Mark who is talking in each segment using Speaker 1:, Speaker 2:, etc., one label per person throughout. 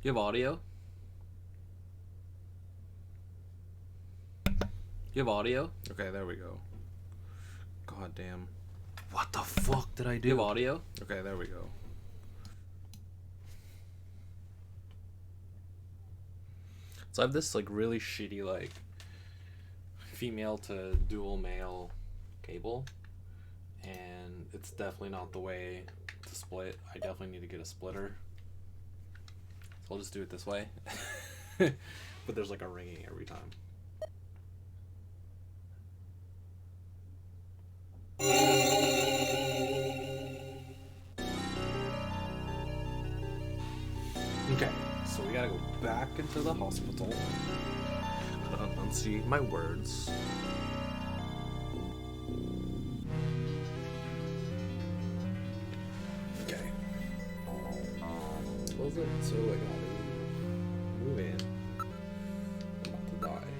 Speaker 1: You have audio? You have audio?
Speaker 2: Okay, there we go. God damn. What the fuck did I do?
Speaker 1: You have audio?
Speaker 2: Okay, there we go. So I have this like really shitty like female to dual male cable, and it's definitely not the way to split. I definitely need to get a splitter. So I'll just do it this way. But there's like a ringing every time. Okay, so we gotta go back into the hospital. Gotta enunciate my words. Okay. Close it so I gotta move in. I'm about to die.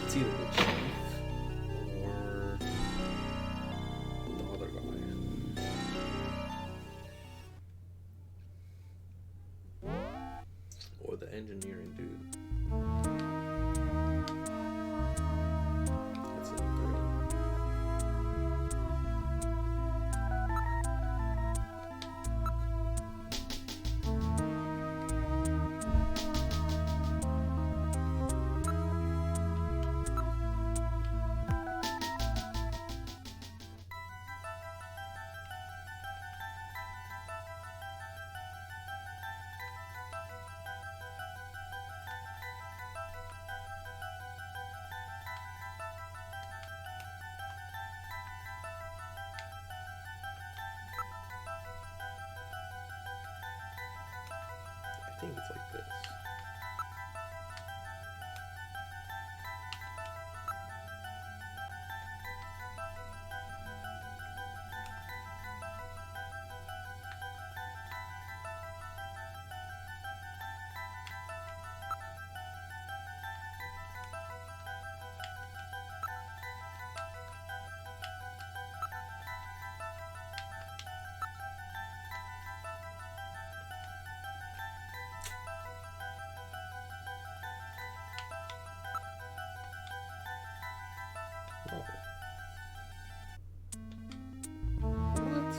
Speaker 2: It's either the chief or the other guy. Or the engineering dude. That's in 3. I think it's like this. Oh. What?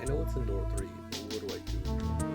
Speaker 2: I know it's in door 3, but what do I do in door 4?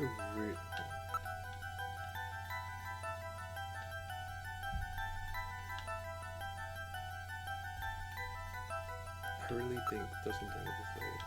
Speaker 2: I really think there's something with the face.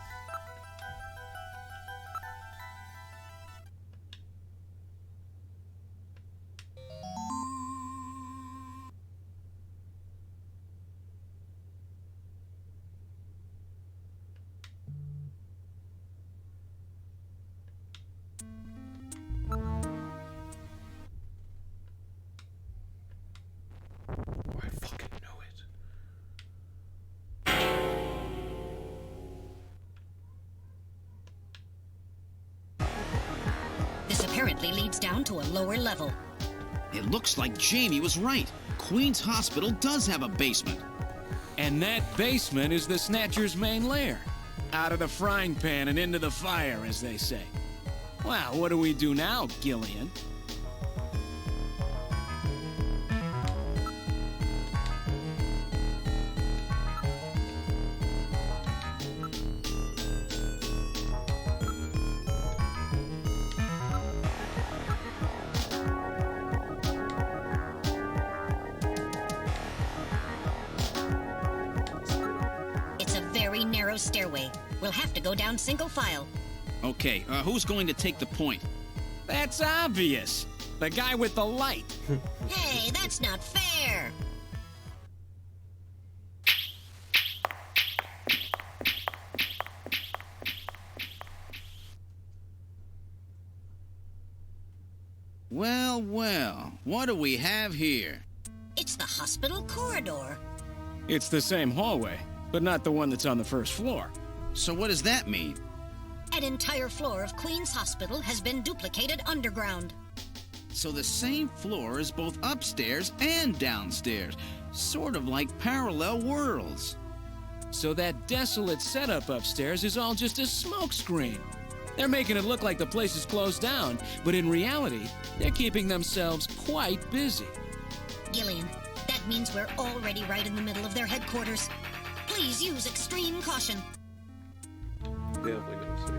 Speaker 2: I fucking know it.
Speaker 1: This apparently leads down to a lower level.
Speaker 3: It looks like Jamie was right. Queen's Hospital does have a basement.
Speaker 4: And that basement is the Snatcher's main lair. Out of the frying pan and into the fire, as they say. Well, what do we do now, Gillian?
Speaker 1: It's a very narrow stairway. We'll have to go down single file.
Speaker 3: Okay, who's going to take the point?
Speaker 4: That's obvious. The guy with the light.
Speaker 1: Hey, that's not fair!
Speaker 3: Well, well, what do we have here?
Speaker 1: It's the hospital corridor.
Speaker 4: It's the same hallway, but not the one that's on the first floor.
Speaker 3: So what does that mean?
Speaker 1: An entire floor of Queen's Hospital has been duplicated underground.
Speaker 3: So the same floor is both upstairs and downstairs, sort of like parallel worlds.
Speaker 4: So that desolate setup upstairs is all just a smokescreen. They're making it look like the place is closed down, but in reality, they're keeping themselves quite busy.
Speaker 1: Gillian, that means we're already right in the middle of their headquarters. Please use extreme caution.
Speaker 2: Definitely gonna say.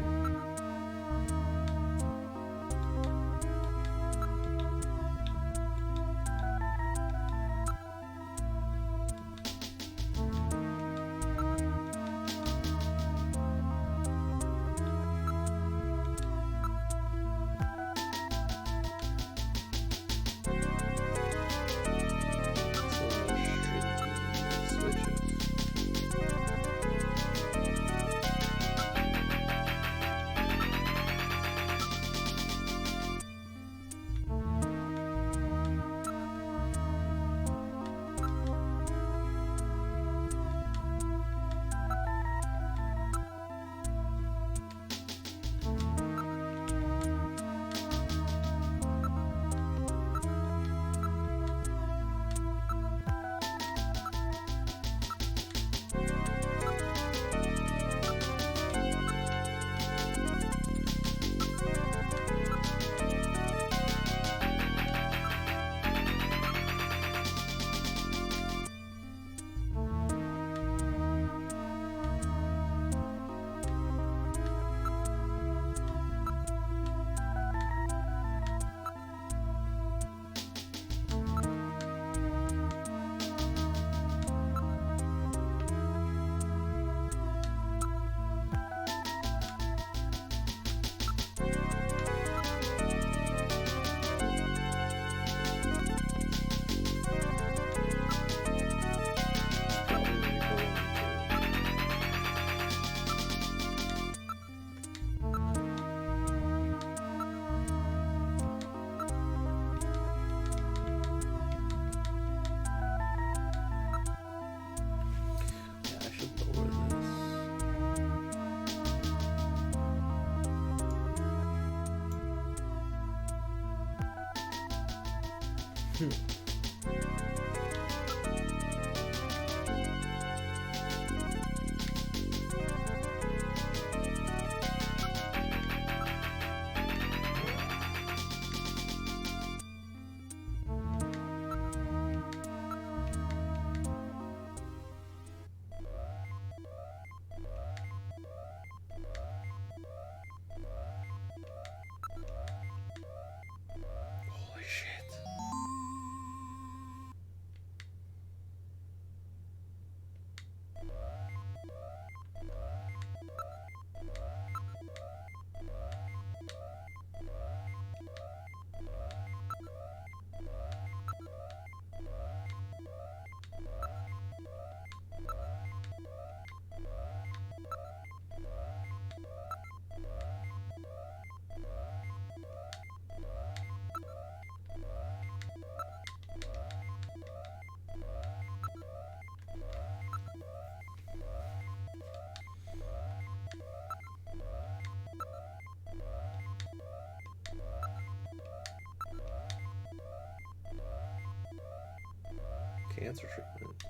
Speaker 2: cancer treatment.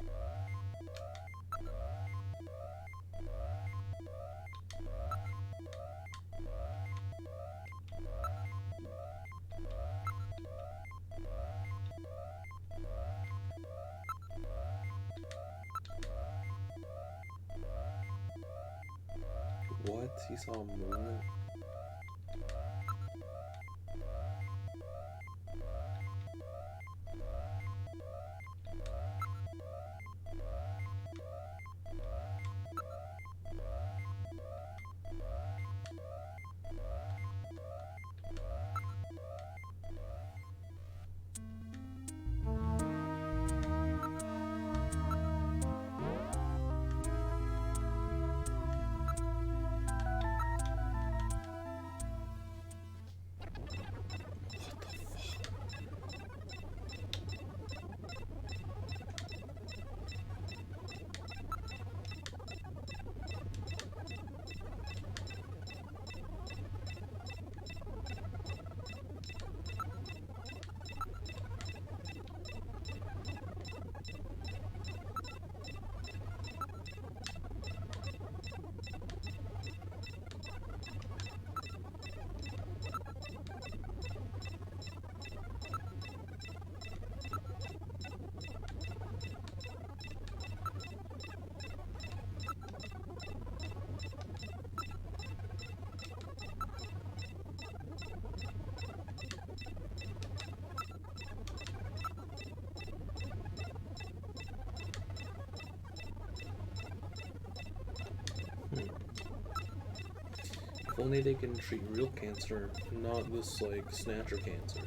Speaker 2: What? He saw a movement? If only they can treat real cancer, not this, like, Snatcher cancer.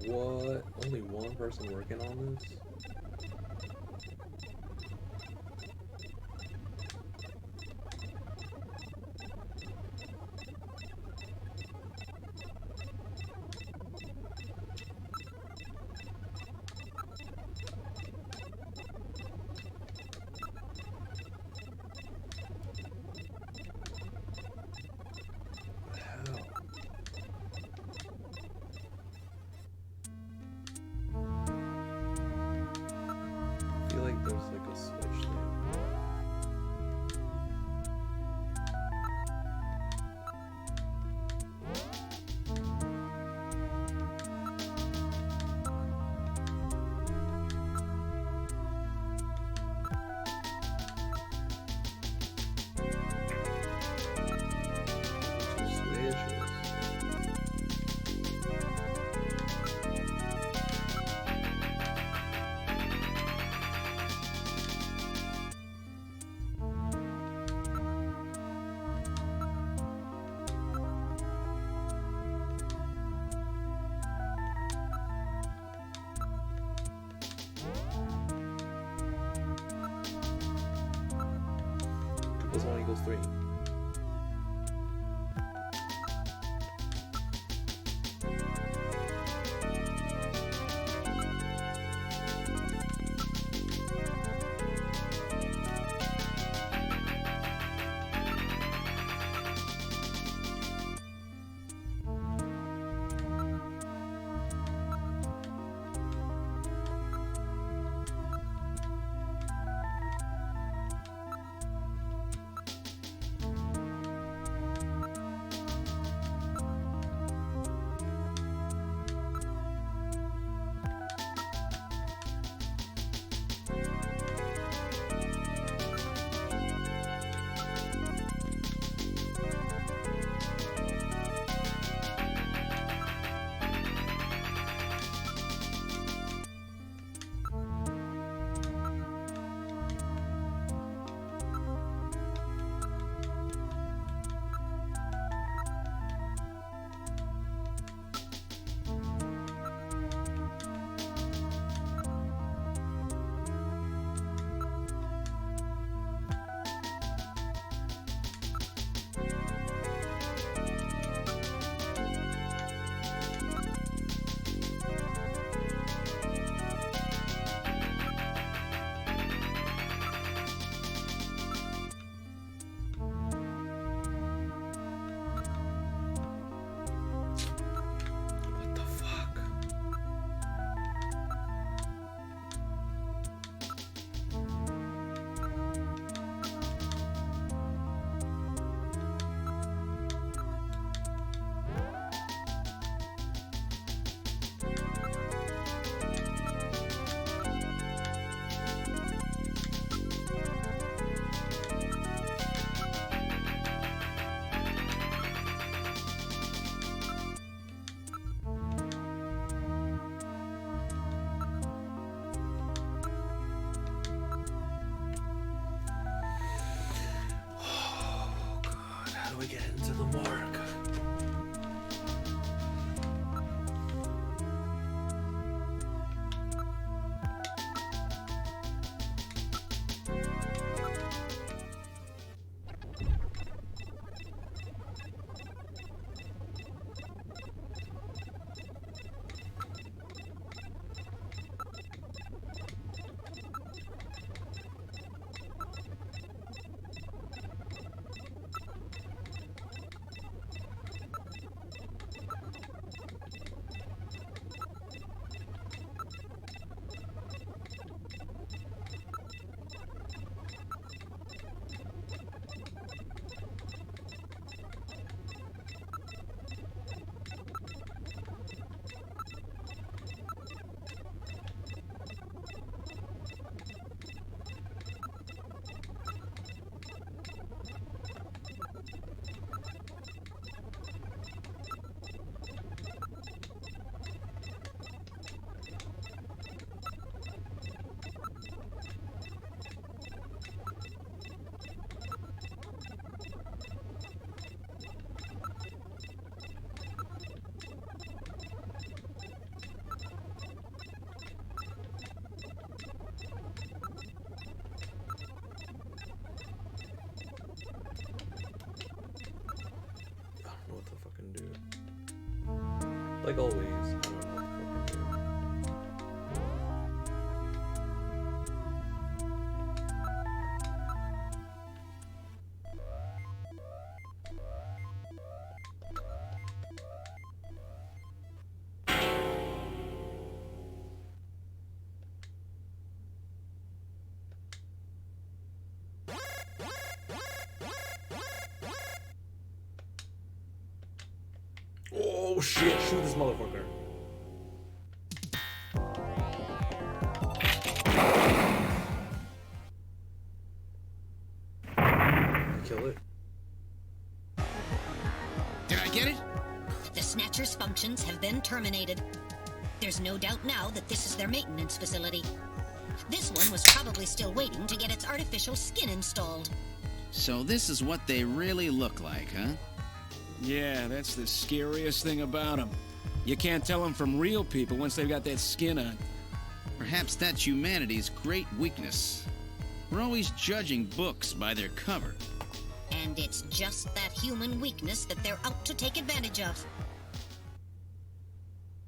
Speaker 2: What? Only one person working on this? I feel like there's like a switch thing. Plus 1 equals 3. we get into the morgue. Like always, I don't know what to fucking do. Oh shit, shoot this motherfucker. Kill it.
Speaker 3: Did I get it?
Speaker 1: The Snatcher's functions have been terminated. There's no doubt now that this is their maintenance facility. This one was probably still waiting to get its artificial skin installed.
Speaker 3: So this is what they really look like, huh?
Speaker 4: Yeah, that's the scariest thing about them. You can't tell them from real people once they've got that skin on.
Speaker 3: Perhaps that's humanity's great weakness. We're always judging books by their cover.
Speaker 1: And it's just that human weakness that they're out to take advantage of.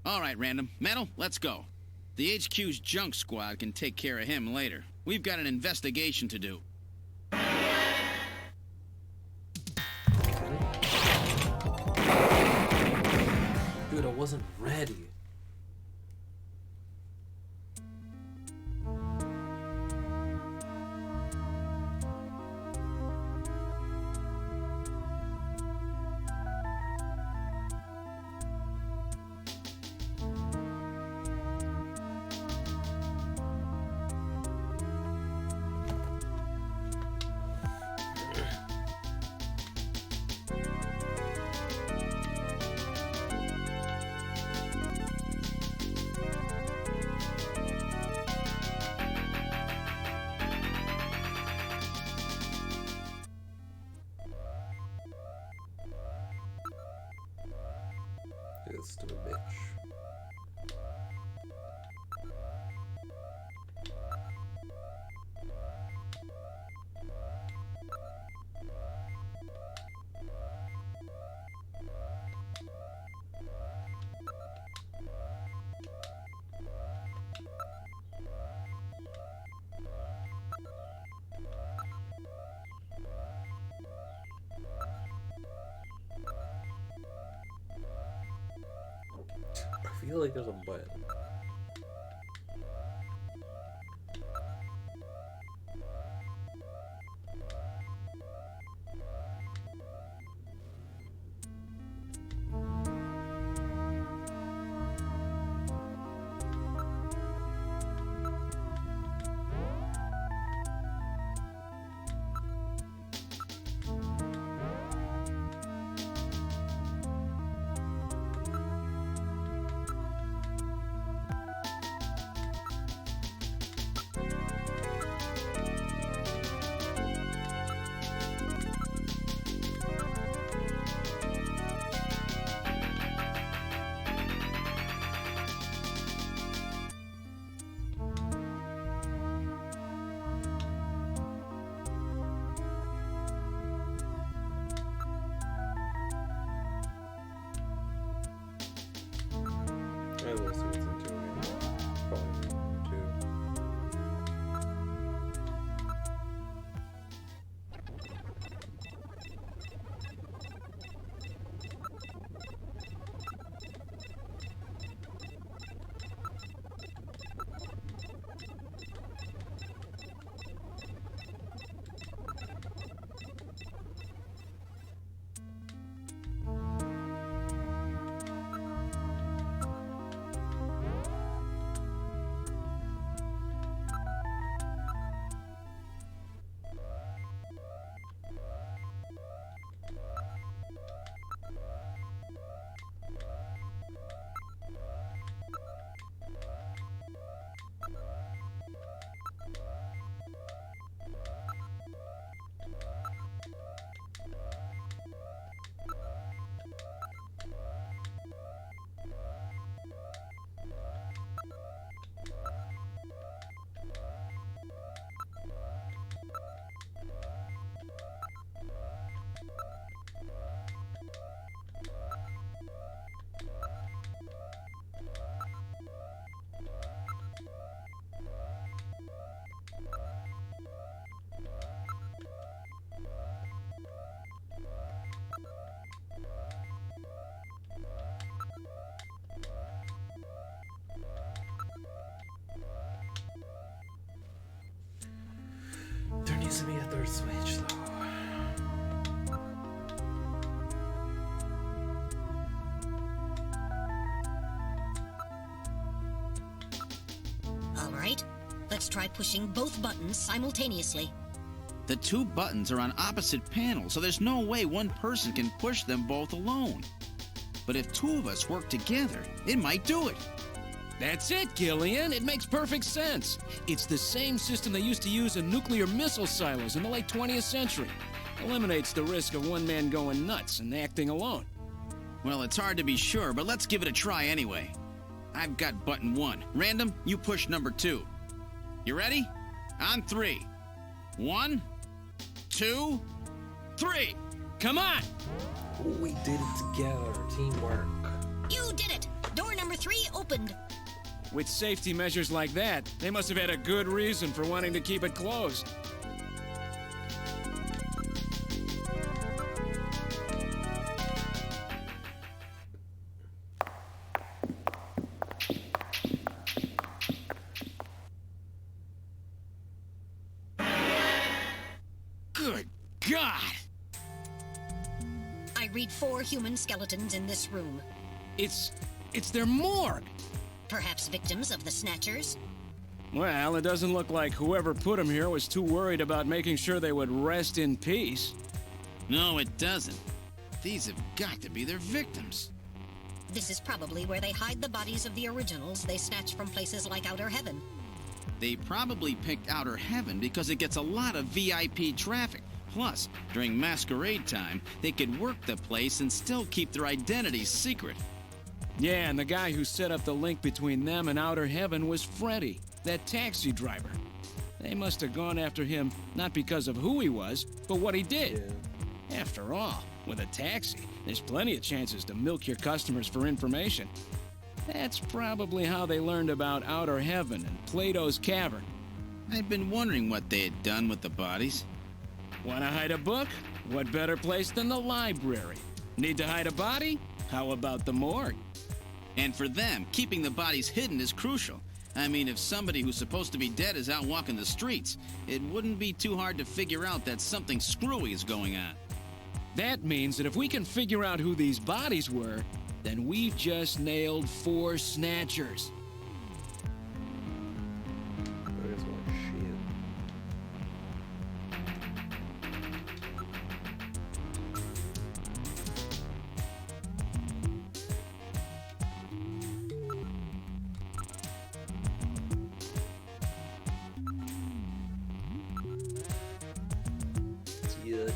Speaker 3: All right, Random. Metal, let's go. The HQ's junk squad can take care of him later. We've got an investigation to do.
Speaker 2: Dude, I wasn't ready. Dude, stupid bitch. I feel like there's a button. to be a third switch, though.
Speaker 1: All right, let's try pushing both buttons simultaneously.
Speaker 3: The two buttons are on opposite panels, so there's no way one person can push them both alone. But if two of us work together, it might do it.
Speaker 4: That's it, Gillian. It makes perfect sense. It's the same system they used to use in nuclear missile silos in the late 20th century. Eliminates the risk of one man going nuts and acting alone.
Speaker 3: Well, it's hard to be sure, but let's give it a try anyway. I've got button 1. Random, you push number 2. You ready? On 3. 1, 2, 3.
Speaker 4: Come on!
Speaker 2: We did it together. Teamwork.
Speaker 1: You did it! Door number 3 opened.
Speaker 4: With safety measures like that, they must have had a good reason for wanting to keep it closed. Good God!
Speaker 1: I read 4 human skeletons in this room.
Speaker 4: It's their morgue.
Speaker 1: Perhaps victims of the Snatchers?
Speaker 4: Well, it doesn't look like whoever put them here was too worried about making sure they would rest in peace.
Speaker 3: No, it doesn't. These have got to be their victims.
Speaker 1: This is probably where they hide the bodies of the originals they snatched from places like Outer Heaven.
Speaker 3: They probably picked Outer Heaven because it gets a lot of VIP traffic. Plus, during masquerade time, they could work the place and still keep their identities secret.
Speaker 4: Yeah, and the guy who set up the link between them and Outer Heaven was Freddy, that taxi driver. They must have gone after him not because of who he was, but what he did.
Speaker 2: Yeah.
Speaker 4: After all, with a taxi, there's plenty of chances to milk your customers for information. That's probably how they learned about Outer Heaven and Plato's Cavern.
Speaker 3: I've been wondering what they had done with the bodies.
Speaker 4: Want to hide a book? What better place than the library? Need to hide a body? How about the morgue?
Speaker 3: And for them, keeping the bodies hidden is crucial. I mean, if somebody who's supposed to be dead is out walking the streets, it wouldn't be too hard to figure out that something screwy is going on.
Speaker 4: That means that if we can figure out who these bodies were, then we've just nailed 4 snatchers.
Speaker 2: There's more shit. It's yucky.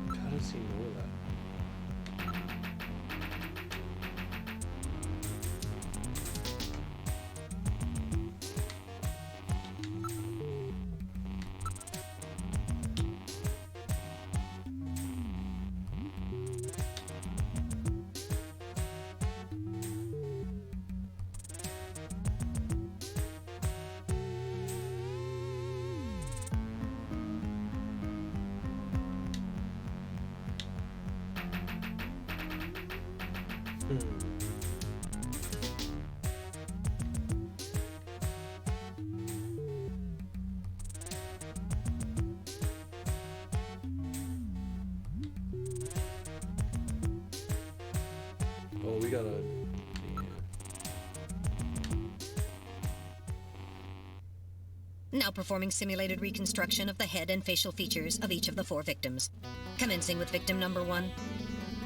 Speaker 2: How does he know that? Oh, we gotta
Speaker 1: Now performing simulated reconstruction of the head and facial features of each of the 4 victims. Commencing with victim number 1.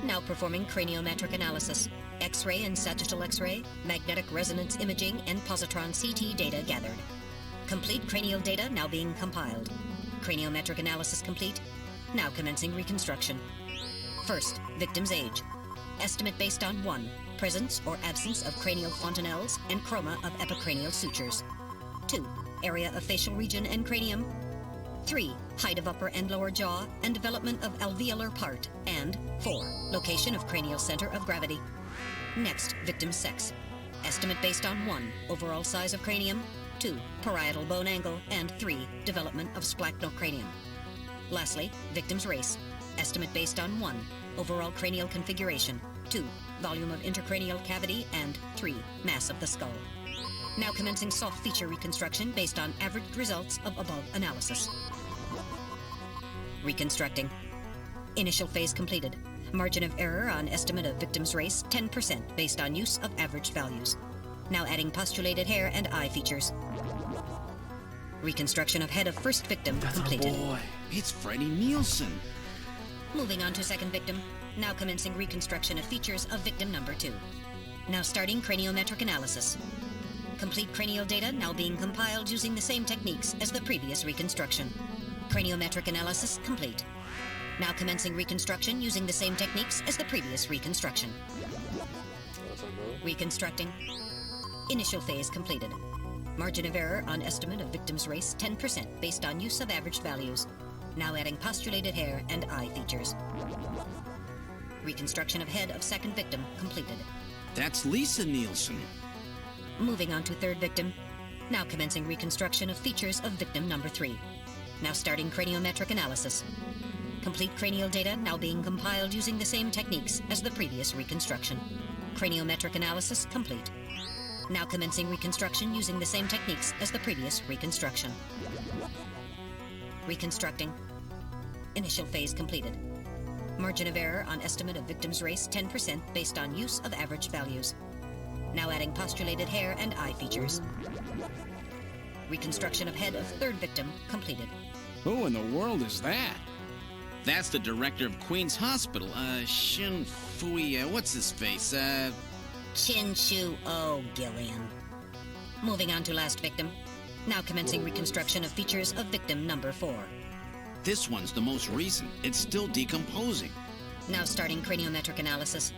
Speaker 1: Now performing craniometric analysis. X-ray and sagittal X-ray, magnetic resonance imaging, and positron CT data gathered. Complete cranial data now being compiled. Craniometric analysis complete. Now commencing reconstruction. First, victim's age. Estimate based on 1. Presence or absence of cranial fontanelles and chroma of epicranial sutures. 2. Area of facial region and cranium. 3. Height of upper and lower jaw and development of alveolar part. And 4. Location of cranial center of gravity. Next, victim's sex. Estimate based on 1. Overall size of cranium. 2. Parietal bone angle. And 3. Development of splachnocranium. Lastly, victim's race. Estimate based on 1. Overall cranial configuration. 2. Volume of intercranial cavity. And 3. Mass of the skull. Now commencing soft feature reconstruction based on averaged results of above analysis. Reconstructing. Initial phase completed. Margin of error on estimate of victim's race 10% based on use of averaged values. Now adding postulated hair and eye features. Reconstruction of head of first victim completed.
Speaker 2: Oh boy.
Speaker 3: It's Freddie Nielsen.
Speaker 1: Moving on to second victim. Now commencing reconstruction of features of victim number 2. Now starting craniometric analysis. Complete cranial data now being compiled using the same techniques as the previous reconstruction. Craniometric analysis complete. Now commencing reconstruction using the same techniques as the previous reconstruction. Reconstructing. Initial phase completed. Margin of error on estimate of victim's race 10% based on use of averaged values. Now adding postulated hair and eye features. Reconstruction of head of second victim completed.
Speaker 3: That's Lisa Nielsen.
Speaker 1: Moving on to third victim. Now commencing reconstruction of features of victim number 3. Now starting craniometric analysis. Complete cranial data now being compiled using the same techniques as the previous reconstruction. Craniometric analysis complete. Now commencing reconstruction using the same techniques as the previous reconstruction. Reconstructing. Initial phase completed. Margin of error on estimate of victim's race 10% based on use of averaged values. Now adding postulated hair and eye features. Reconstruction of head of third victim completed.
Speaker 4: Who in the world is that?
Speaker 3: That's the director of Queen's Hospital, Shin Fui, what's his face,
Speaker 1: Chin Shu O Gillian. Moving on to last victim. Now commencing reconstruction of features of victim number 4.
Speaker 3: This one's the most recent. It's still decomposing.
Speaker 1: Now starting craniometric analysis.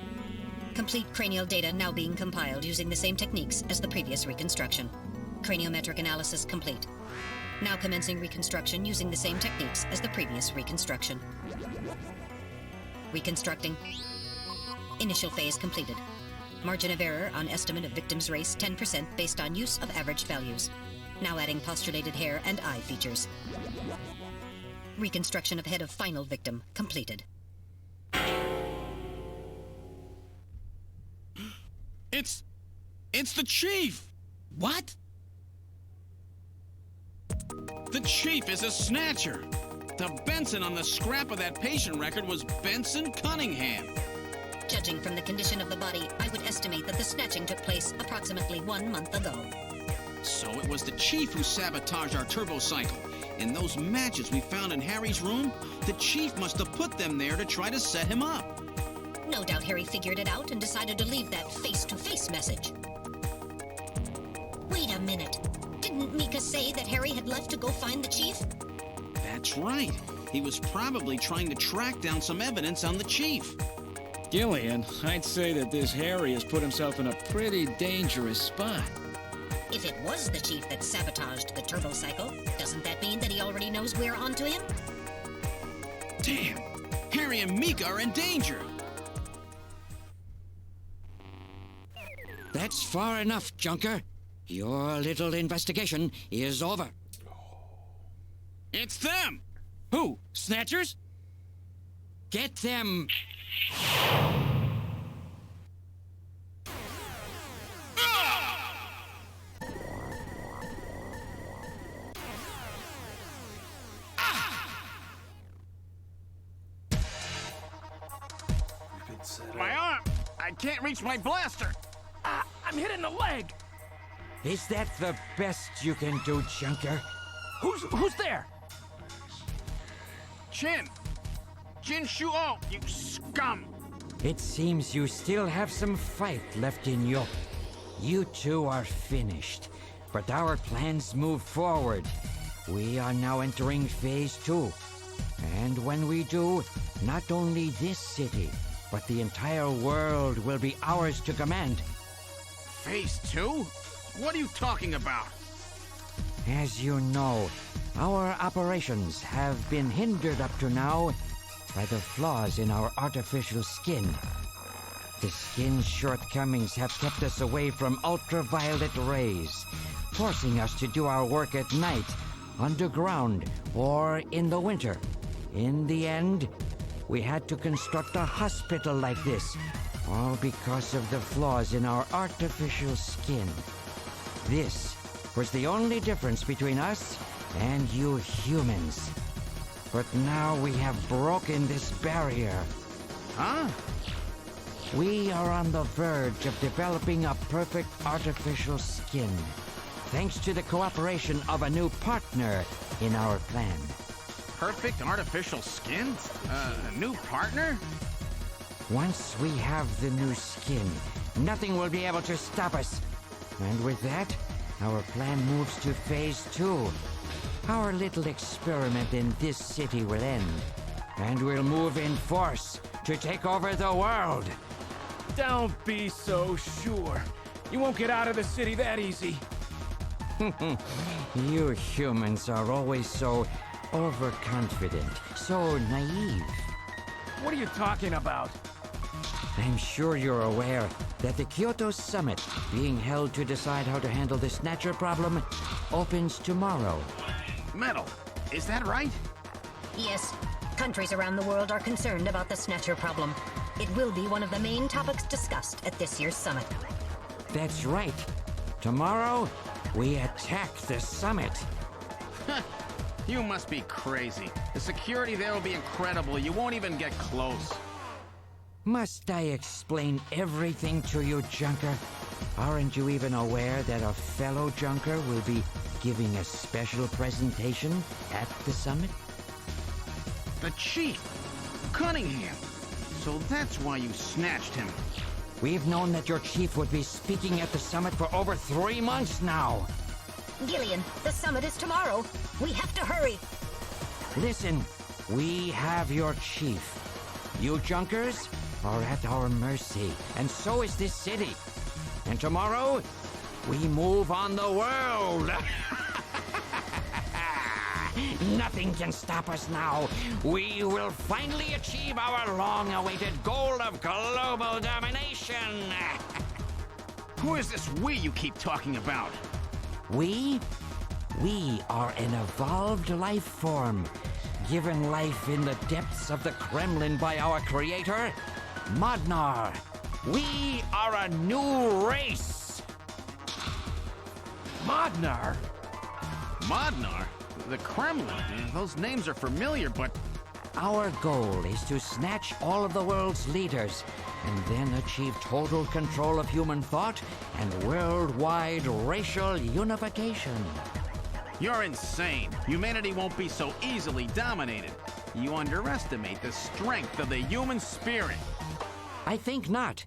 Speaker 1: Complete cranial data now being compiled using the same techniques as the previous reconstruction. Craniometric analysis complete. Now commencing reconstruction using the same techniques as the previous reconstruction. Reconstructing. Initial phase completed. Margin of error on estimate of victim's race 10% based on use of averaged values. Now adding postulated hair and eye features. Reconstruction of head of final victim completed.
Speaker 3: It's the chief!
Speaker 4: What?
Speaker 3: The chief is a snatcher. The Benson on the scrap of that patient record was Benson Cunningham.
Speaker 1: Judging from the condition of the body, I would estimate that the snatching took place approximately 1 month ago.
Speaker 3: So it was the chief who sabotaged our turbocycle. And those matches we found in Harry's room, the chief must have put them there to try to set him up.
Speaker 1: No doubt Harry figured it out and decided to leave that face-to-face message. Wait a minute. Didn't Mika say that Harry had left to go find the chief?
Speaker 3: That's right. He was probably trying to track down some evidence on the chief.
Speaker 4: Gillian, I'd say that this Harry has put himself in a pretty dangerous spot.
Speaker 1: If it was the chief that sabotaged the turbocycle, doesn't that mean that he already knows we're onto him?
Speaker 3: Damn! Harry and Mika are in danger!
Speaker 5: That's far enough, Junker. Your little investigation is over.
Speaker 3: It's them!
Speaker 4: Who? Snatchers?
Speaker 5: Get them!
Speaker 3: My arm! I can't reach my blaster!
Speaker 6: I'm hit in the leg.
Speaker 5: Is that the best you can do, Junker?
Speaker 4: Who's there?
Speaker 3: Jin Shuo, you scum!
Speaker 5: It seems you still have some fight left in you. You two are finished, but our plans move forward. We are now entering Phase 2. And when we do, not only this city, but the entire world will be ours to command.
Speaker 3: Phase 2? What are you talking about?
Speaker 5: As you know, our operations have been hindered up to now by the flaws in our artificial skin. The skin's shortcomings have kept us away from ultraviolet rays, forcing us to do our work at night, underground, or in the winter. In the end, we had to construct a hospital like this, all because of the flaws in our artificial skin. This was the only difference between us and you humans. But now we have broken this barrier.
Speaker 3: Huh?
Speaker 5: We are on the verge of developing a perfect artificial skin, thanks to the cooperation of a new partner in our plan.
Speaker 3: Perfect artificial skin? A new partner?
Speaker 5: Once we have the new skin, nothing will be able to stop us. And with that, our plan moves to Phase 2. Our little experiment in this city will end, and we'll move in force to take over the world.
Speaker 4: Don't be so sure. You won't get out of the city that easy.
Speaker 5: You humans are always so overconfident, so naive.
Speaker 4: What are you talking about?
Speaker 5: I'm sure you're aware that the Kyoto Summit, being held to decide how to handle the Snatcher problem, opens tomorrow.
Speaker 3: Metal, is that right?
Speaker 1: Yes, countries around the world are concerned about the Snatcher problem. It will be one of the main topics discussed at this year's summit.
Speaker 5: That's right. Tomorrow, we attack the summit.
Speaker 3: You must be crazy. The security there will be incredible. You won't even get close.
Speaker 5: Must I explain everything to you, Junker? Aren't you even aware that a fellow Junker will be giving a special presentation at the summit?
Speaker 3: The chief, Cunningham. So that's why you snatched him.
Speaker 5: We've known that your chief would be speaking at the summit for over 3 months now.
Speaker 1: Gillian, the summit is tomorrow. We have to hurry.
Speaker 5: Listen, we have your chief. You Junkers are at our mercy, and so is this city. And tomorrow, we move on the world. Nothing can stop us now. We will finally achieve our long-awaited goal of global domination.
Speaker 3: Who is this we you keep talking about?
Speaker 5: We are an evolved life form, given life in the depths of the Kremlin by our creator, Modnar. We are a new race.
Speaker 4: Modnar?
Speaker 3: Modnar? The Kremlin? Those names are familiar, but...
Speaker 5: Our goal is to snatch all of the world's leaders and then achieve total control of human thought and worldwide racial unification.
Speaker 3: You're insane. Humanity won't be so easily dominated. You underestimate the strength of the human spirit.
Speaker 5: I think not.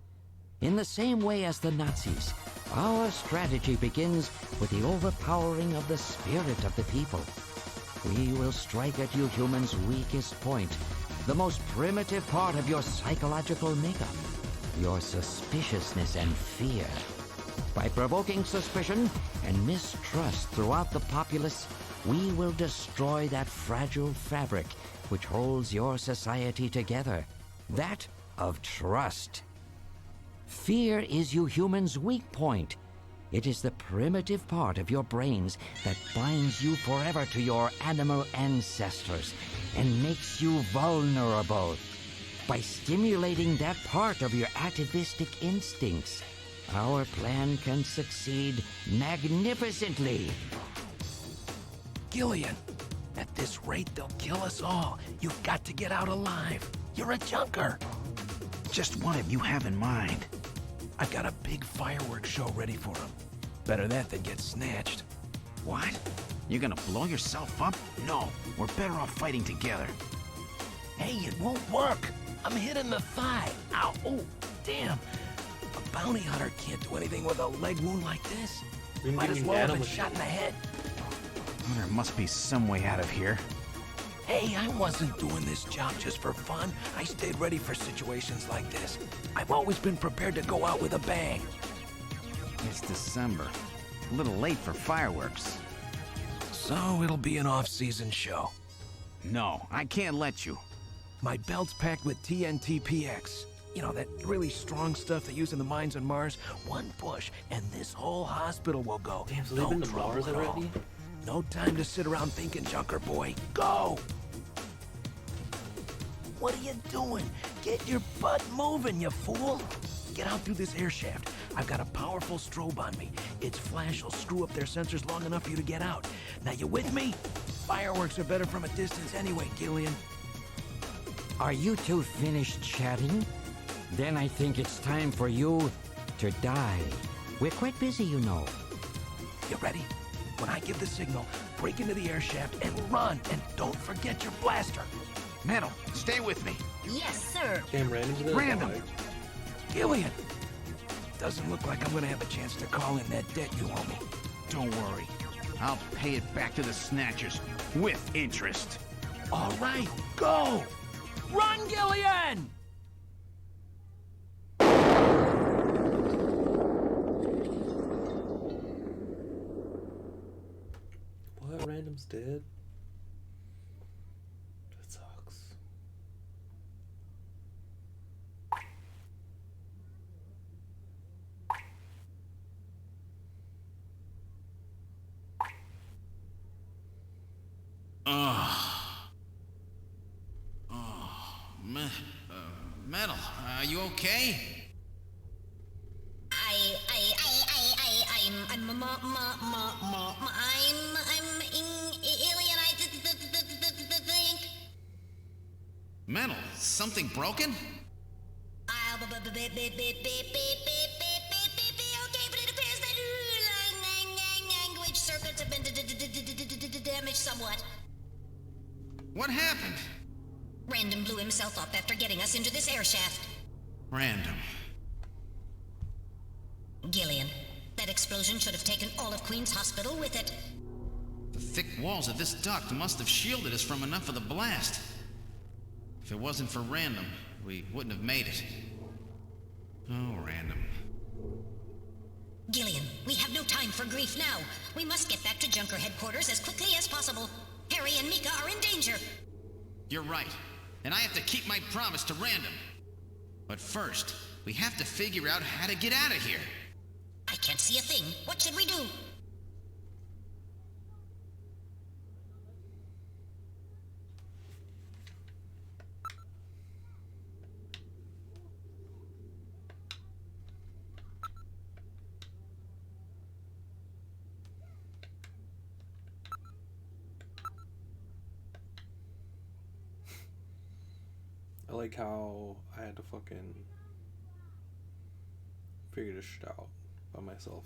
Speaker 5: In the same way as the Nazis, our strategy begins with the overpowering of the spirit of the people. We will strike at you humans' weakest point, the most primitive part of your psychological makeup, your suspiciousness and fear. By provoking suspicion and mistrust throughout the populace, we will destroy that fragile fabric which holds your society together, that of trust. Fear is you humans' weak point. It is the primitive part of your brains that binds you forever to your animal ancestors and makes you vulnerable. By stimulating that part of your atavistic instincts, our plan can succeed magnificently.
Speaker 4: Gillian, at this rate, they'll kill us all. You've got to get out alive. You're a junker.
Speaker 3: Just what have you have in mind?
Speaker 4: I've got a big fireworks show ready for them. Better that than get snatched.
Speaker 3: What? You're gonna blow yourself up? No, we're better off fighting together.
Speaker 6: Hey, it won't work. I'm hit in the thigh. Ow, oh, damn. A bounty hunter can't do anything with a leg wound like this.
Speaker 2: We can
Speaker 6: Might
Speaker 2: give
Speaker 6: as
Speaker 2: you
Speaker 6: well have been
Speaker 2: nanomachine.
Speaker 6: shot in the head.
Speaker 3: There must be some way out of here.
Speaker 6: Hey, I wasn't doing this job just for fun. I stayed ready for situations like this. I've always been prepared to go out with a bang.
Speaker 3: It's December. A little late for fireworks.
Speaker 6: So it'll be an off-season show.
Speaker 3: No, I can't let you.
Speaker 6: My belt's packed with TNT-PX. You know, that really strong stuff they use in the mines on Mars. One push, and this whole hospital will go.
Speaker 2: Damn, so they've been to
Speaker 6: trouble
Speaker 2: Mars
Speaker 6: at all.
Speaker 2: already?
Speaker 6: No time to sit around thinking, Junker Boy. Go! What are you doing? Get your butt moving, you fool! Get out through this air shaft. I've got a powerful strobe on me. Its flash will screw up their sensors long enough for you to get out. Now, you with me? Fireworks are better from a distance anyway, Gillian.
Speaker 5: Are you two finished chatting? Then I think it's time for you to die. We're quite busy, you know.
Speaker 6: You ready? When I give the signal, break into the air shaft and run, and don't forget your blaster.
Speaker 3: Metal, stay with me.
Speaker 1: Yes, sir.
Speaker 2: Damn, random's gonna
Speaker 3: Random.
Speaker 2: die.
Speaker 6: Gillian! Doesn't look like I'm gonna have a chance to call in that debt you owe me.
Speaker 3: Don't worry. I'll pay it back to the Snatchers with interest.
Speaker 6: All right, go! Run, Gillian!
Speaker 2: What? Random's dead? That sucks.
Speaker 3: Metal, are you okay?
Speaker 1: I'm alien. I think.
Speaker 3: Metal, something broken?
Speaker 1: Okay, but it appears that language circuits have been damaged somewhat.
Speaker 3: What happened?
Speaker 1: Random blew himself up after getting us into this air shaft.
Speaker 3: Random.
Speaker 1: Gillian, that explosion should have taken all of Queen's Hospital with it.
Speaker 3: The thick walls of this duct must have shielded us from enough of the blast. If it wasn't for Random, we wouldn't have made it. Oh, Random.
Speaker 1: Gillian, we have no time for grief now. We must get back to Junker headquarters as quickly as possible. Harry and Mika are in danger.
Speaker 3: You're right. And I have to keep my promise to Random. But first, we have to figure out how to get out of here.
Speaker 1: I can't see a thing. What should we do?
Speaker 2: I like how I had to fucking figure this shit out by myself.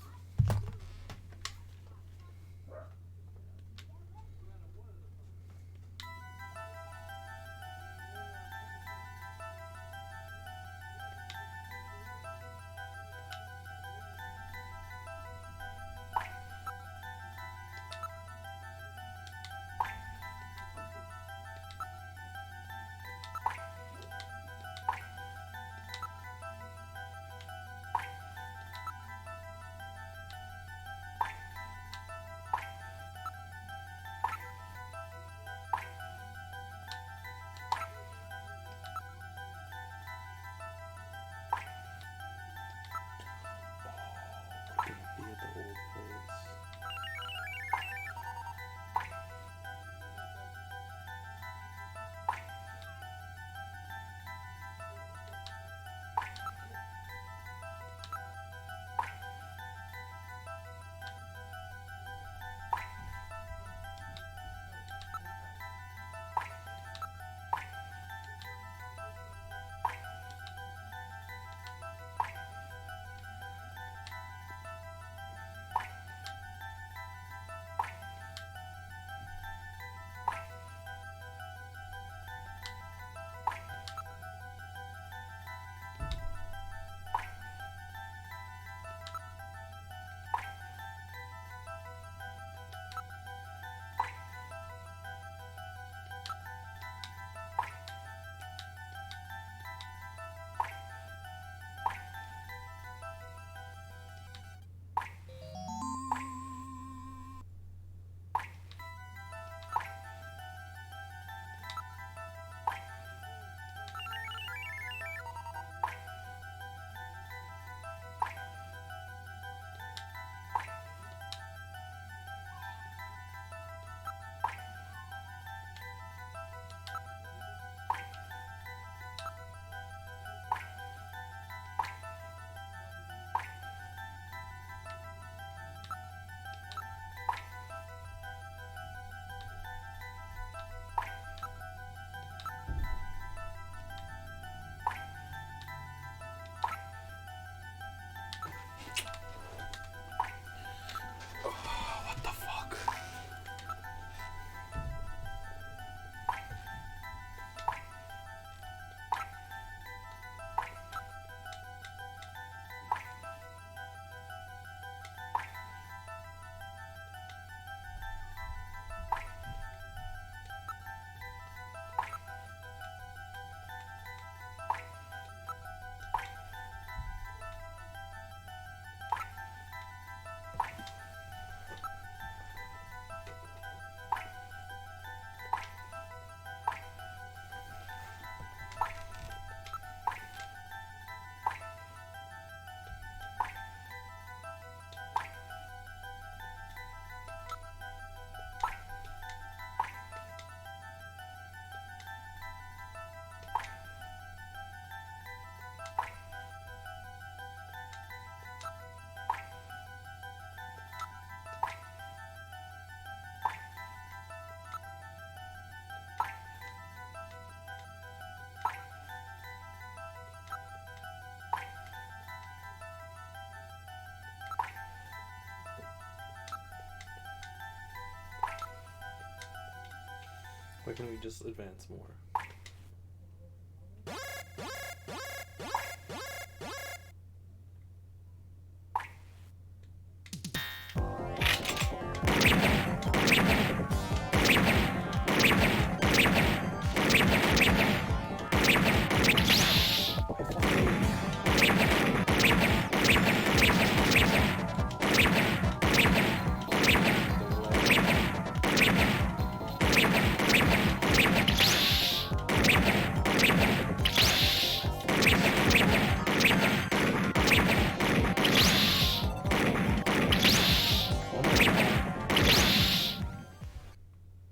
Speaker 2: Why can't we just advance more?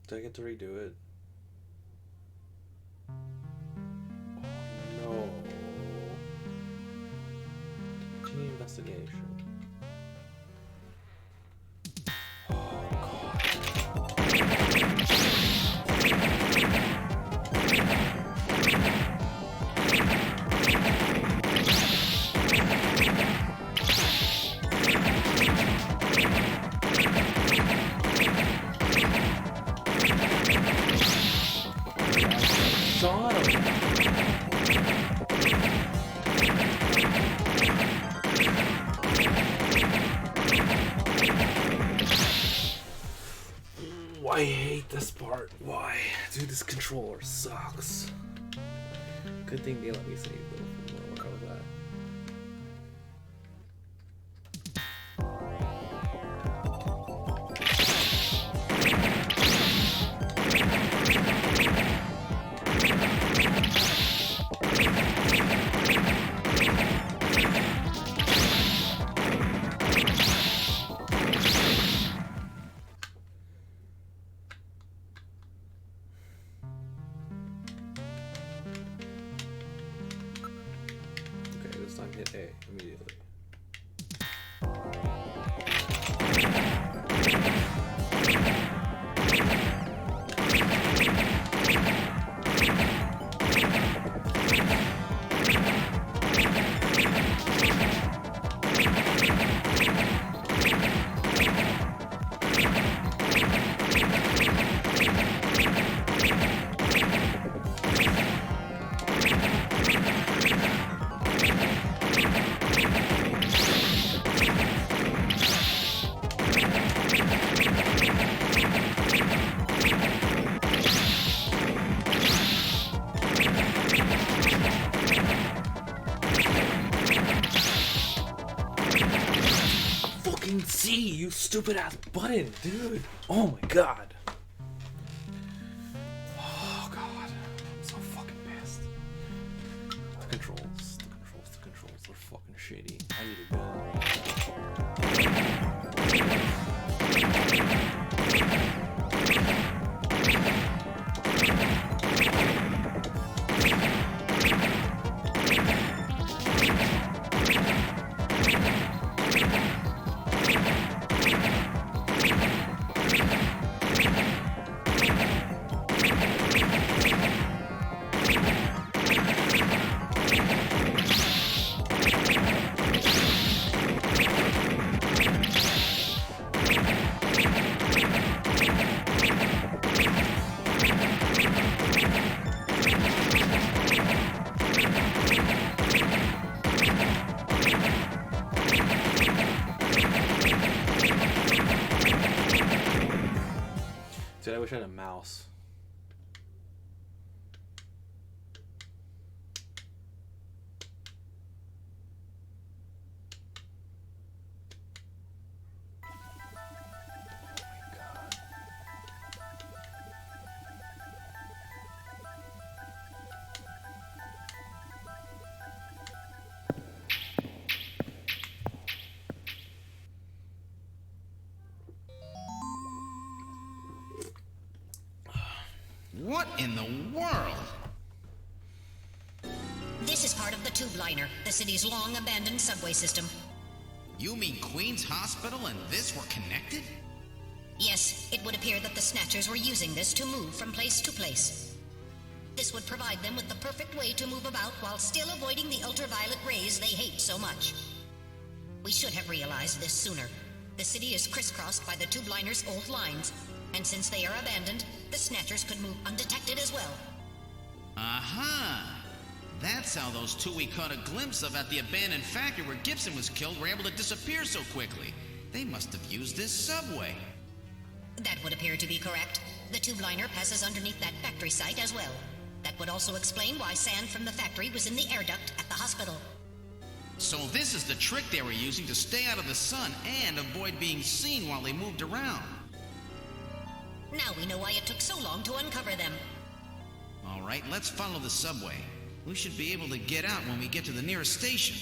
Speaker 2: Did I get to redo it? Oh no. Continue investigation. I hate this part. Why? Dude, this controller sucks. Good thing they let me save though from where I was at. Okay, this time hit A immediately. C, you stupid ass button, dude. Oh my god. Oh god. I'm so fucking pissed. The controls, they're fucking shitty. I need a gun. Dude, I wish I had a mouse.
Speaker 3: What in the world?
Speaker 1: This is part of the tube liner, the city's long-abandoned subway system.
Speaker 3: You mean Queen's Hospital and this were connected?
Speaker 1: Yes, it would appear that the Snatchers were using this to move from place to place. This would provide them with the perfect way to move about while still avoiding the ultraviolet rays they hate so much. We should have realized this sooner. The city is crisscrossed by the tube liner's old lines, And since they are abandoned, the Snatchers could move undetected as well.
Speaker 3: Aha! That's how those two we caught a glimpse of at the abandoned factory where Gibson was killed were able to disappear so quickly. They must have used this subway.
Speaker 1: That would appear to be correct. The tube liner passes underneath that factory site as well. That would also explain why sand from the factory was in the air duct at the hospital.
Speaker 3: So this is the trick they were using to stay out of the sun and avoid being seen while they moved around.
Speaker 1: Now we know why it took so long to uncover them.
Speaker 3: All right, let's follow the subway. We should be able to get out when we get to the nearest station.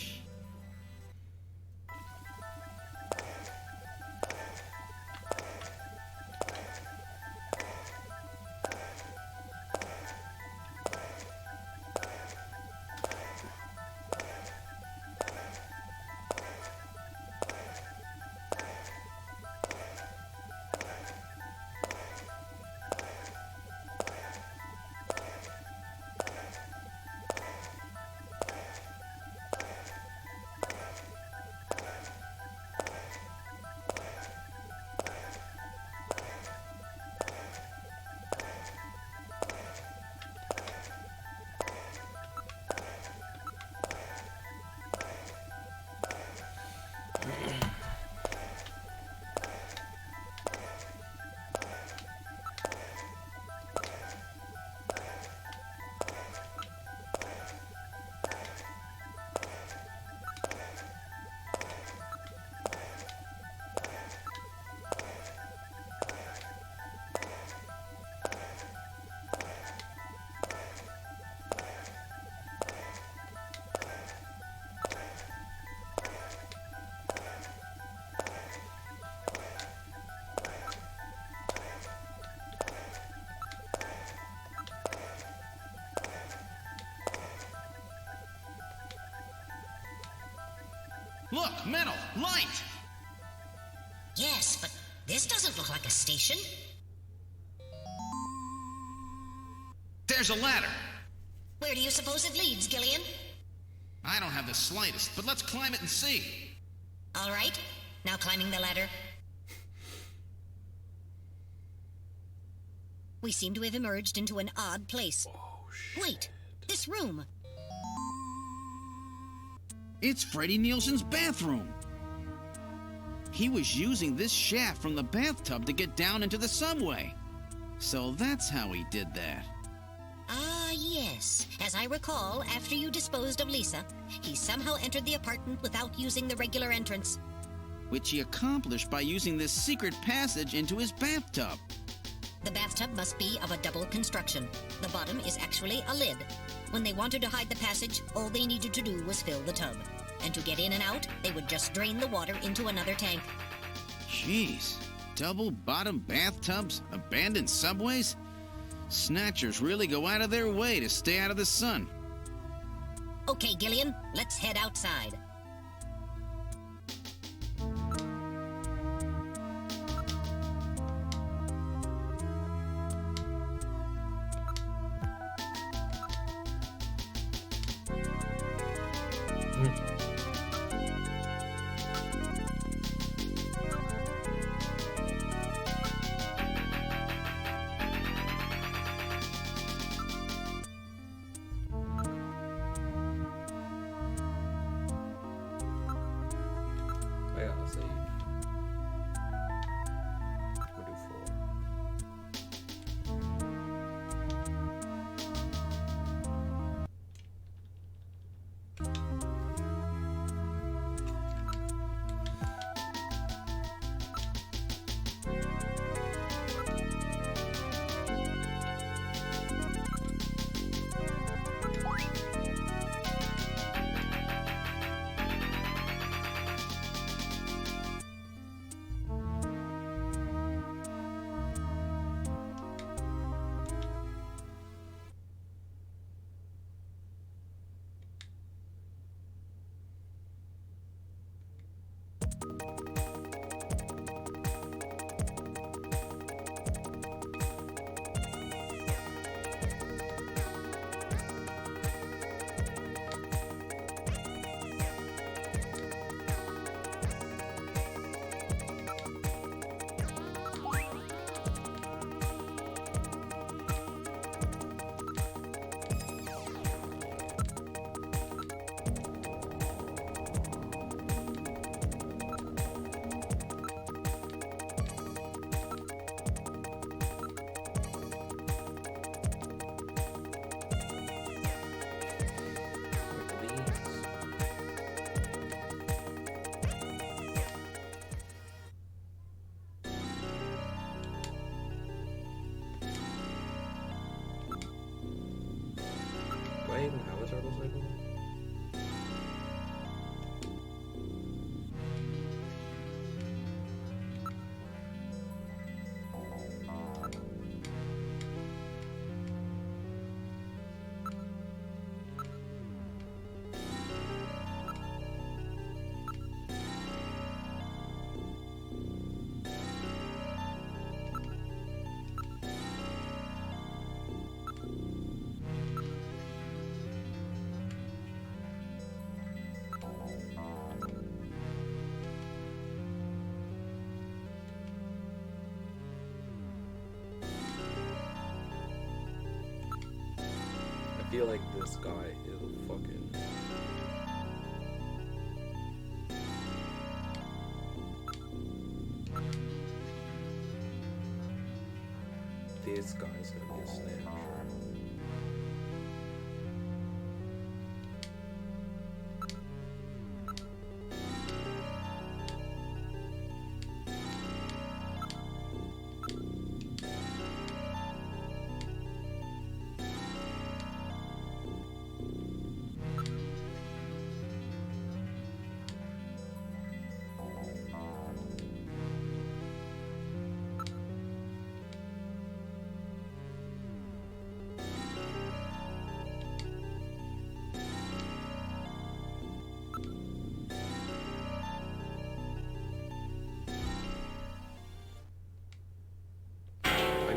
Speaker 3: Look, metal, light!
Speaker 1: Yes, but this doesn't look like a station.
Speaker 3: There's a ladder.
Speaker 1: Where do you suppose it leads, Gillian?
Speaker 3: I don't have the slightest, but let's climb it and see.
Speaker 1: All right, now climbing the ladder. We seem to have emerged into an odd place.
Speaker 2: Oh, shit.
Speaker 1: Wait, this room.
Speaker 3: It's Freddie Nielsen's bathroom. He was using this shaft from the bathtub to get down into the subway. So that's how he did that.
Speaker 1: Ah, yes. As I recall, after you disposed of Lisa, he somehow entered the apartment without using the regular entrance.
Speaker 3: Which he accomplished by using this secret passage into his bathtub.
Speaker 1: The bathtub must be of a double construction. The bottom is actually a lid. When they wanted to hide the passage, all they needed to do was fill the tub. And to get in and out, they would just drain the water into another tank.
Speaker 3: Jeez. Double bottom bathtubs? Abandoned subways? Snatchers really go out of their way to stay out of the sun.
Speaker 1: Okay, Gillian, let's head outside.
Speaker 2: feel like this guy is a fucking... This guy's gonna be a snatcher.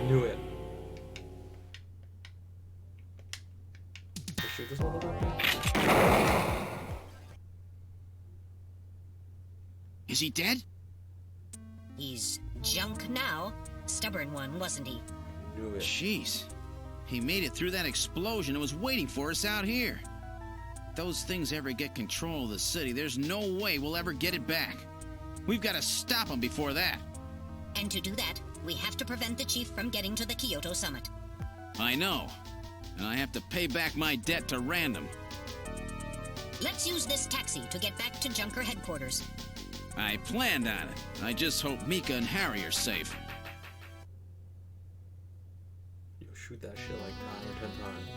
Speaker 2: Knew it. Let's shoot this motherfucker.
Speaker 3: Is he dead?
Speaker 1: He's junk now. Stubborn one, wasn't he?
Speaker 2: Knew it.
Speaker 3: Jeez. He made it through that explosion and was waiting for us out here. If those things ever get control of the city, there's no way we'll ever get it back. We've got to stop them before that.
Speaker 1: And to do that, we have to prevent the chief from getting to the Kyoto summit.
Speaker 3: I know. And I have to pay back my debt to Random.
Speaker 1: Let's use this taxi to get back to Junker headquarters.
Speaker 3: I planned on it. I just hope Mika and Harry are safe.
Speaker 2: You shoot that shit like 9 or 10 times.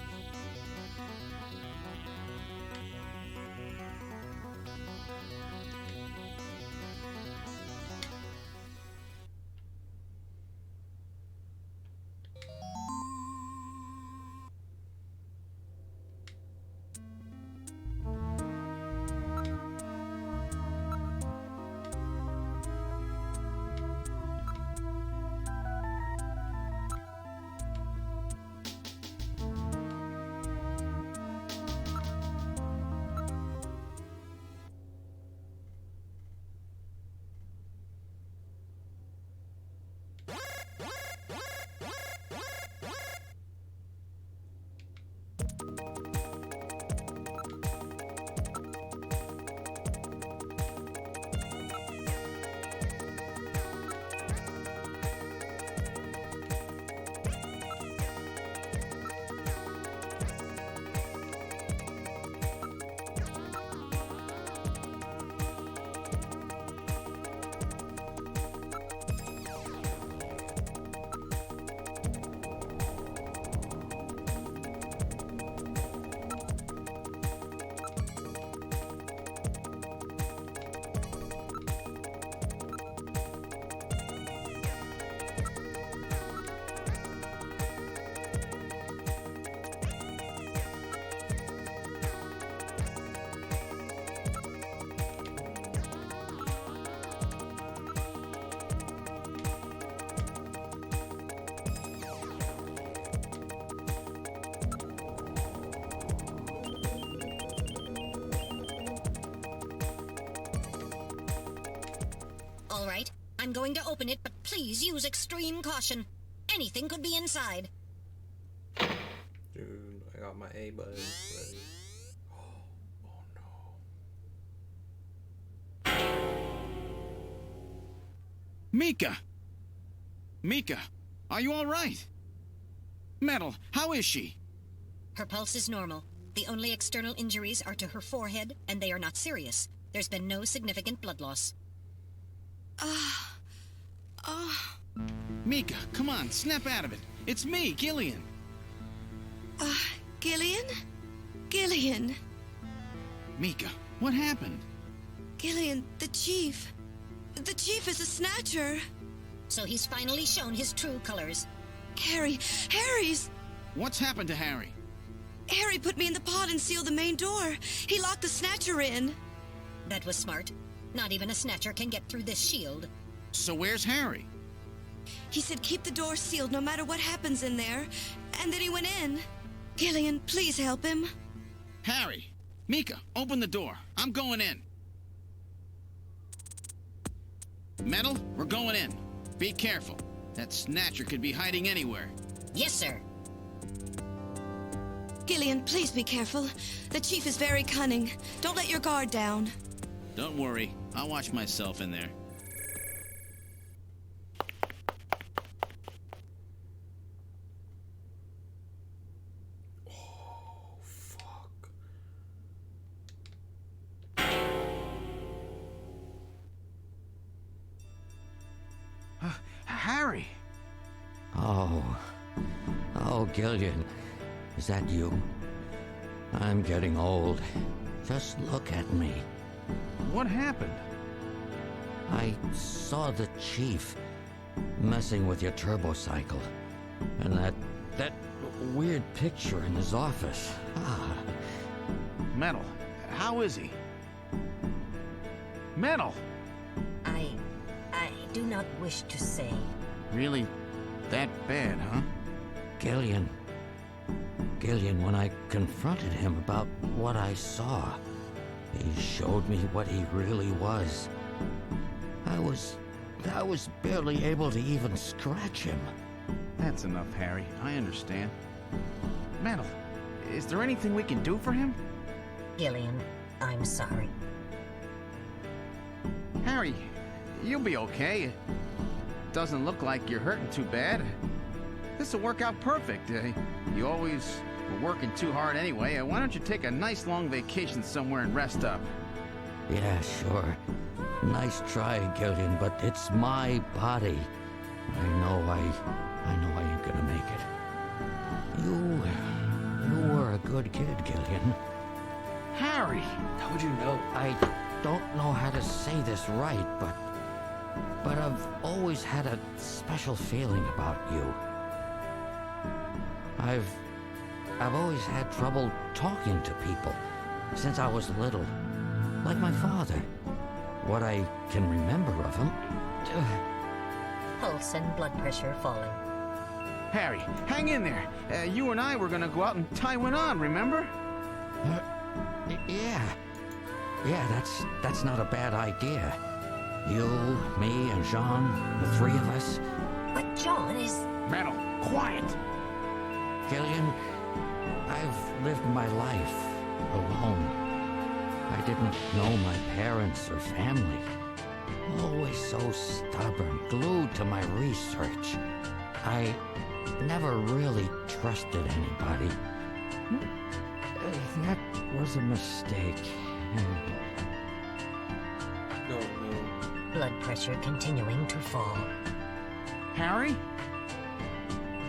Speaker 1: All right, I'm going to open it, but please use extreme caution. Anything could be inside.
Speaker 2: Dude, I got my A button ready. Oh no.
Speaker 3: Mika! Mika, are you all right? Metal, how is she?
Speaker 1: Her pulse is normal. The only external injuries are to her forehead, and they are not serious. There's been no significant blood loss.
Speaker 3: Mika, come on, snap out of it. It's me, Gillian.
Speaker 7: Gillian? Gillian.
Speaker 3: Mika, what happened?
Speaker 7: Gillian, the chief. The chief is a snatcher.
Speaker 1: So he's finally shown his true colors.
Speaker 7: Harry's...
Speaker 3: What's happened to Harry?
Speaker 7: Harry put me in the pod and sealed the main door. He locked the snatcher in.
Speaker 1: That was smart. Not even a snatcher can get through this shield.
Speaker 3: So where's Harry?
Speaker 7: He said keep the door sealed no matter what happens in there. And then he went in. Gillian, please help him.
Speaker 3: Harry! Mika, open the door. I'm going in. Metal, we're going in. Be careful. That snatcher could be hiding anywhere.
Speaker 1: Yes, sir.
Speaker 7: Gillian, please be careful. The chief is very cunning. Don't let your guard down.
Speaker 3: Don't worry. I'll watch myself in there.
Speaker 6: Harry!
Speaker 5: Oh, Gillian. Is that you? I'm getting old. Just look at me.
Speaker 6: What happened?
Speaker 5: I saw the chief messing with your turbocycle. And that weird picture in his office.
Speaker 6: Metal, how is he? Metal!
Speaker 1: I do not wish to say.
Speaker 6: Really? That bad, huh?
Speaker 5: Gillian, when I confronted him about what I saw, he showed me what he really was. I was barely able to even scratch him.
Speaker 6: That's enough, Harry. I understand. Metal, is there anything we can do for him?
Speaker 1: Gillian, I'm sorry.
Speaker 6: Harry, you'll be okay. It doesn't look like you're hurting too bad. This'll work out perfect. You always were working too hard anyway. Why don't you take a nice long vacation somewhere and rest up?
Speaker 5: Yeah, sure. Nice try, Gillian, but it's my body. I know I ain't gonna make it. You were a good kid, Gillian.
Speaker 6: Harry!
Speaker 2: How would you know?
Speaker 5: I don't know how to say this right, but I've always had a special feeling about you. I've always had trouble talking to people since I was little, like my father. What I can remember of him.
Speaker 1: Pulse and blood pressure falling.
Speaker 6: Harry, hang in there. You and I were gonna go out and tie one on, remember?
Speaker 5: Yeah, that's not a bad idea. You, me, and Jean, the three of us.
Speaker 1: But John is...
Speaker 6: Metal, quiet!
Speaker 5: Gillian, I've lived my life alone. I didn't know my parents or family. Always so stubborn, glued to my research. I never really trusted anybody. That was a mistake.
Speaker 2: No.
Speaker 1: Blood pressure continuing to fall.
Speaker 6: Harry?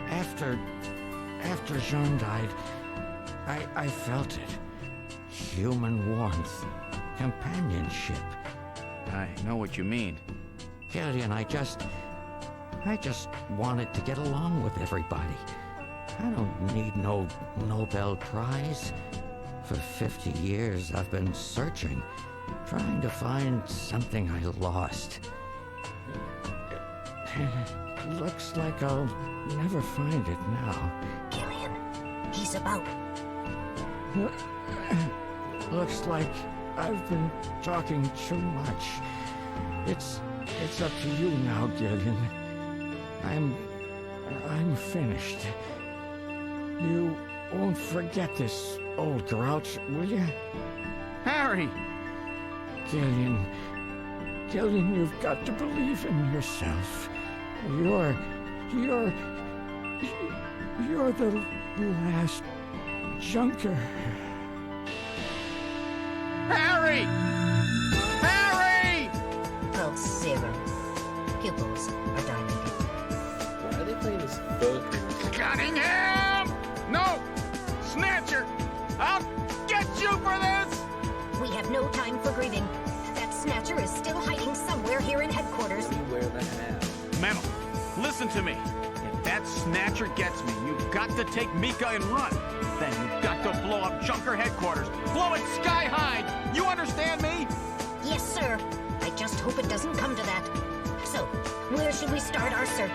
Speaker 5: After Jean died, I felt it. Human warmth, companionship.
Speaker 6: I know what you mean.
Speaker 5: Gillian, I just wanted to get along with everybody. I don't need no Nobel Prize. For 50 years, I've been searching, trying to find something I lost. Looks like I'll never find it now.
Speaker 1: Gillian, he's about...
Speaker 5: Looks like I've been talking too much. It's up to you now, Gillian. I'm finished. You won't forget this, old grouch, will you?
Speaker 6: Harry!
Speaker 5: Gillian, you've got to believe in yourself. You're the last junker.
Speaker 6: Harry! Harry!
Speaker 1: Pulse 0. Pupils are dilated.
Speaker 2: Why are they playing this book?
Speaker 6: Cunningham! No! Snatcher! I'll get you for this!
Speaker 1: We have no time for grieving. That Snatcher is still hiding somewhere here in headquarters.
Speaker 2: You wear the hat.
Speaker 6: Metal, listen to me. If that Snatcher gets me, you've got to take Mika and run. Then you've got to blow up Junker headquarters. Blow it sky high! You understand me?
Speaker 1: Yes, sir. I just hope it doesn't come to that. So, where should we start our search?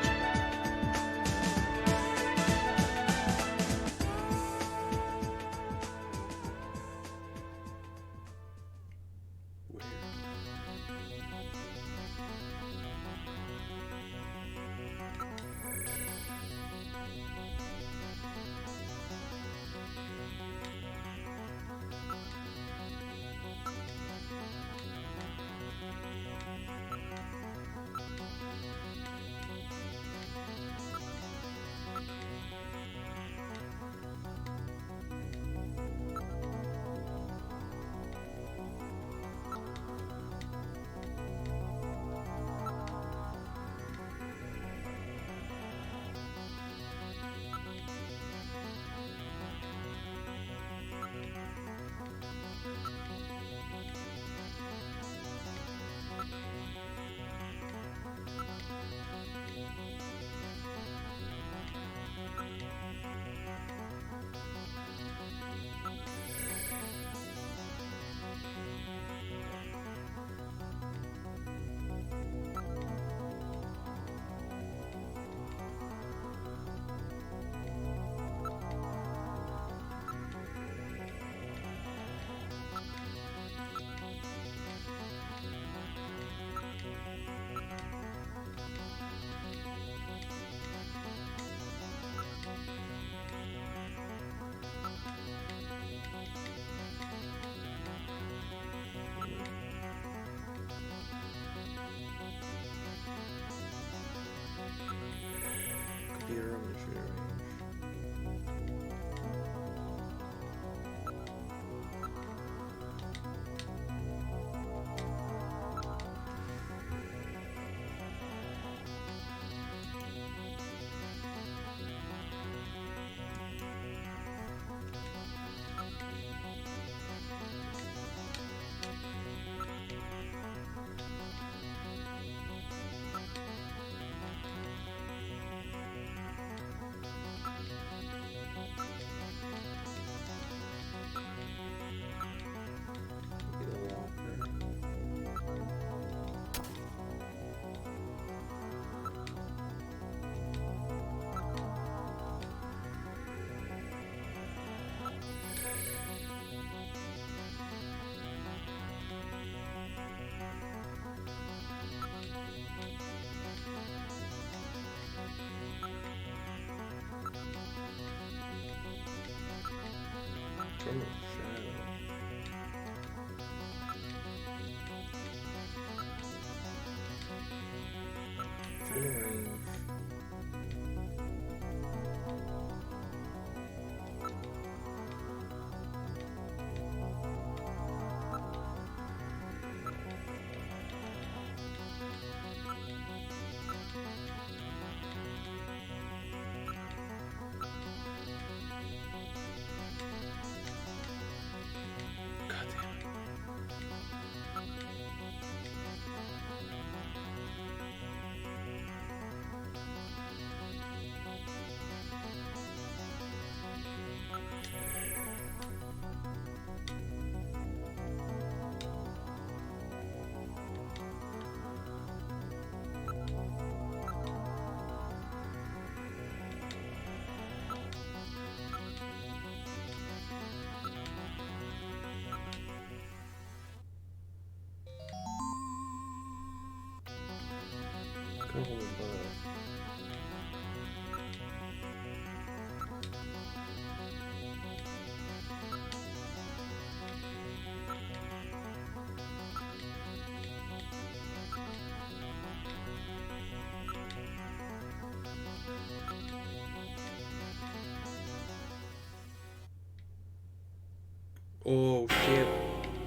Speaker 2: Oh shit.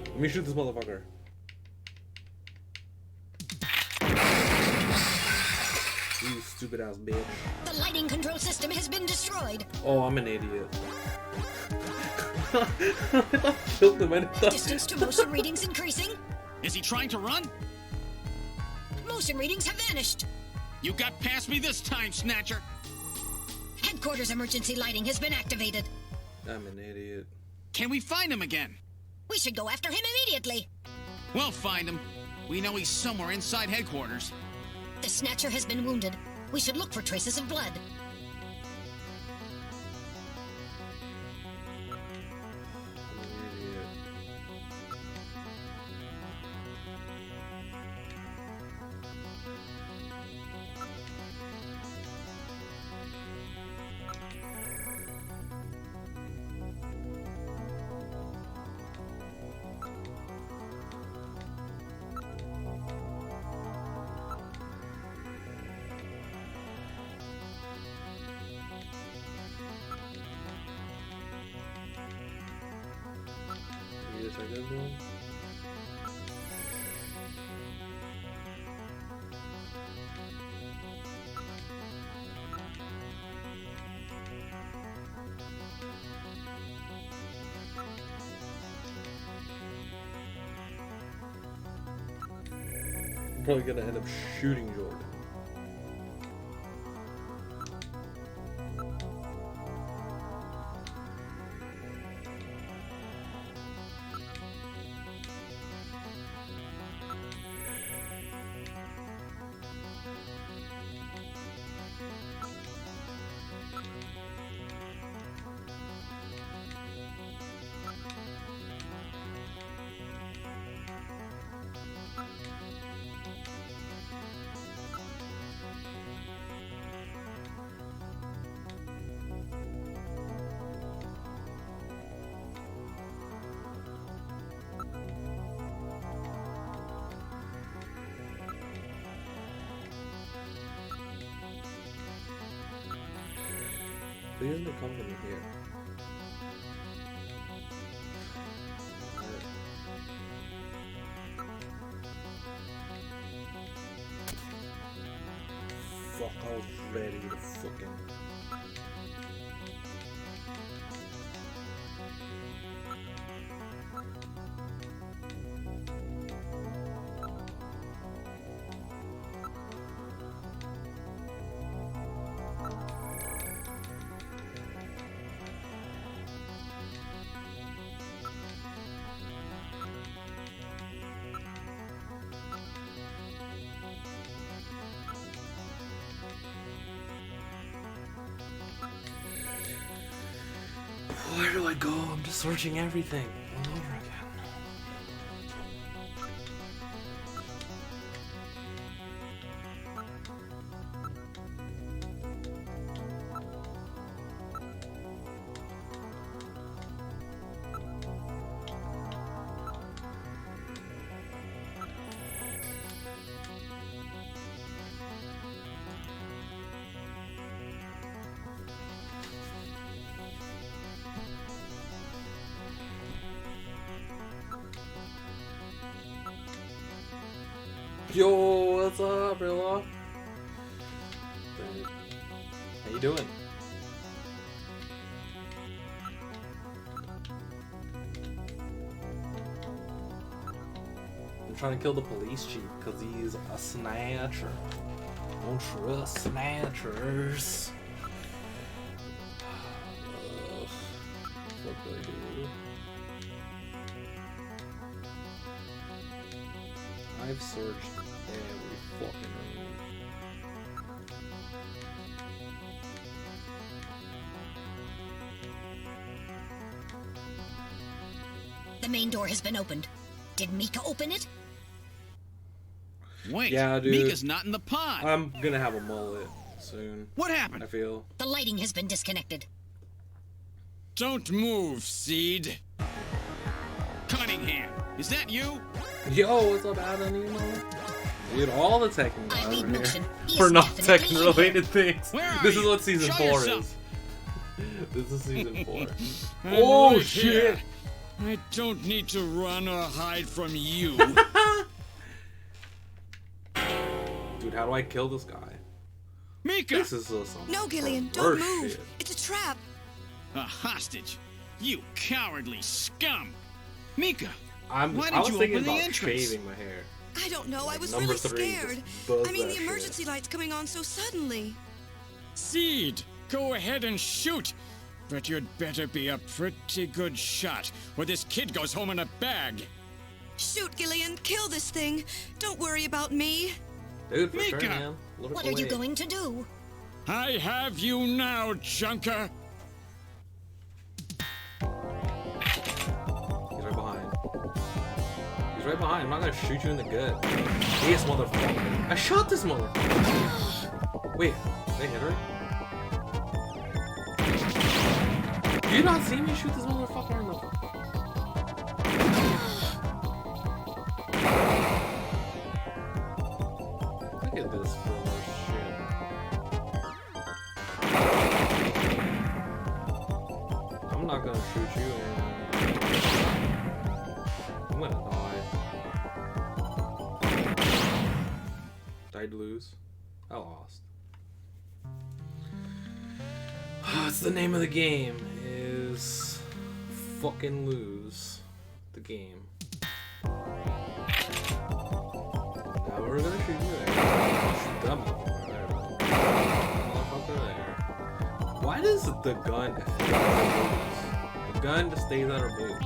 Speaker 2: Let me shoot this motherfucker. You stupid ass bitch.
Speaker 1: The lighting control system has been destroyed.
Speaker 2: Oh, I'm an idiot. I killed him.
Speaker 1: Distance to motion readings increasing.
Speaker 3: Is he trying to run?
Speaker 1: Motion readings have vanished.
Speaker 3: You got past me this time, Snatcher.
Speaker 1: Headquarters emergency lighting has been activated.
Speaker 2: I'm an idiot.
Speaker 3: Can we find him again?
Speaker 1: We should go after him immediately.
Speaker 3: We'll find him. We know he's somewhere inside headquarters.
Speaker 1: The Snatcher has been wounded. We should look for traces of blood.
Speaker 2: I'm probably gonna end up shooting Jordan. Please don't come to me here. Fuck, I was ready to fucking... Where do I go? I'm just searching everything all over again. Yo, what's up, Rilla? How you doing? I'm trying to kill the police chief because he's a snatcher. Don't trust snatchers. What do I do? I've searched every fucking room.
Speaker 1: The main door has been opened. Did Mika open it?
Speaker 3: Wait,
Speaker 2: Yeah, dude.
Speaker 3: Mika's not in the pod.
Speaker 2: I'm gonna have a mullet soon.
Speaker 3: What happened?
Speaker 2: I feel.
Speaker 1: The lighting has been disconnected.
Speaker 4: Don't move, Seed.
Speaker 3: Cunningham, is that you?
Speaker 2: Yo, what's up, Adam Emo? Dude, all the tech
Speaker 1: I lead
Speaker 2: over here
Speaker 1: motion. He
Speaker 2: for
Speaker 1: is
Speaker 2: not
Speaker 1: definitely
Speaker 2: tech
Speaker 1: in
Speaker 2: related things.
Speaker 3: Where are
Speaker 2: This is
Speaker 3: you?
Speaker 2: what season
Speaker 3: Show
Speaker 2: 4
Speaker 3: yourself.
Speaker 2: is. This is season 4.
Speaker 4: I'm
Speaker 2: Oh
Speaker 4: right
Speaker 2: shit!
Speaker 4: here. I don't need to run or hide from you.
Speaker 2: Dude, how do I kill this guy?
Speaker 3: Mika!
Speaker 2: This is some
Speaker 7: No, Gillian, don't
Speaker 2: perverse
Speaker 7: move.
Speaker 2: shit.
Speaker 7: It's a trap.
Speaker 3: A hostage! You cowardly scum! Mika!
Speaker 2: I
Speaker 3: Why
Speaker 2: was
Speaker 3: did you
Speaker 2: thinking
Speaker 3: open the
Speaker 2: about
Speaker 3: entrance?
Speaker 2: shaving my hair.
Speaker 7: I don't know. I was
Speaker 2: Number
Speaker 7: really
Speaker 2: 3 just
Speaker 7: scared.
Speaker 2: does
Speaker 7: I mean,
Speaker 2: that
Speaker 7: the
Speaker 2: shit.
Speaker 7: emergency light's coming on so suddenly.
Speaker 4: Seed, go ahead and shoot. But you'd better be a pretty good shot, or this kid goes home in a bag.
Speaker 7: Shoot, Gillian. Kill this thing. Don't worry about me.
Speaker 2: Dude, for sure,
Speaker 3: Mika!
Speaker 2: man. Look
Speaker 1: What
Speaker 2: at
Speaker 1: are
Speaker 2: the
Speaker 1: you
Speaker 2: way.
Speaker 1: going to do?
Speaker 4: I have you now, Junker.
Speaker 2: He's right behind. He's right behind. I'm not gonna shoot you in the gut. This motherfucker. I shot this motherfucker. Wait, they hit her? Do you not see me shoot this motherfucker in the... Look at this filler shit. I'm not gonna shoot you and... I'm gonna die. Died to lose. I lost. What's the name of the game? Is fucking lose the game. Now we're gonna shoot you there. Shoot that motherfucker there. Motherfucker there. Why does the gun stay at our boots? The gun just stays at our boots.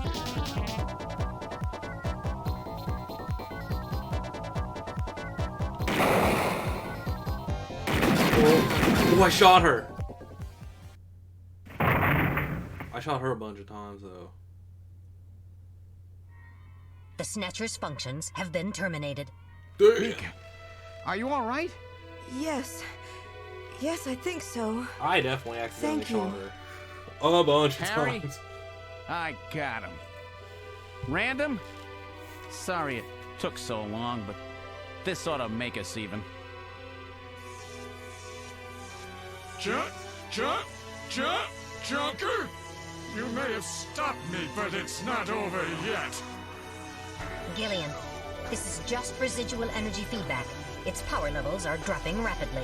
Speaker 2: Oh, I shot her. I shot her a bunch of times though.
Speaker 1: The Snatcher's functions have been terminated.
Speaker 2: Damn.
Speaker 8: Are you all right?
Speaker 7: Yes. Yes, I think so.
Speaker 2: I definitely accidentally
Speaker 7: Thank you.
Speaker 2: shot her a bunch of
Speaker 8: Harry?
Speaker 2: times.
Speaker 8: I got him. Random? Sorry it took so long, but this ought to make us even.
Speaker 9: Junker? You may have stopped me, but it's not over yet.
Speaker 1: Gillian, this is just residual energy feedback. Its power levels are dropping rapidly.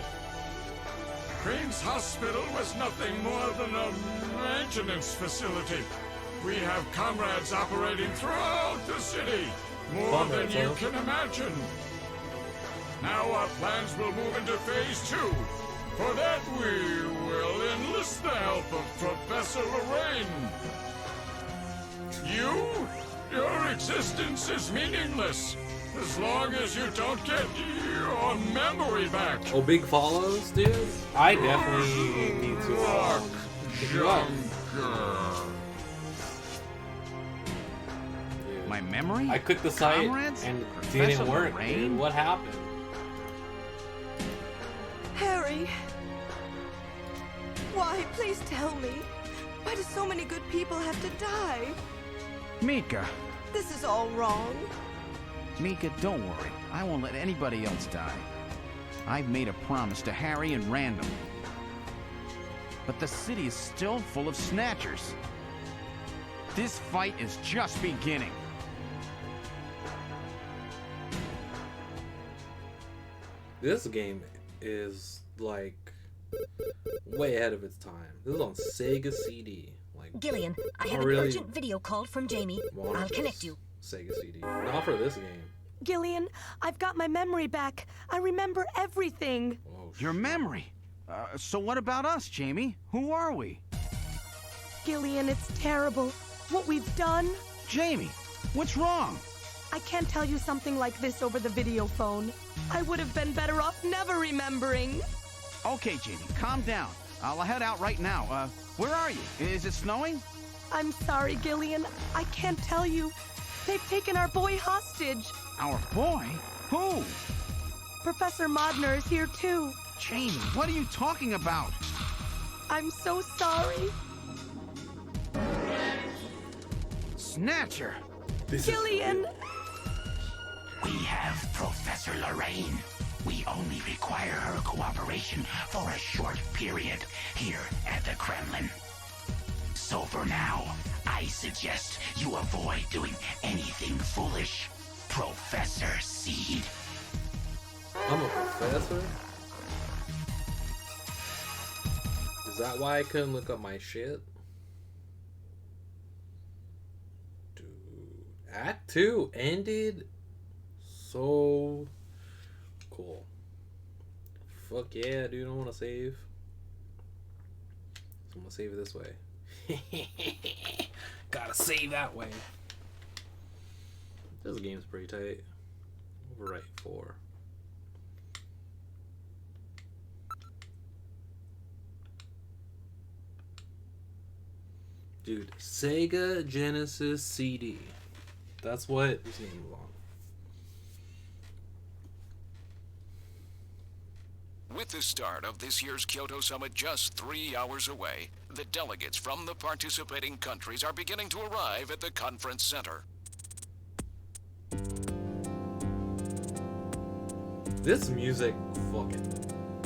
Speaker 9: Queen's Hospital was nothing more than a maintenance facility. We have comrades operating throughout the city, more than
Speaker 2: Comrades,
Speaker 9: you
Speaker 2: huh?
Speaker 9: can imagine. Now our plans will move into phase 2. For that, we will enlist the help of Professor Lorraine. Your existence is meaningless as long as you don't get your memory back.
Speaker 2: Oh, big follows, dude. I definitely need to pick you up. Dude,
Speaker 8: My memory?
Speaker 2: I clicked the site
Speaker 8: Comrades?
Speaker 2: and it
Speaker 8: Professor
Speaker 2: didn't work.
Speaker 8: Lorraine?
Speaker 2: Dude. What happened?
Speaker 7: Harry. Why? Please tell me. Why do so many good people have to die?
Speaker 8: Mika.
Speaker 7: This is all wrong.
Speaker 8: Mika, don't worry. I won't let anybody else die. I've made a promise to Harry and Random. But the city is still full of snatchers. This fight is just beginning.
Speaker 2: This game is like way ahead of its time. This is on Sega CD. Like,
Speaker 1: Gillian, I have an urgent video call from Jamie. I'll connect you.
Speaker 2: Sega CD. Not for this game.
Speaker 10: Gillian, I've got my memory back. I remember everything.
Speaker 2: Oh,
Speaker 8: Your memory? So what about us, Jamie? Who are we?
Speaker 10: Gillian, it's terrible. What we've done.
Speaker 8: Jamie, what's wrong?
Speaker 10: I can't tell you something like this over the video phone. I would have been better off never remembering.
Speaker 8: Okay, Jamie, calm down. I'll head out right now. Where are you? Is it snowing?
Speaker 10: I'm sorry, Gillian. I can't tell you. They've taken our boy hostage.
Speaker 8: Our boy? Who?
Speaker 10: Professor Modner is here too.
Speaker 8: Jamie, what are you talking about?
Speaker 10: I'm so sorry.
Speaker 8: Snatcher!
Speaker 10: Gillian!
Speaker 11: We have Professor Lorraine. We only require her cooperation for a short period here at the Kremlin. So for now, I suggest you avoid doing anything foolish. Professor Seed.
Speaker 2: I'm a professor? Is that why I couldn't look up my shit? Dude, Act 2 ended so cool. Fuck yeah, dude, I want to save. So I'm gonna save it this way. Gotta save that way. This game's pretty tight. Overwrite 4. Dude, Sega Genesis CD. That's what this game was on.
Speaker 12: With the start of this year's Kyoto Summit just 3 hours away, the delegates from the participating countries are beginning to arrive at the conference center.
Speaker 2: This music fucking...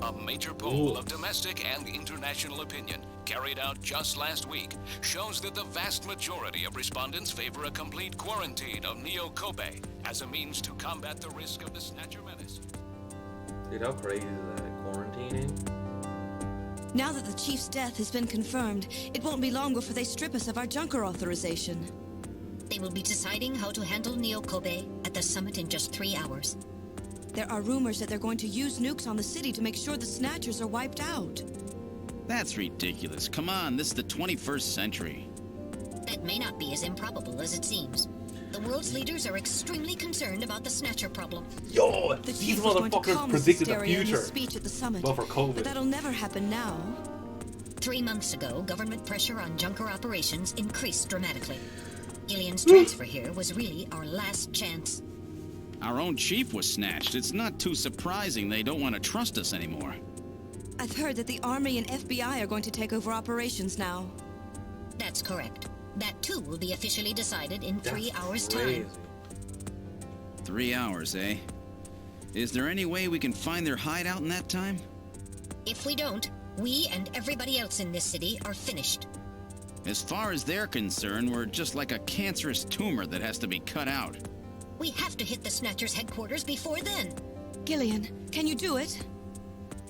Speaker 12: A major poll of domestic and international opinion, carried out just last week, shows that the vast majority of respondents favor a complete quarantine of Neo Kobe as a means to combat the risk of the Snatcher menace.
Speaker 2: Dude, how crazy is that? Quarantining?
Speaker 7: Now that the Chief's death has been confirmed, it won't be long before they strip us of our Junker authorization.
Speaker 1: They will be deciding how to handle Neo Kobe at the summit in just 3 hours.
Speaker 7: There are rumors that they're going to use nukes on the city to make sure the Snatchers are wiped out.
Speaker 3: That's ridiculous. Come on, this is the 21st century.
Speaker 1: That may not be as improbable as it seems. The world's leaders are extremely concerned about the Snatcher problem.
Speaker 2: Yo,
Speaker 7: The
Speaker 2: these
Speaker 7: chief was going to
Speaker 2: motherfuckers
Speaker 7: calm
Speaker 2: predicted the
Speaker 7: hysteria in
Speaker 2: future.
Speaker 7: his speech at the summit,
Speaker 2: But for COVID.
Speaker 7: but that'll never happen now.
Speaker 1: 3 months ago, government pressure on Junker operations increased dramatically. Gillian's transfer here was really our last chance.
Speaker 3: Our own chief was snatched. It's not too surprising they don't want to trust us anymore.
Speaker 7: I've heard that the Army and FBI are going to take over operations now.
Speaker 1: That's correct. That too will be officially decided in 3 hours'
Speaker 2: Crazy.
Speaker 1: time.
Speaker 3: 3 hours, eh? Is there any way we can find their hideout in that time?
Speaker 1: If we don't, we and everybody else in this city are finished.
Speaker 3: As far as they're concerned, we're just like a cancerous tumor that has to be cut out.
Speaker 1: We have to hit the Snatchers' headquarters before then.
Speaker 7: Gillian, can you do it?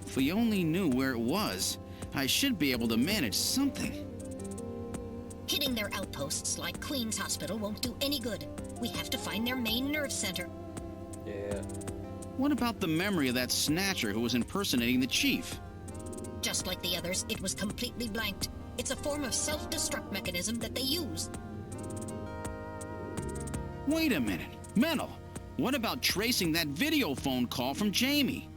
Speaker 3: If we only knew where it was, I should be able to manage something.
Speaker 1: Hitting their outposts like Queen's Hospital won't do any good. We have to find their main nerve center.
Speaker 2: Yeah.
Speaker 3: What about the memory of that snatcher who was impersonating the chief?
Speaker 1: Just like the others, it was completely blanked. It's a form of self-destruct mechanism that they use.
Speaker 3: Wait a minute. Mental. What about tracing that video phone call from Jamie?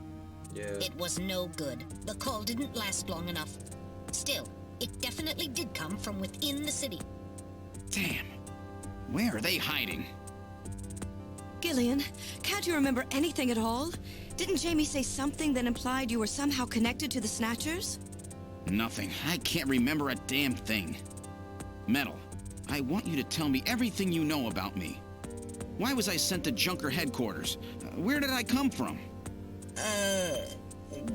Speaker 2: Yeah.
Speaker 1: It was no good. The call didn't last long enough. Still, it definitely did come from within the city.
Speaker 3: Damn. Where are they hiding?
Speaker 7: Gillian, can't you remember anything at all? Didn't Jamie say something that implied you were somehow connected to the Snatchers?
Speaker 3: Nothing. I can't remember a damn thing. Metal, I want you to tell me everything you know about me. Why was I sent to Junker headquarters? Where did I come from?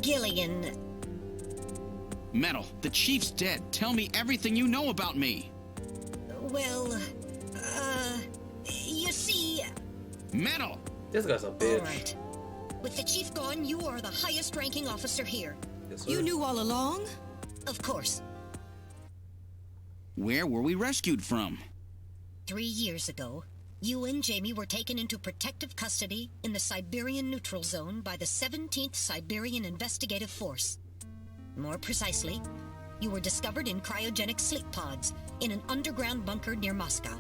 Speaker 1: Gillian...
Speaker 3: Metal, the chief's dead. Tell me everything you know about me.
Speaker 1: Well, you see...
Speaker 3: Metal!
Speaker 2: This guy's a bitch.
Speaker 1: All right. With the chief gone, you are the highest-ranking officer here.
Speaker 2: Yes, sir.
Speaker 7: You knew all along?
Speaker 1: Of course.
Speaker 3: Where were we rescued from?
Speaker 1: 3 years ago, you and Jamie were taken into protective custody in the Siberian Neutral Zone by the 17th Siberian Investigative Force. More precisely, you were discovered in cryogenic sleep pods in an underground bunker near Moscow.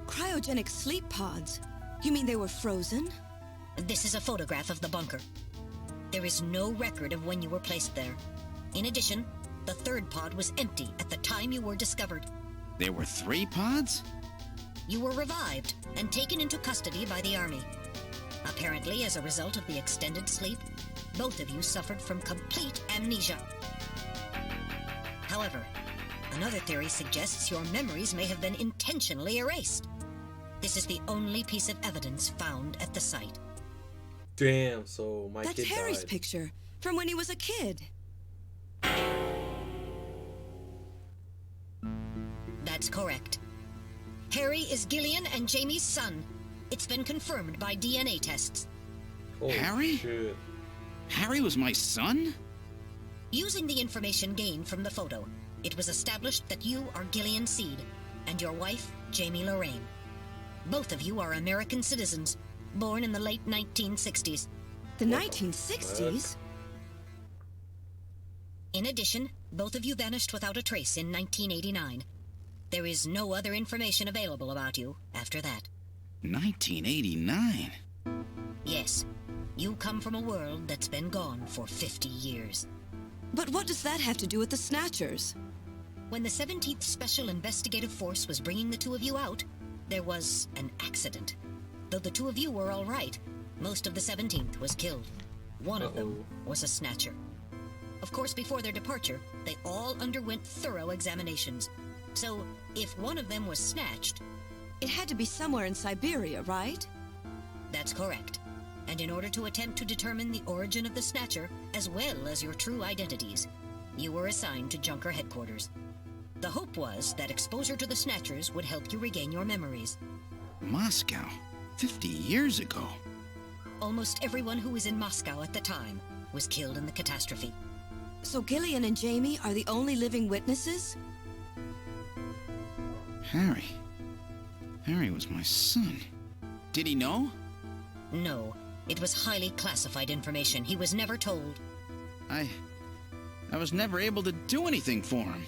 Speaker 7: Cryogenic sleep pods? You mean they were frozen?
Speaker 1: This is a photograph of the bunker. There is no record of when you were placed there. In addition, the third pod was empty at the time you were discovered.
Speaker 3: There were 3 pods?
Speaker 1: You were revived and taken into custody by the army. Apparently, as a result of the extended sleep, both of you suffered from complete amnesia. However, another theory suggests your memories may have been intentionally erased. This is the only piece of evidence found at the site.
Speaker 2: Damn, so my
Speaker 7: That's
Speaker 2: kid
Speaker 7: Harry's
Speaker 2: died.
Speaker 7: picture, from when he was a kid.
Speaker 1: That's correct. Harry is Gillian and Jamie's son. It's been confirmed by DNA tests.
Speaker 2: Holy
Speaker 3: Harry?
Speaker 2: shit.
Speaker 3: Harry was my son?
Speaker 1: Using the information gained from the photo, it was established that you are Gillian Seed and your wife, Jamie Lorraine. Both of you are American citizens, born in the late 1960s.
Speaker 7: The 1960s?
Speaker 1: In addition, both of you vanished without a trace in 1989. There is no other information available about you after that.
Speaker 3: 1989?
Speaker 1: Yes, you come from a world that's been gone for 50 years.
Speaker 7: But what does that have to do with the Snatchers?
Speaker 1: When the 17th Special Investigative Force was bringing the two of you out, there was an accident. Though the two of you were all right, most of the 17th was killed. One of them was a Snatcher. Of course, before their departure, they all underwent thorough examinations. So, if one of them was snatched...
Speaker 7: It had to be somewhere in Siberia, right?
Speaker 1: That's correct. And in order to attempt to determine the origin of the Snatcher, as well as your true identities, you were assigned to Junker headquarters. The hope was that exposure to the Snatchers would help you regain your memories.
Speaker 3: Moscow? 50 years ago?
Speaker 1: Almost everyone who was in Moscow at the time was killed in the catastrophe.
Speaker 7: So Gillian and Jamie are the only living witnesses?
Speaker 3: Harry. Harry was my son. Did he know?
Speaker 1: No. It was highly classified information. He was never told.
Speaker 3: I was never able to do anything for him.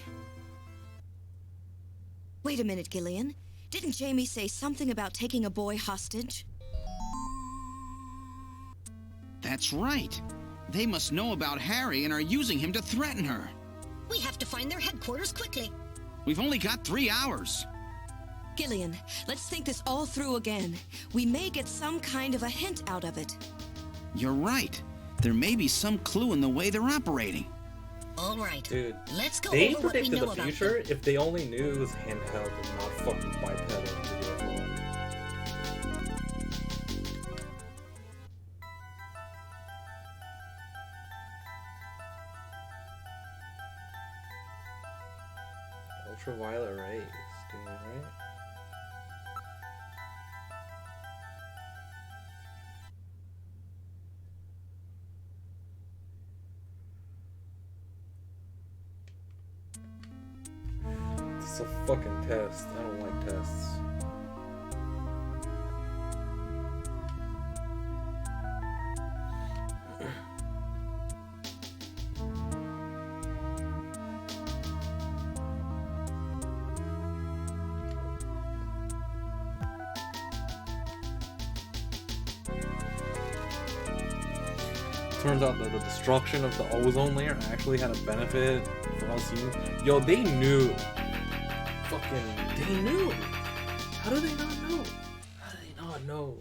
Speaker 7: Wait a minute, Gillian. Didn't Jamie say something about taking a boy hostage?
Speaker 3: That's right. They must know about Harry and are using him to threaten her.
Speaker 1: We have to find their headquarters quickly.
Speaker 3: We've only got 3 hours.
Speaker 7: Gillian, let's think this all through again. We may get some kind of a hint out of it.
Speaker 3: You're right. There may be some clue in the way they're operating.
Speaker 1: All right.
Speaker 2: Dude,
Speaker 1: let's go
Speaker 2: they
Speaker 1: over what we
Speaker 2: predicted
Speaker 1: know
Speaker 2: the
Speaker 1: about
Speaker 2: future
Speaker 1: them.
Speaker 2: if they only knew it was handheld and not fucking bipedal video phone. Ultraviolet rays, dude, right? It's a fucking test. I don't like tests. Turns out that the destruction of the ozone layer actually had a benefit for us humans. Yo, they knew. They knew. How do they not know? How do they not know?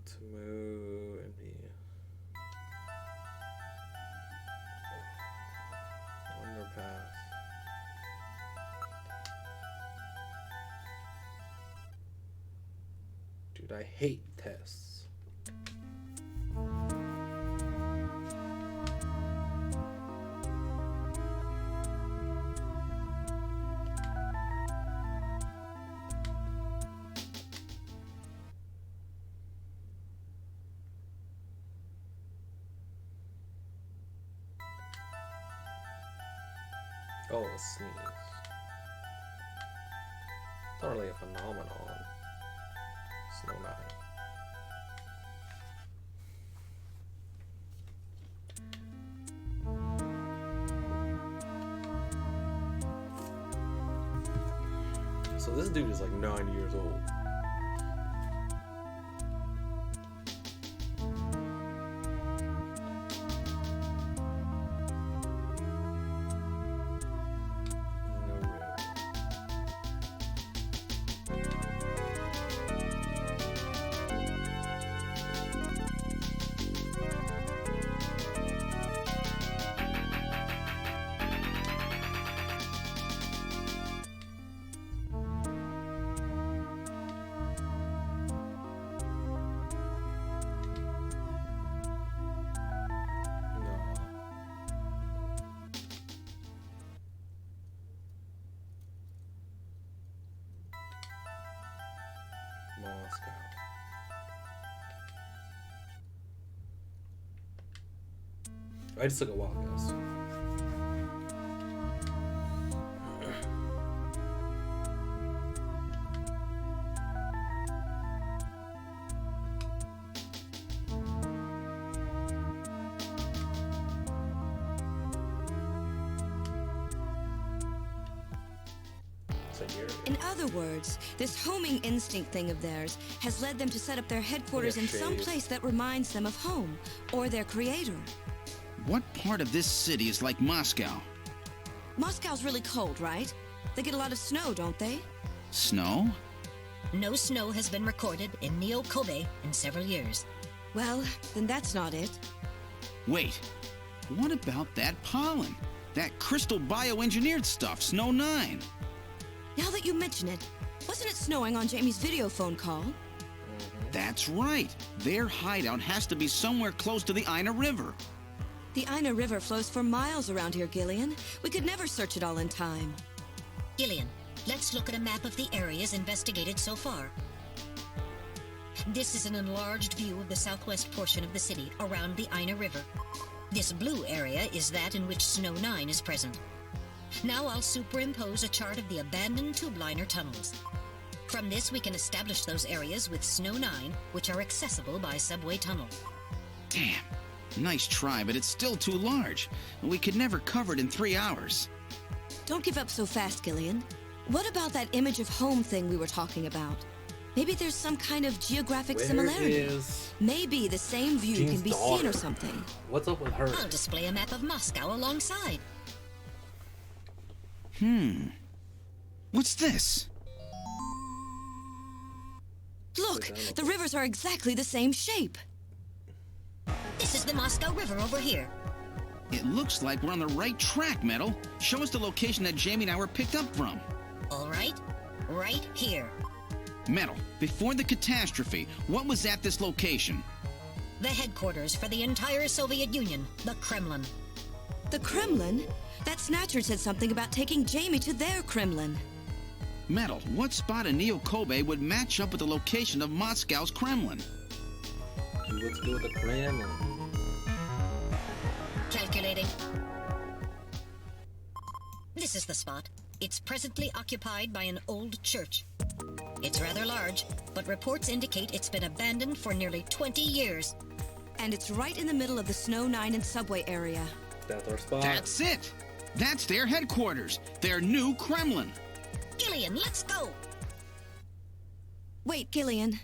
Speaker 2: To move and be underpass. Dude, I hate tests. call it a sneeze. It's not really a phenomenon. Snow 9. So this dude is like 90 years old. Moscow. I just took a walk, guys.
Speaker 7: In other words, this homing instinct thing of theirs has led them to set up their headquarters in some place that reminds them of home, or their creator.
Speaker 3: What part of this city is like Moscow?
Speaker 7: Moscow's really cold, right? They get a lot of snow, don't they?
Speaker 3: Snow?
Speaker 1: No snow has been recorded in Neo Kobe in several years.
Speaker 7: Well, then that's not it.
Speaker 3: Wait, what about that pollen? That crystal bioengineered stuff, Snow 9?
Speaker 7: Now that you mention it, wasn't it snowing on Jamie's video phone call?
Speaker 3: That's right. Their hideout has to be somewhere close to the Ina River.
Speaker 7: The Ina River flows for miles around here, Gillian. We could never search it all in time.
Speaker 1: Gillian, let's look at a map of the areas investigated so far. This is an enlarged view of the southwest portion of the city around the Ina River. This blue area is that in which Snow 9 is present. Now I'll superimpose a chart of the abandoned tube liner tunnels. From this, we can establish those areas with Snow 9, which are accessible by subway tunnel.
Speaker 3: Damn. Nice try, but it's still too large. We could never cover it in 3 hours.
Speaker 7: Don't give up so fast, Gillian. What about that image of home thing we were talking about? Maybe there's some kind of geographic similarity. Maybe the same view
Speaker 2: Jean's
Speaker 7: can be
Speaker 2: daughter.
Speaker 7: seen or something.
Speaker 2: What's up with her?
Speaker 1: I'll display a map of Moscow alongside.
Speaker 3: What's this?
Speaker 7: Look, the rivers are exactly the same shape.
Speaker 1: This is the Moscow River over here.
Speaker 3: It looks like we're on the right track, Metal. Show us the location that Jamie and I were picked up from.
Speaker 1: All right, right here.
Speaker 3: Metal, before the catastrophe, what was at this location?
Speaker 1: The headquarters for the entire Soviet Union, the Kremlin.
Speaker 7: The Kremlin? That Snatcher said something about taking Jamie to their Kremlin.
Speaker 3: Metal, what spot in Neo Kobe would match up with the location of Moscow's Kremlin?
Speaker 2: Let's go with the Kremlin.
Speaker 1: Calculating. This is the spot. It's presently occupied by an old church. It's rather large, but reports indicate it's been abandoned for nearly 20 years.
Speaker 7: And it's right in the middle of the Snow 9 and subway area.
Speaker 2: That's our spot.
Speaker 3: That's it! That's their headquarters, their new Kremlin.
Speaker 1: Gillian, let's go!
Speaker 7: Wait, Gillian.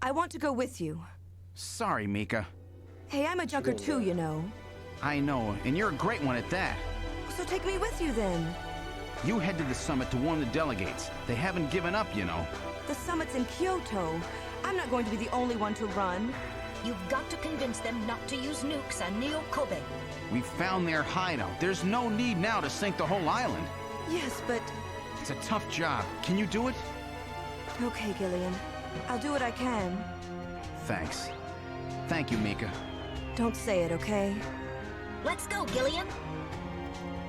Speaker 10: I want to go with you.
Speaker 8: Sorry, Mika.
Speaker 10: Hey, I'm a junker too, you know.
Speaker 8: I know, and you're a great one at that.
Speaker 10: So take me with you then.
Speaker 8: You head to the summit to warn the delegates. They haven't given up, you know.
Speaker 10: The summit's in Kyoto. I'm not going to be the only one to run.
Speaker 1: You've got to convince them not to use nukes on Neo Kobe.
Speaker 8: We found their hideout. There's no need now to sink the whole island.
Speaker 10: Yes, but...
Speaker 8: It's a tough job. Can you do it?
Speaker 10: Okay, Gillian. I'll do what I can.
Speaker 8: Thanks. Thank you, Mika.
Speaker 10: Don't say it, okay?
Speaker 1: Let's go, Gillian.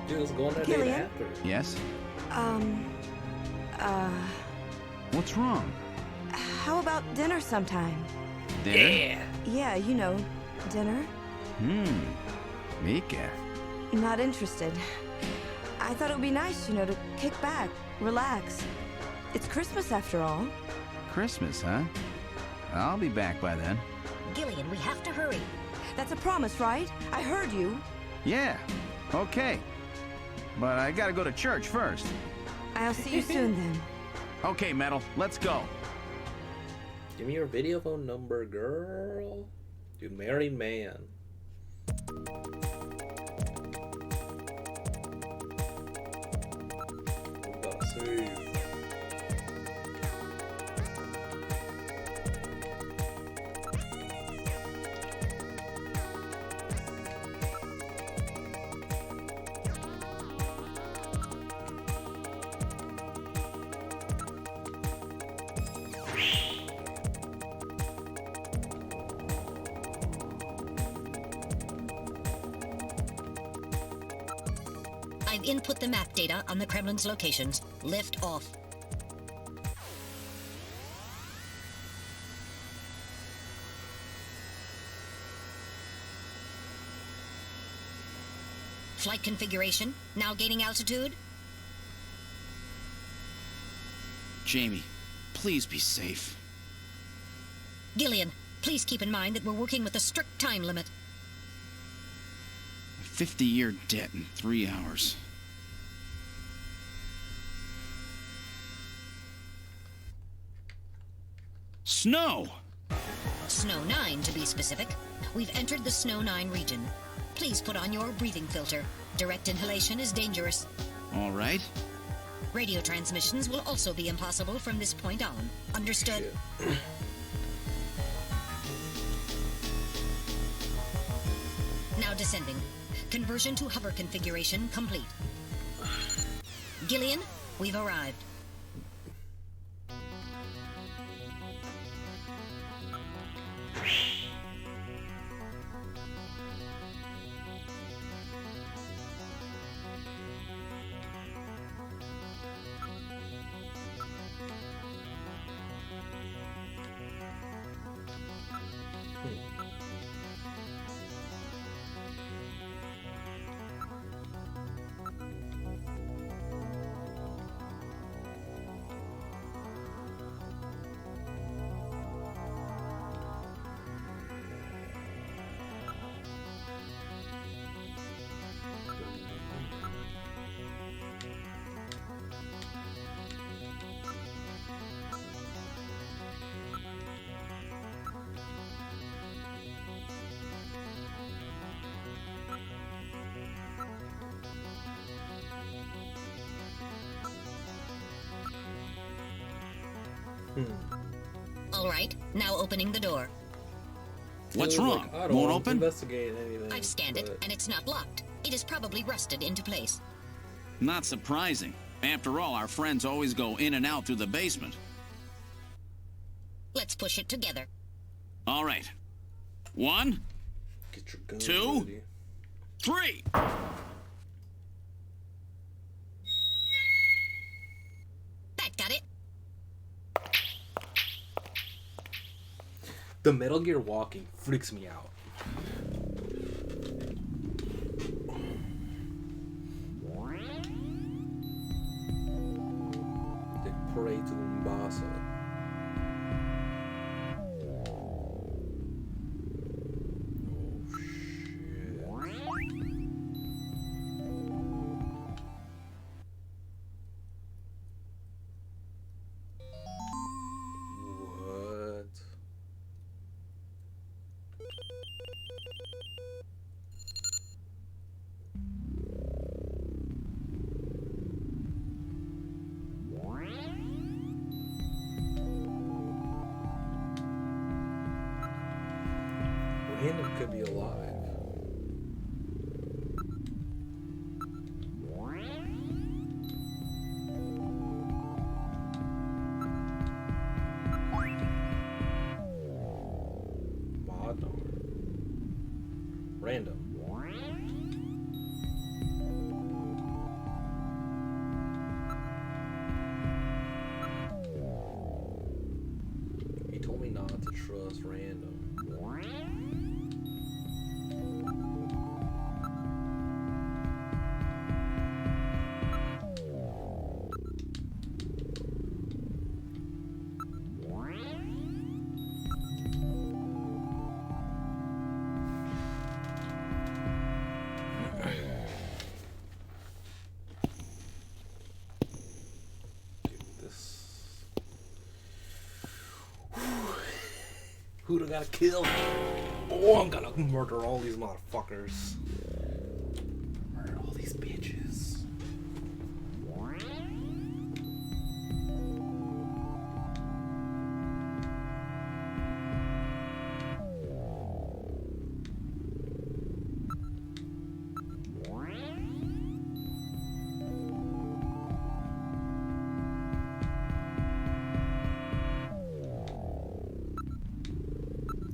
Speaker 2: Dude, let's go on that
Speaker 10: Gillian?
Speaker 2: date after.
Speaker 8: Yes? What's wrong?
Speaker 10: How about dinner sometime?
Speaker 8: Dinner?
Speaker 10: Yeah, you know, dinner.
Speaker 8: Mika.
Speaker 10: Not interested.
Speaker 7: I thought it would be nice, you know, to kick back, relax. It's Christmas after all.
Speaker 8: Christmas, huh? I'll be back by then.
Speaker 1: Gillian, we have to hurry.
Speaker 7: That's a promise, right? I heard you.
Speaker 8: Yeah, okay. But I gotta go to church first.
Speaker 7: I'll see you soon then.
Speaker 8: Okay, Metal, let's go.
Speaker 2: Give me your video phone number, girl. You married man. Gotta save.
Speaker 1: I've input the map data on the Kremlin's locations. Lift off. Flight configuration, now gaining altitude.
Speaker 3: Jamie, please be safe.
Speaker 1: Gillian, please keep in mind that we're working with a strict time limit.
Speaker 3: A 50-year debt in 3 hours. Snow!
Speaker 1: Snow 9, to be specific. We've entered the Snow 9 region. Please put on your breathing filter. Direct inhalation is dangerous.
Speaker 3: All right.
Speaker 1: Radio transmissions will also be impossible from this point on. Understood? Now descending. Conversion to hover configuration complete. Gillian, we've arrived. All right, now opening the door.
Speaker 3: What's wrong?
Speaker 2: I don't
Speaker 3: Won't
Speaker 2: want to
Speaker 3: open?
Speaker 2: investigate anything.
Speaker 1: I've scanned it, and it's not locked. It is probably rusted into place.
Speaker 3: Not surprising. After all, our friends always go in and out through the basement.
Speaker 1: Let's push it together.
Speaker 3: All right. 1,
Speaker 2: Get your gun
Speaker 3: 2,
Speaker 2: ready.
Speaker 3: 3.
Speaker 1: That got it.
Speaker 2: The Metal Gear walking freaks me out. They pray to Umbasa. Random could be alive. Modnar. Random. He told me not to trust random. Who do I gotta kill? Oh, I'm gonna murder all these motherfuckers. Murder all these bitches.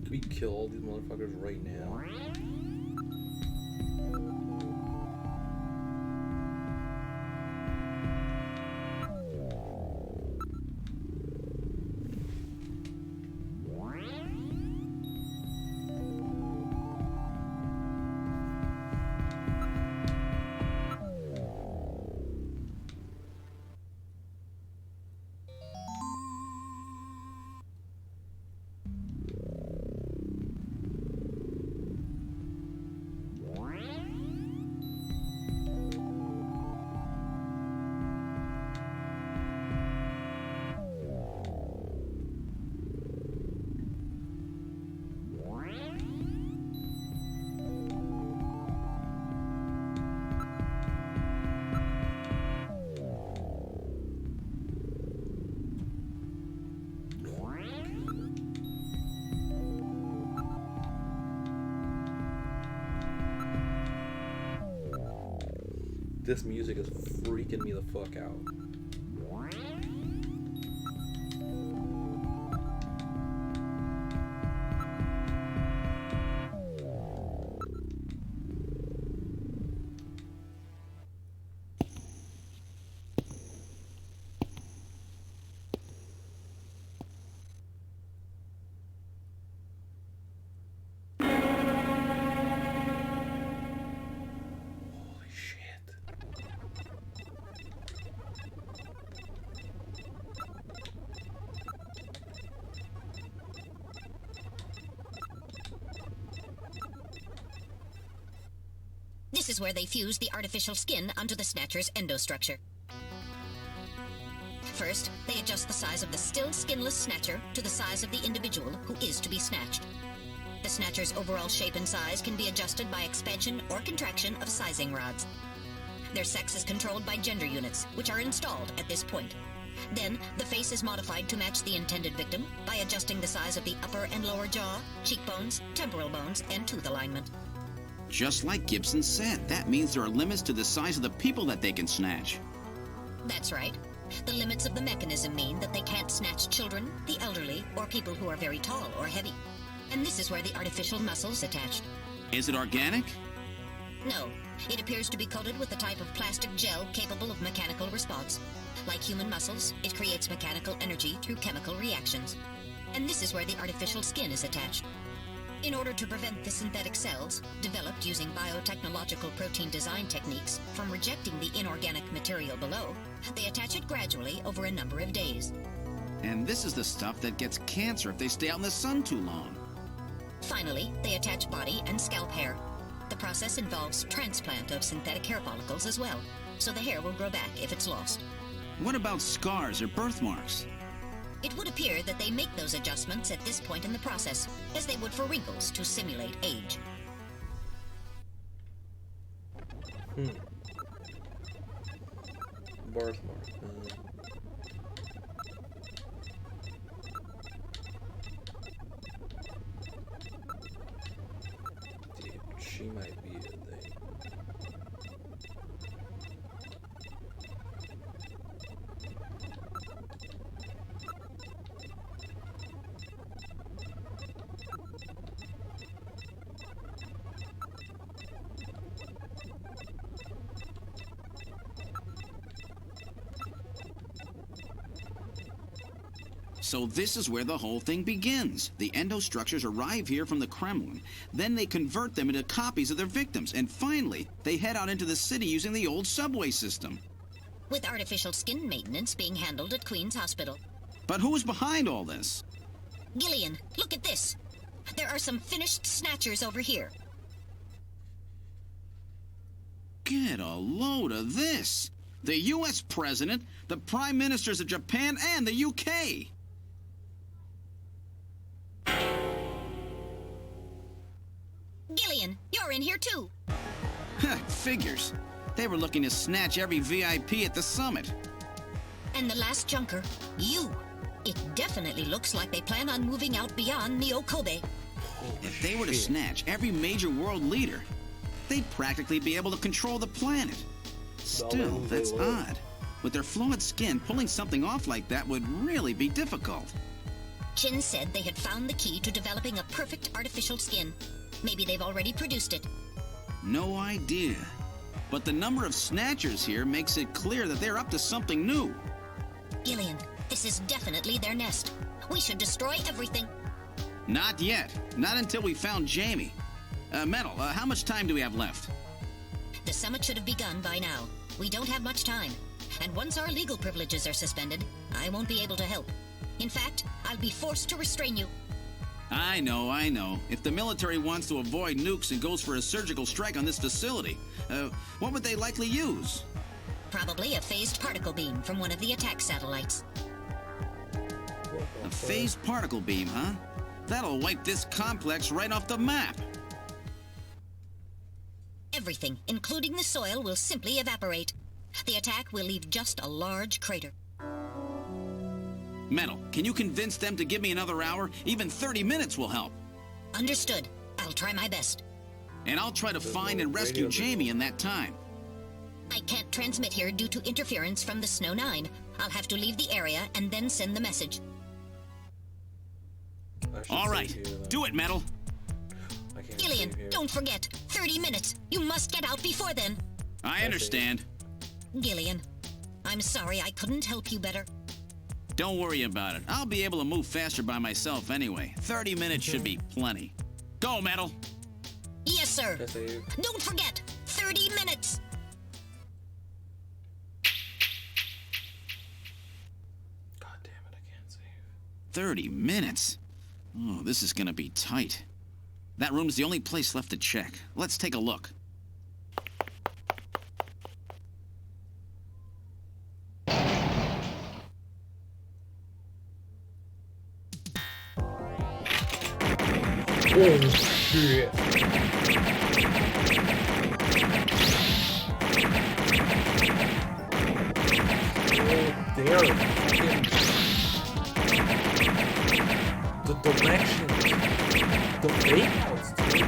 Speaker 2: Can we kill all these motherfuckers right now? This music is freaking me the fuck out.
Speaker 1: This is where they fuse the artificial skin onto the Snatcher's endostructure. First, they adjust the size of the still skinless Snatcher to the size of the individual who is to be snatched. The Snatcher's overall shape and size can be adjusted by expansion or contraction of sizing rods. Their sex is controlled by gender units, which are installed at this point. Then, the face is modified to match the intended victim by adjusting the size of the upper and lower jaw, cheekbones, temporal bones, and tooth alignment.
Speaker 3: Just like Gibson said, that means there are limits to the size of the people that they can snatch.
Speaker 1: That's right. The limits of the mechanism mean that they can't snatch children, the elderly, or people who are very tall or heavy. And this is where the artificial muscle's attached.
Speaker 3: Is it organic?
Speaker 1: No. It appears to be coated with a type of plastic gel capable of mechanical response. Like human muscles, it creates mechanical energy through chemical reactions. And this is where the artificial skin is attached. In order to prevent the synthetic cells, developed using biotechnological protein design techniques, from rejecting the inorganic material below, they attach it gradually over a number of days.
Speaker 3: And this is the stuff that gets cancer if they stay out in the sun too long.
Speaker 1: Finally, they attach body and scalp hair. The process involves transplant of synthetic hair follicles as well, so the hair will grow back if it's lost.
Speaker 3: What about scars or birthmarks?
Speaker 1: It would appear that they make those adjustments at this point in the process, as they would for wrinkles to simulate age.
Speaker 2: Birthmark. Dude, she might be a thing.
Speaker 3: So this is where the whole thing begins. The endostructures arrive here from the Kremlin. Then they convert them into copies of their victims. And finally, they head out into the city using the old subway system.
Speaker 1: With artificial skin maintenance being handled at Queen's Hospital.
Speaker 3: But who's behind all this?
Speaker 1: Gillian, look at this. There are some finished snatchers over here.
Speaker 3: Get a load of this. The U.S. President, the Prime Ministers of Japan, and the UK.
Speaker 1: Gillian, you're in here too.
Speaker 3: Figures. They were looking to snatch every VIP at the summit.
Speaker 1: And the last junker, you. It definitely looks like they plan on moving out beyond Neo Kobe.
Speaker 3: If they were to snatch every major world leader, they'd practically be able to control the planet. Still, that's odd. With their flawed skin, pulling something off like that would really be difficult.
Speaker 1: Chin said they had found the key to developing a perfect artificial skin. Maybe they've already produced it.
Speaker 3: No idea. But the number of snatchers here makes it clear that they're up to something new.
Speaker 1: Gillian, this is definitely their nest. We should destroy everything.
Speaker 3: Not yet. Not until we found Jamie. Metal, how much time do we have left?
Speaker 1: The summit should have begun by now. We don't have much time. And once our legal privileges are suspended, I won't be able to help. In fact, I'll be forced to restrain you.
Speaker 3: I know. If the military wants to avoid nukes and goes for a surgical strike on this facility, what would they likely use?
Speaker 1: Probably a phased particle beam from one of the attack satellites.
Speaker 3: A phased particle beam, huh? That'll wipe this complex right off the map.
Speaker 1: Everything, including the soil, will simply evaporate. The attack will leave just a large crater.
Speaker 3: Metal, can you convince them to give me another hour? Even 30 minutes will help.
Speaker 1: Understood. I'll try my best.
Speaker 3: And I'll try to find and rescue Jamie in that time.
Speaker 1: I can't transmit here due to interference from the Snow 9. I'll have to leave the area and then send the message.
Speaker 3: All right, do it, Metal.
Speaker 1: Gillian, don't forget. 30 minutes. You must get out before then.
Speaker 3: I understand.
Speaker 1: Gillian, I'm sorry I couldn't help you better.
Speaker 3: Don't worry about it. I'll be able to move faster by myself anyway. 30 minutes should be plenty. Go, Metal.
Speaker 1: Yes, sir. Don't forget. 30 minutes.
Speaker 2: God damn it, I can't save.
Speaker 3: 30 minutes? Oh, this is gonna be tight. That room's the only place left to check. Let's take a look.
Speaker 2: Oh, shit. Oh, damn. The direction. The fake outs, dude.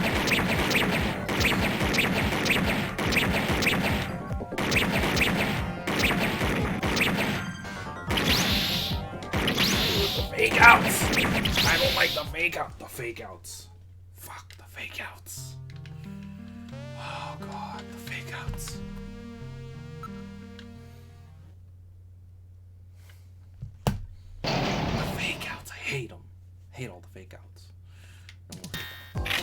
Speaker 2: The fake outs. I don't like the fake out. The fake outs. Fuck the fake outs. Oh god, the fake outs. The fake outs. I hate them. Hate all the fake outs. No more fake outs.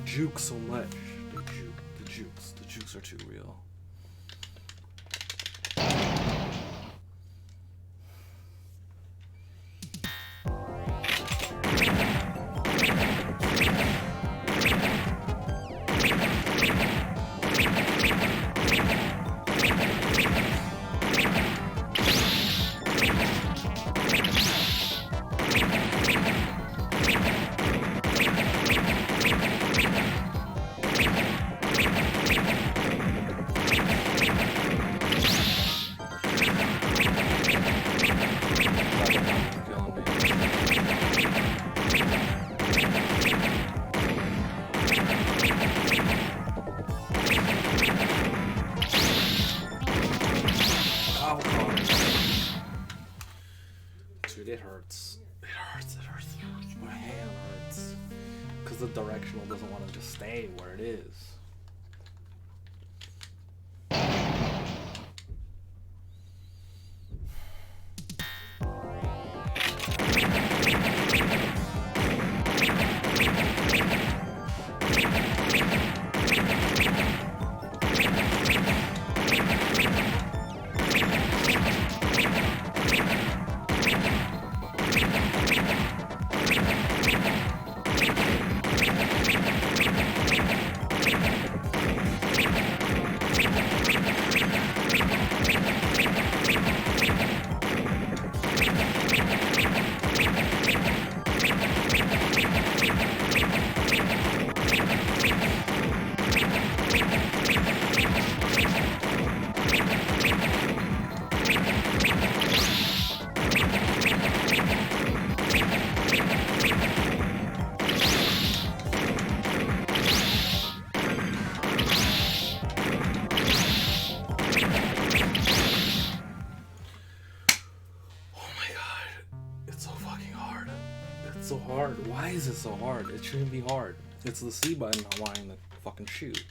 Speaker 2: Juke so much. The jukes are too real. dude, it hurts. It hurts. My hand hurts. Because the directional doesn't want to just stay where it is. So hard. Why is it so hard? It shouldn't be hard. It's the C button not wanting to fucking shoot.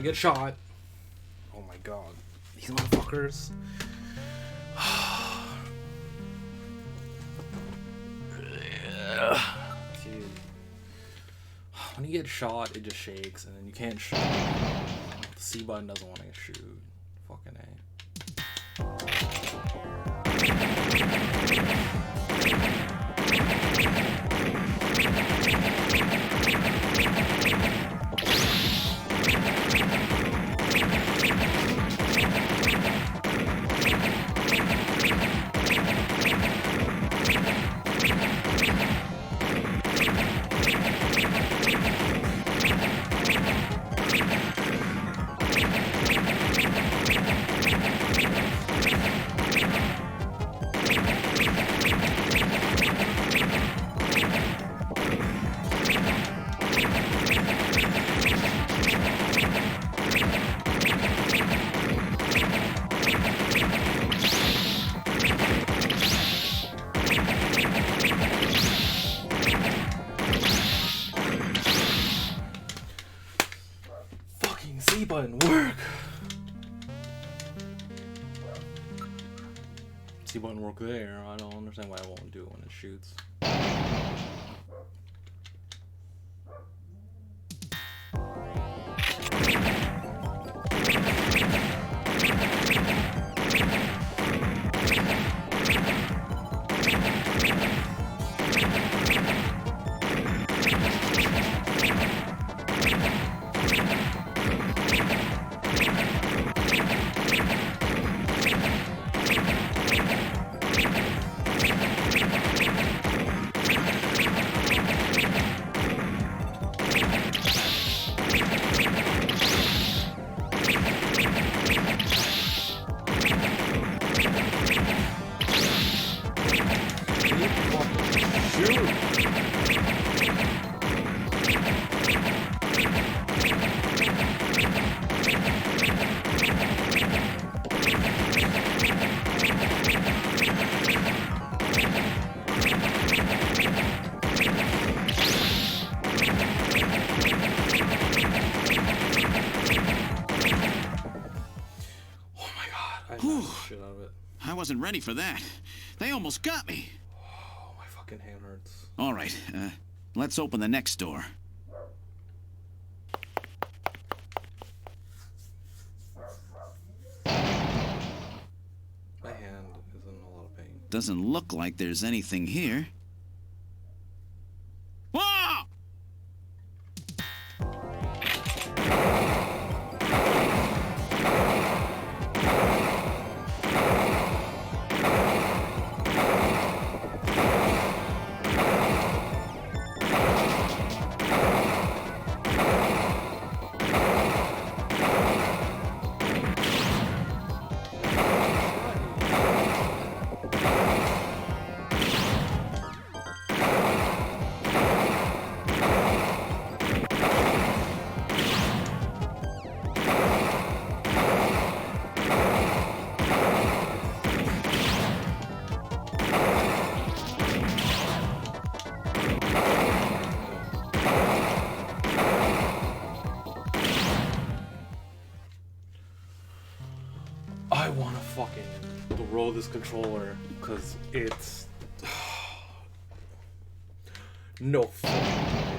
Speaker 2: Get shot. Oh my god. These motherfuckers. Dude. When you get shot, it just shakes and then you can't shoot. The C button doesn't want to shoot. Fucking A. Button work. C button work there. I don't understand why I won't do it when it shoots.
Speaker 3: wasn't ready for that. They almost got me.
Speaker 2: Oh, my fucking hand hurts.
Speaker 3: All right, let's open the next door.
Speaker 2: My hand is in a lot of pain.
Speaker 3: Doesn't look like there's anything here. Whoa!
Speaker 2: I want to fucking throw this controller because it's no fucking way.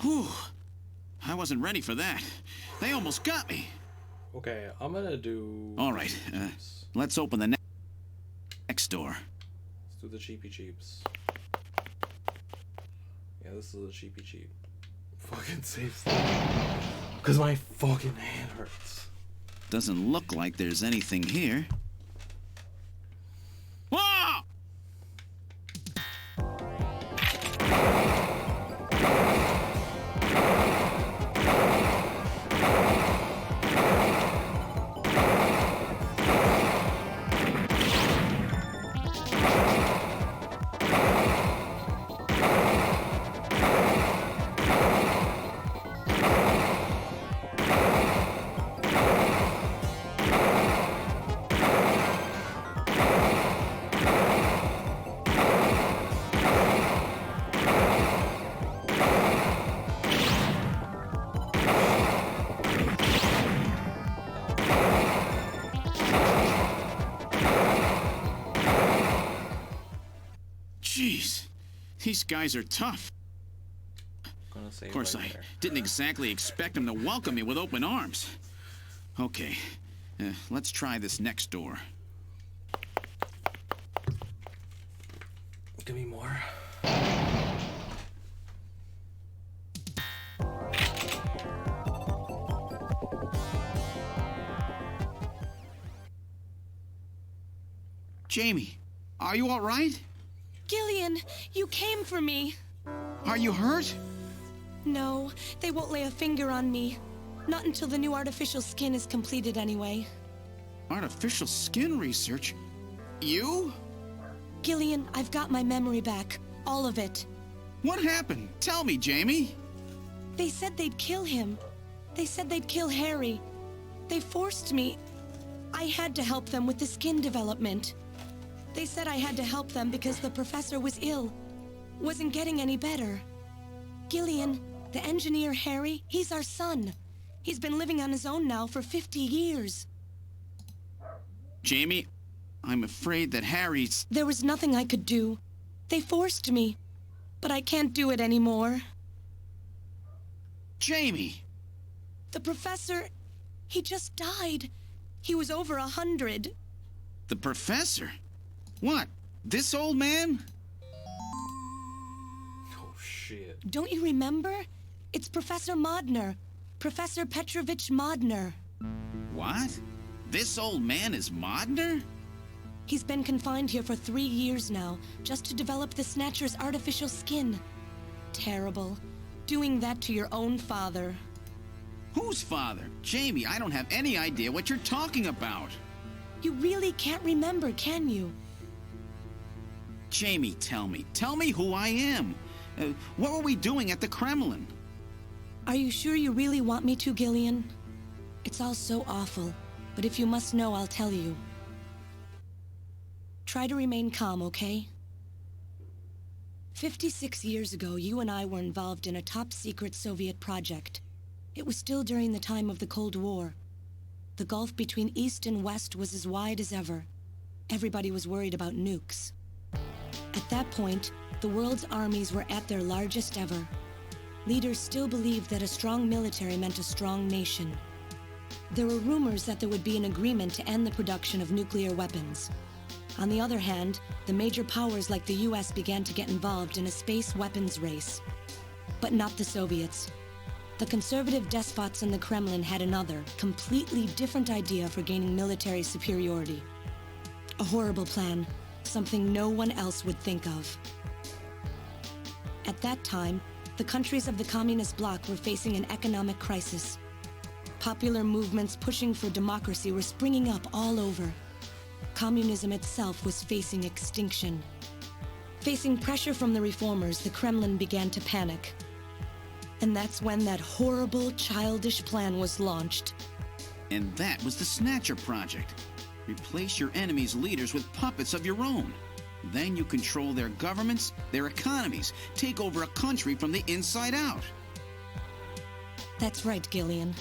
Speaker 3: Whew. I wasn't ready for that. They almost got me.
Speaker 2: Okay, I'm gonna do...
Speaker 3: All right, let's open the next door.
Speaker 2: Let's do the cheapy cheeps. Yeah, this is a cheapy cheap. Fucking safe stuff. Because my fucking hand hurts.
Speaker 3: Doesn't look like there's anything here. Whoa! Jeez, these guys are tough. Of course, I didn't exactly expect them to welcome me with open arms. Okay, let's try this next door.
Speaker 2: Give me more.
Speaker 3: Jamie, are you all right?
Speaker 10: Gillian, you came for me.
Speaker 3: Are you hurt?
Speaker 10: No, they won't lay a finger on me. Not until the new artificial skin is completed anyway.
Speaker 3: Artificial skin research? You?
Speaker 10: Gillian, I've got my memory back. All of it.
Speaker 3: What happened? Tell me, Jamie.
Speaker 10: They said they'd kill him. They said they'd kill Harry. They forced me. I had to help them with the skin development. They said I had to help them because the professor was ill. Wasn't getting any better. Gillian, the engineer Harry, he's our son. He's been living on his own now for 50 years.
Speaker 3: Jamie, I'm afraid that Harry's...
Speaker 10: There was nothing I could do. They forced me. But I can't do it anymore.
Speaker 3: Jamie!
Speaker 10: The professor, he just died. He was over 100.
Speaker 3: The professor? What? This old man?
Speaker 2: Oh, shit.
Speaker 10: Don't you remember? It's Professor Modner. Professor Petrovich Modner.
Speaker 3: What? This old man is Modner?
Speaker 10: He's been confined here for 3 years now, just to develop the Snatcher's artificial skin. Terrible. Doing that to your own father.
Speaker 3: Whose father? Jamie, I don't have any idea what you're talking about.
Speaker 10: You really can't remember, can you?
Speaker 3: Jamie, tell me. Tell me who I am. What were we doing at the Kremlin?
Speaker 10: Are you sure you really want me to, Gillian? It's all so awful, but if you must know, I'll tell you. Try to remain calm, okay? 56 years ago, you and I were involved in a top-secret Soviet project. It was still during the time of the Cold War. The gulf between East and West was as wide as ever. Everybody was worried about nukes. At that point, the world's armies were at their largest ever. Leaders still believed that a strong military meant a strong nation. There were rumors that there would be an agreement to end the production of nuclear weapons. On the other hand, the major powers like the US began to get involved in a space weapons race. But not the Soviets. The conservative despots in the Kremlin had another, completely different idea for gaining military superiority. A horrible plan, something no one else would think of. At that time, the countries of the communist bloc were facing an economic crisis. Popular movements pushing for democracy were springing up all over. Communism itself was facing extinction. Facing pressure from the reformers, the Kremlin began to panic. And that's when that horrible, childish plan was launched.
Speaker 3: And that was the Snatcher Project. Replace your enemies' leaders with puppets of your own. Then you control their governments, their economies, take over a country from the inside out.
Speaker 10: That's right, Gillian.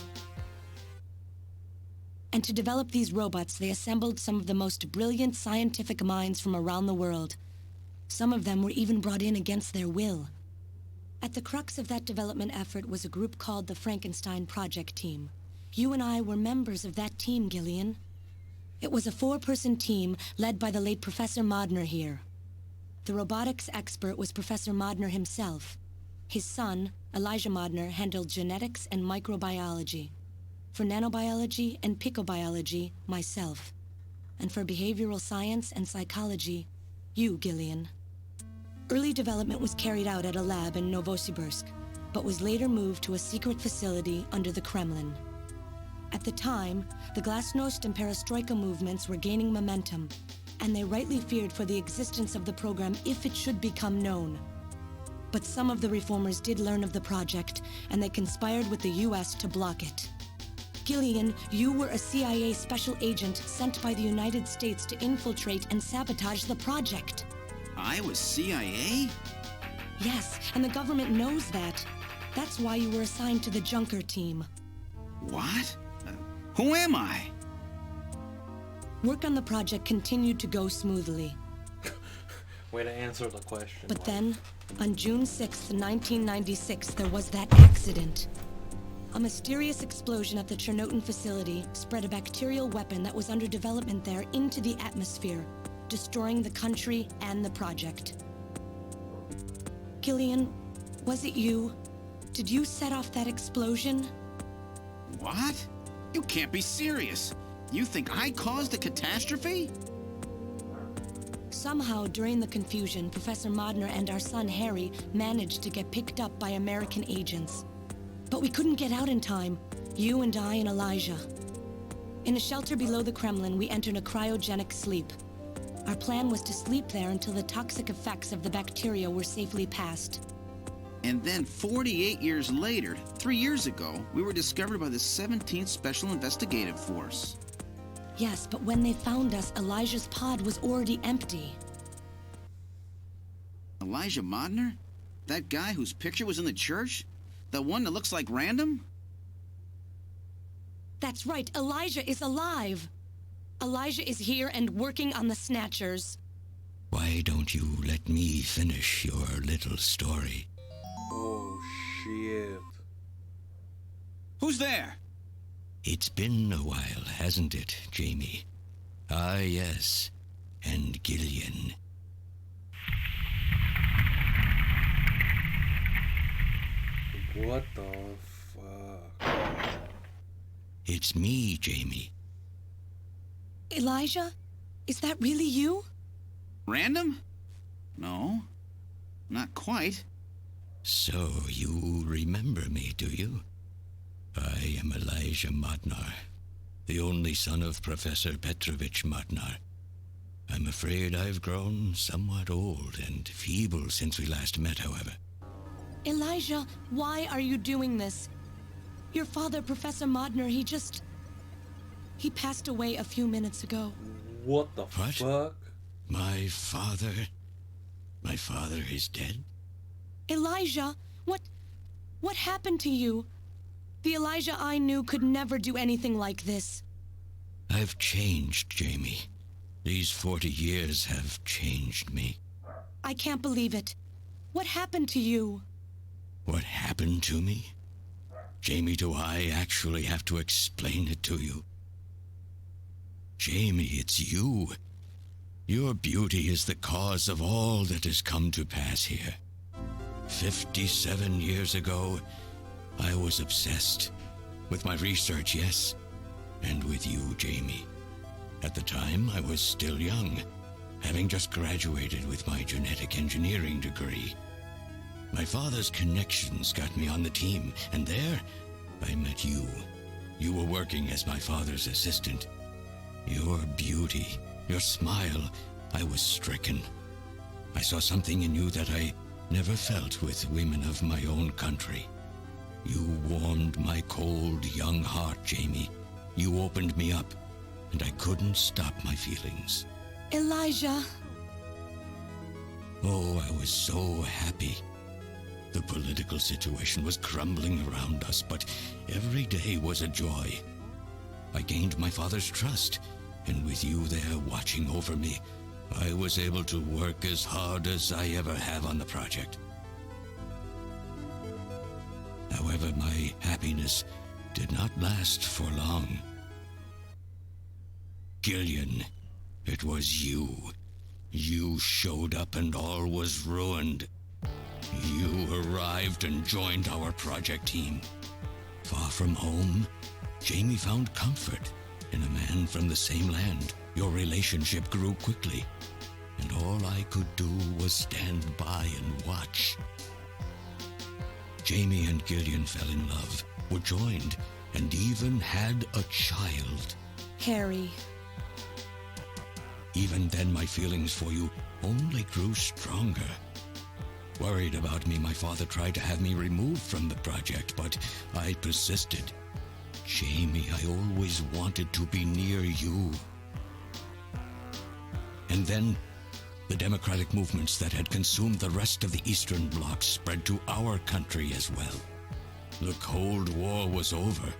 Speaker 10: And to develop these robots, they assembled some of the most brilliant scientific minds from around the world. Some of them were even brought in against their will. At the crux of that development effort was a group called the Frankenstein Project Team. You and I were members of that team, Gillian. It was a 4-person team led by the late Professor Modner here. The robotics expert was Professor Modner himself. His son, Elijah Modner, handled genetics and microbiology. For nanobiology and picobiology, myself. And for behavioral science and psychology, you, Gillian. Early development was carried out at a lab in Novosibirsk, but was later moved to a secret facility under the Kremlin. At the time, the Glasnost and Perestroika movements were gaining momentum, and they rightly feared for the existence of the program if it should become known. But some of the reformers did learn of the project, and they conspired with the US to block it. Gillian, you were a CIA special agent sent by the United States to infiltrate and sabotage the project.
Speaker 3: I was CIA?
Speaker 10: Yes, and the government knows that. That's why you were assigned to the Junker team.
Speaker 3: What? Who am I?
Speaker 10: Work on the project continued to go smoothly.
Speaker 2: Way to answer the question.
Speaker 10: But then, on June 6th, 1996, there was that accident. A mysterious explosion at the Chernobyl facility spread a bacterial weapon that was under development there into the atmosphere, destroying the country and the project. Gillian, was it you? Did you set off that explosion?
Speaker 3: What? You can't be serious. You think I caused the catastrophe?
Speaker 10: Somehow, during the confusion, Professor Modner and our son Harry managed to get picked up by American agents. But we couldn't get out in time, you and I and Elijah. In a shelter below the Kremlin, we entered a cryogenic sleep. Our plan was to sleep there until the toxic effects of the bacteria were safely passed.
Speaker 3: And then 48 years later, 3 years ago, we were discovered by the 17th Special Investigative Force.
Speaker 10: Yes, but when they found us, Elijah's pod was already empty.
Speaker 3: Elijah Modner? That guy whose picture was in the church? The one that looks like Random?
Speaker 10: That's right, Elijah is alive! Elijah is here and working on the Snatchers.
Speaker 13: Why don't you let me finish your little story?
Speaker 2: Oh, shit.
Speaker 3: Who's there?
Speaker 13: It's been a while, hasn't it, Jamie? Ah, yes. And Gillian.
Speaker 2: What the fuck?
Speaker 13: It's me, Jamie.
Speaker 10: Elijah? Is that really you?
Speaker 3: Random? No, not quite.
Speaker 13: So, you remember me, do you? I am Elijah Modnar, the only son of Professor Petrovich Modnar. I'm afraid I've grown somewhat old and feeble since we last met, however.
Speaker 10: Elijah, why are you doing this? Your father, Professor Modnar, he passed away a few minutes ago.
Speaker 2: What the fuck?
Speaker 13: My father? My father is dead?
Speaker 10: Elijah, what happened to you? The Elijah I knew could never do anything like this.
Speaker 13: I've changed, Jamie. These 40 years have changed me.
Speaker 10: I can't believe it. What happened to you?
Speaker 13: What happened to me? Jamie, do I actually have to explain it to you? Jamie, it's you. Your beauty is the cause of all that has come to pass here. 57 years ago, I was obsessed. With my research, yes. And with you, Jamie. At the time, I was still young, having just graduated with my genetic engineering degree. My father's connections got me on the team, and there, I met you. You were working as my father's assistant. Your beauty, your smile, I was stricken. I saw something in you that I never felt with women of my own country. You warmed my cold, young heart, Jamie. You opened me up, and I couldn't stop my feelings.
Speaker 10: Elijah.
Speaker 13: Oh, I was so happy. The political situation was crumbling around us, but every day was a joy. I gained my father's trust, and with you there watching over me, I was able to work as hard as I ever have on the project. However, my happiness did not last for long. Gillian, it was you. You showed up and all was ruined. You arrived and joined our project team. Far from home, Jamie found comfort in a man from the same land. Your relationship grew quickly, and all I could do was stand by and watch. Jamie and Gillian fell in love, were joined, and even had a child.
Speaker 10: Harry.
Speaker 13: Even then, my feelings for you only grew stronger. Worried about me, my father tried to have me removed from the project, but I persisted. Jamie, I always wanted to be near you. And then, the democratic movements that had consumed the rest of the Eastern Bloc spread to our country as well. The Cold War was over.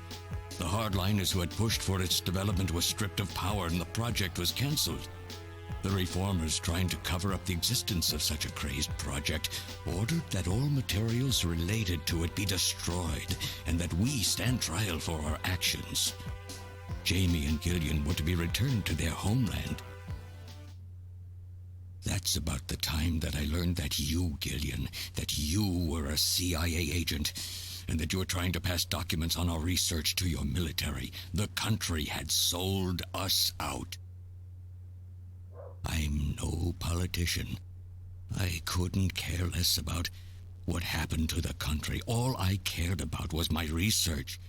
Speaker 13: The hardliners who had pushed for its development were stripped of power and the project was cancelled. The reformers, trying to cover up the existence of such a crazed project, ordered that all materials related to it be destroyed and that we stand trial for our actions. Jamie and Gillian were to be returned to their homeland. That's about the time that I learned that you, Gillian, that you were a CIA agent, and that you were trying to pass documents on our research to your military. The country had sold us out. I'm no politician. I couldn't care less about what happened to the country. All I cared about was my research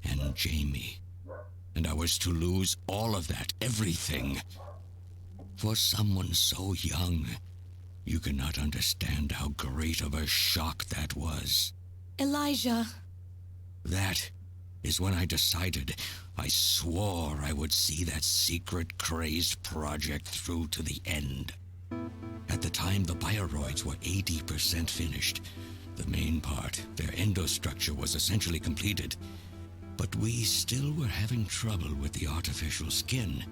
Speaker 13: and Jamie. And I was to lose all of that, everything. For someone so young, you cannot understand how great of a shock that was.
Speaker 10: Elijah.
Speaker 13: That is when I decided, I swore I would see that secret, crazed project through to the end. At the time, the bioroids were 80% finished. The main part, their endostructure, was essentially completed. But we still were having trouble with the artificial skin,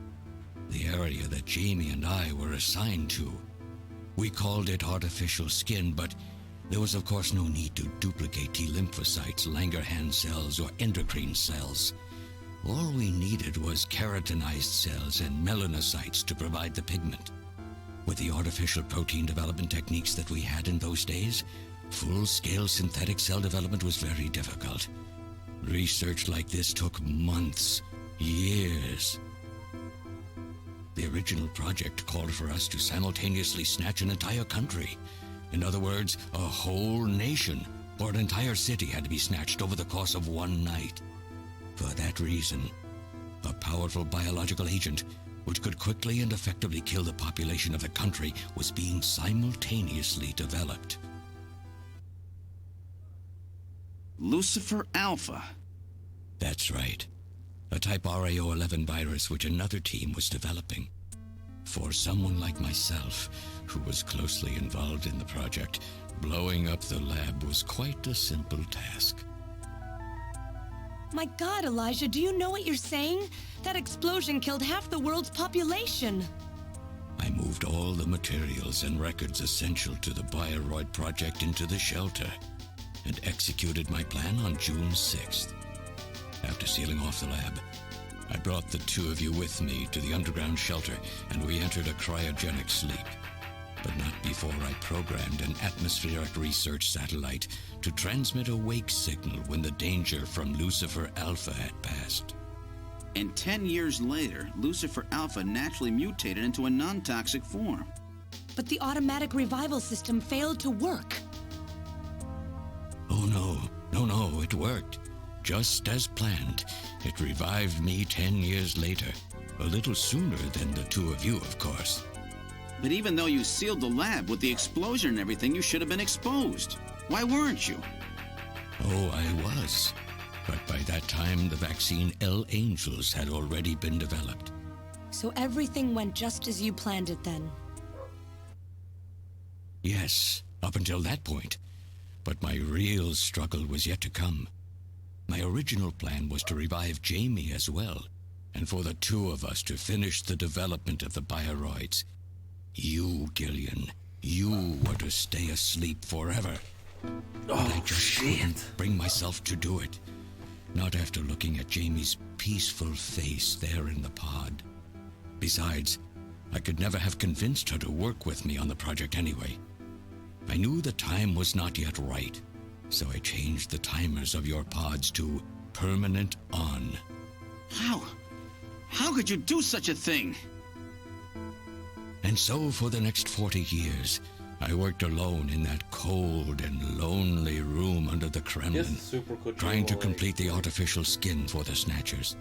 Speaker 13: the area that Jamie and I were assigned to. We called it artificial skin, but there was of course no need to duplicate T lymphocytes, Langerhans cells, or endocrine cells. All we needed was keratinized cells and melanocytes to provide the pigment. With the artificial protein development techniques that we had in those days, full-scale synthetic cell development was very difficult. Research like this took months, years. The original project called for us to simultaneously snatch an entire country. In other words, a whole nation, or an entire city had to be snatched over the course of one night. For that reason, a powerful biological agent which could quickly and effectively kill the population of the country was being simultaneously developed.
Speaker 3: Lucifer Alpha.
Speaker 13: That's right. A type RAO11 virus which another team was developing. For someone like myself, who was closely involved in the project, blowing up the lab was quite a simple task.
Speaker 10: My God, Elijah, do you know what you're saying? That explosion killed half the world's population.
Speaker 13: I moved all the materials and records essential to the Bioroid project into the shelter and executed my plan on June 6th. After sealing off the lab, I brought the two of you with me to the underground shelter and we entered a cryogenic sleep. But not before I programmed an atmospheric research satellite to transmit a wake signal when the danger from Lucifer Alpha had passed.
Speaker 3: And 10 years later, Lucifer Alpha naturally mutated into a non-toxic form.
Speaker 10: But the automatic revival system failed to work.
Speaker 13: Oh no, it worked. Just as planned. It revived me 10 years later. A little sooner than the two of you, of course.
Speaker 3: But even though you sealed the lab with the explosion and everything, you should have been exposed. Why weren't you?
Speaker 13: Oh, I was. But by that time, the vaccine L Angels had already been developed.
Speaker 10: So everything went just as you planned it then?
Speaker 13: Yes, up until that point. But my real struggle was yet to come. My original plan was to revive Jamie as well, and for the two of us to finish the development of the Bioroids. You, Gillian, you were to stay asleep forever. But I just couldn't bring myself to do it. Not after looking at Jamie's peaceful face there in the pod. Besides, I could never have convinced her to work with me on the project anyway. I knew the time was not yet right, so I changed the timers of your pods to permanent on.
Speaker 3: How could you do such a thing?
Speaker 13: And so for the next 40 years, I worked alone in that cold and lonely room under the Kremlin, trying to complete the artificial skin for the Snatchers.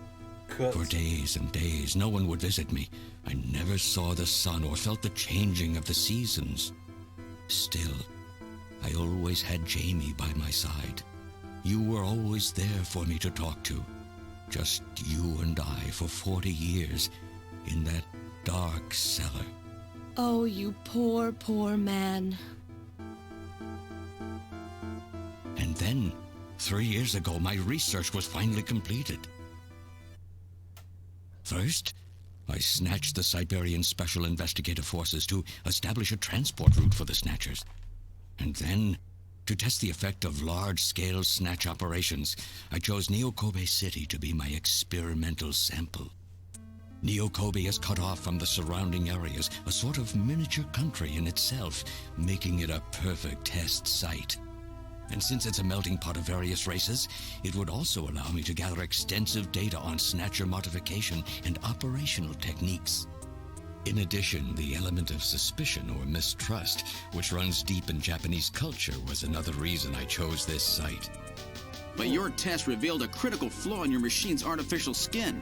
Speaker 13: For days and days, no one would visit me. I never saw the sun or felt the changing of the seasons. Still, I always had Jamie by my side. You were always there for me to talk to. Just you and I for 40 years in that dark cellar.
Speaker 10: Oh, you poor, poor man.
Speaker 13: And then, 3 years ago, my research was finally completed. First, I snatched the Siberian Special Investigative Forces to establish a transport route for the Snatchers. And then, to test the effect of large-scale snatch operations, I chose Neo-Kobe City to be my experimental sample. Neo-Kobe is cut off from the surrounding areas, a sort of miniature country in itself, making it a perfect test site. And since it's a melting pot of various races, it would also allow me to gather extensive data on Snatcher modification and operational techniques. In addition, the element of suspicion or mistrust, which runs deep in Japanese culture, was another reason I chose this site.
Speaker 3: But your test revealed a critical flaw in your machine's artificial skin.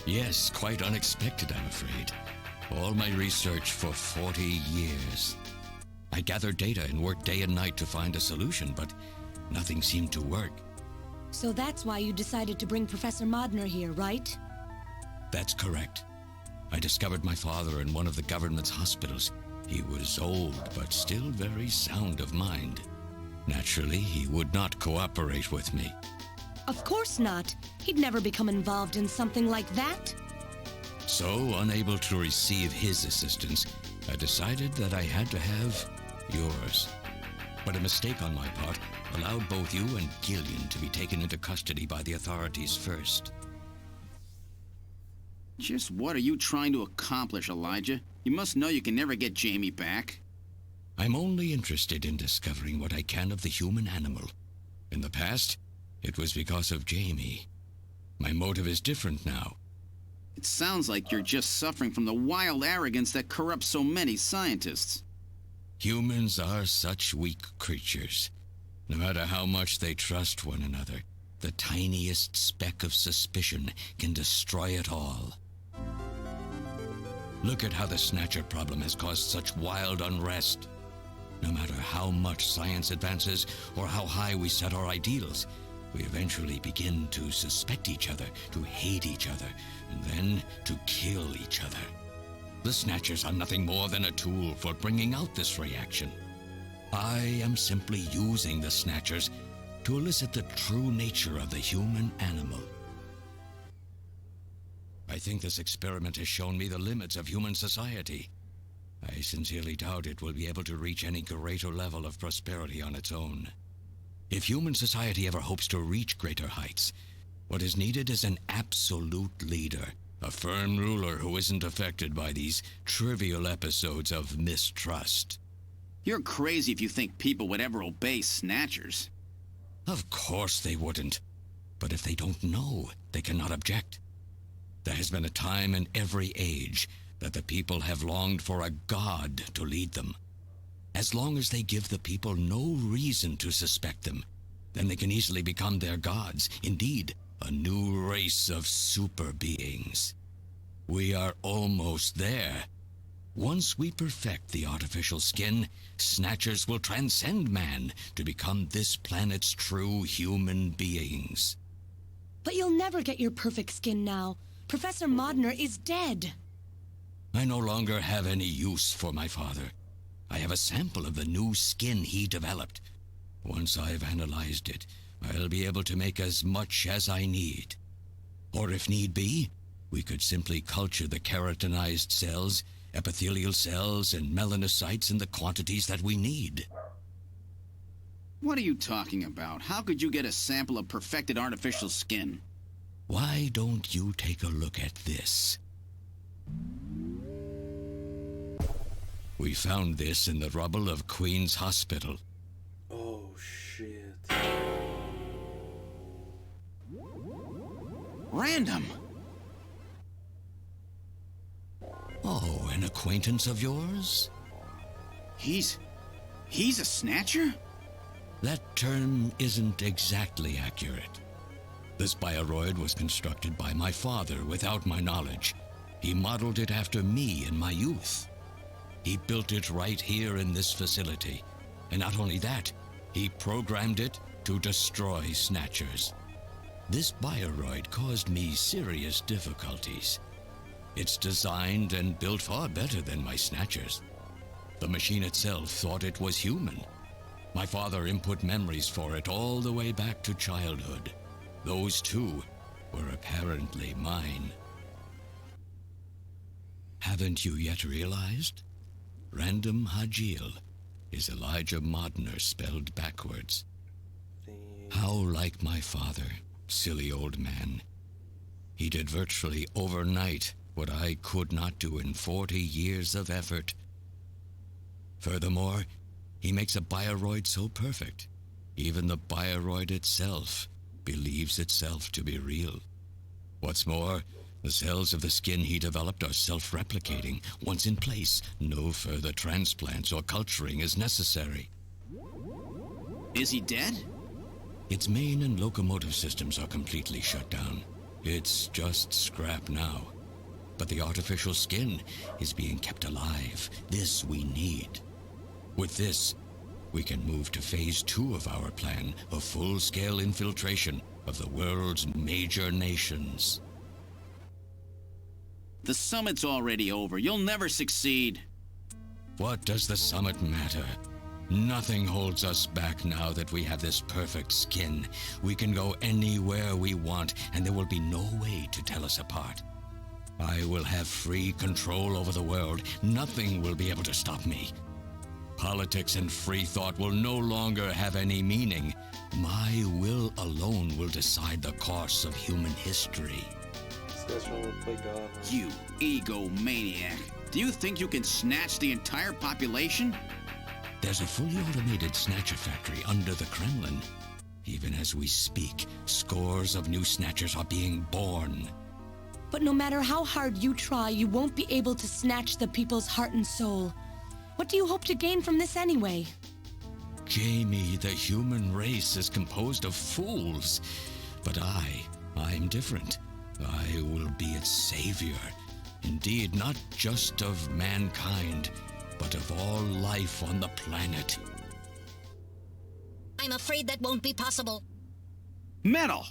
Speaker 13: Yes, quite unexpected, I'm afraid. All my research for 40 years. I gathered data and worked day and night to find a solution, but nothing seemed to work.
Speaker 10: So that's why you decided to bring Professor Modner here, right?
Speaker 13: That's correct. I discovered my father in one of the government's hospitals. He was old, but still very sound of mind. Naturally, he would not cooperate with me.
Speaker 10: Of course not. He'd never become involved in something like that.
Speaker 13: So, unable to receive his assistance, I decided that I had to have yours. But a mistake on my part allowed both you and Gillian to be taken into custody by the authorities first.
Speaker 3: Just what are you trying to accomplish, Elijah? You must know you can never get Jamie back.
Speaker 13: I'm only interested in discovering what I can of the human animal. In the past, it was because of Jamie. My motive is different now.
Speaker 3: It sounds like you're just suffering from the wild arrogance that corrupts so many scientists.
Speaker 13: Humans are such weak creatures. No matter how much they trust one another, the tiniest speck of suspicion can destroy it all. Look at how the Snatcher problem has caused such wild unrest. No matter how much science advances or how high we set our ideals, we eventually begin to suspect each other, to hate each other, and then to kill each other. The Snatchers are nothing more than a tool for bringing out this reaction. I am simply using the Snatchers to elicit the true nature of the human animal. I think this experiment has shown me the limits of human society. I sincerely doubt it will be able to reach any greater level of prosperity on its own. If human society ever hopes to reach greater heights, what is needed is an absolute leader, a firm ruler who isn't affected by these trivial episodes of mistrust.
Speaker 3: You're crazy if you think people would ever obey Snatchers.
Speaker 13: Of course they wouldn't. But if they don't know, they cannot object. There has been a time in every age that the people have longed for a god to lead them. As long as they give the people no reason to suspect them, then they can easily become their gods. Indeed, a new race of super beings. We are almost there. Once we perfect the artificial skin, Snatchers will transcend man to become this planet's true human beings.
Speaker 10: But you'll never get your perfect skin now. Professor Modner is dead.
Speaker 13: I no longer have any use for my father. I have a sample of the new skin he developed. Once I've analyzed it, I'll be able to make as much as I need. Or if need be, we could simply culture the keratinized cells, epithelial cells, and melanocytes in the quantities that we need.
Speaker 3: What are you talking about? How could you get a sample of perfected artificial skin?
Speaker 13: Why don't you take a look at this? We found this in the rubble of Queen's Hospital.
Speaker 2: Oh, shit.
Speaker 3: Random!
Speaker 13: Oh, an acquaintance of yours?
Speaker 3: He's a Snatcher?
Speaker 13: That term isn't exactly accurate. This bioroid was constructed by my father without my knowledge. He modeled it after me in my youth. He built it right here in this facility. And not only that, he programmed it to destroy Snatchers. This bioroid caused me serious difficulties. It's designed and built far better than my Snatchers. The machine itself thought it was human. My father input memories for it all the way back to childhood. Those too were apparently mine. Haven't you yet realized? Random Hajil is Elijah Modner spelled backwards. How like my father, silly old man. He did virtually overnight what I could not do in 40 years of effort. Furthermore, he makes a bioroid so perfect, even the bioroid itself believes itself to be real. What's more, the cells of the skin he developed are self-replicating. Once in place, no further transplants or culturing is necessary.
Speaker 3: Is he dead?
Speaker 13: Its main and locomotive systems are completely shut down. It's just scrap now. But the artificial skin is being kept alive. This we need. With this, we can move to phase 2 of our plan, a full-scale infiltration of the world's major nations.
Speaker 3: The summit's already over. You'll never succeed.
Speaker 13: What does the summit matter? Nothing holds us back now that we have this perfect skin. We can go anywhere we want, and there will be no way to tell us apart. I will have free control over the world. Nothing will be able to stop me. Politics and free thought will no longer have any meaning. My will alone will decide the course of human history.
Speaker 2: guys trying to play God. Huh?
Speaker 3: You egomaniac. Do you think you can snatch the entire population?
Speaker 13: There's a fully automated Snatcher factory under the Kremlin. Even as we speak, scores of new Snatchers are being born.
Speaker 10: But no matter how hard you try, you won't be able to snatch the people's heart and soul. What do you hope to gain from this anyway?
Speaker 13: Jamie, the human race is composed of fools. But I'm different. I will be its savior. Indeed, not just of mankind, but of all life on the planet.
Speaker 1: I'm afraid that won't be possible.
Speaker 3: Metal!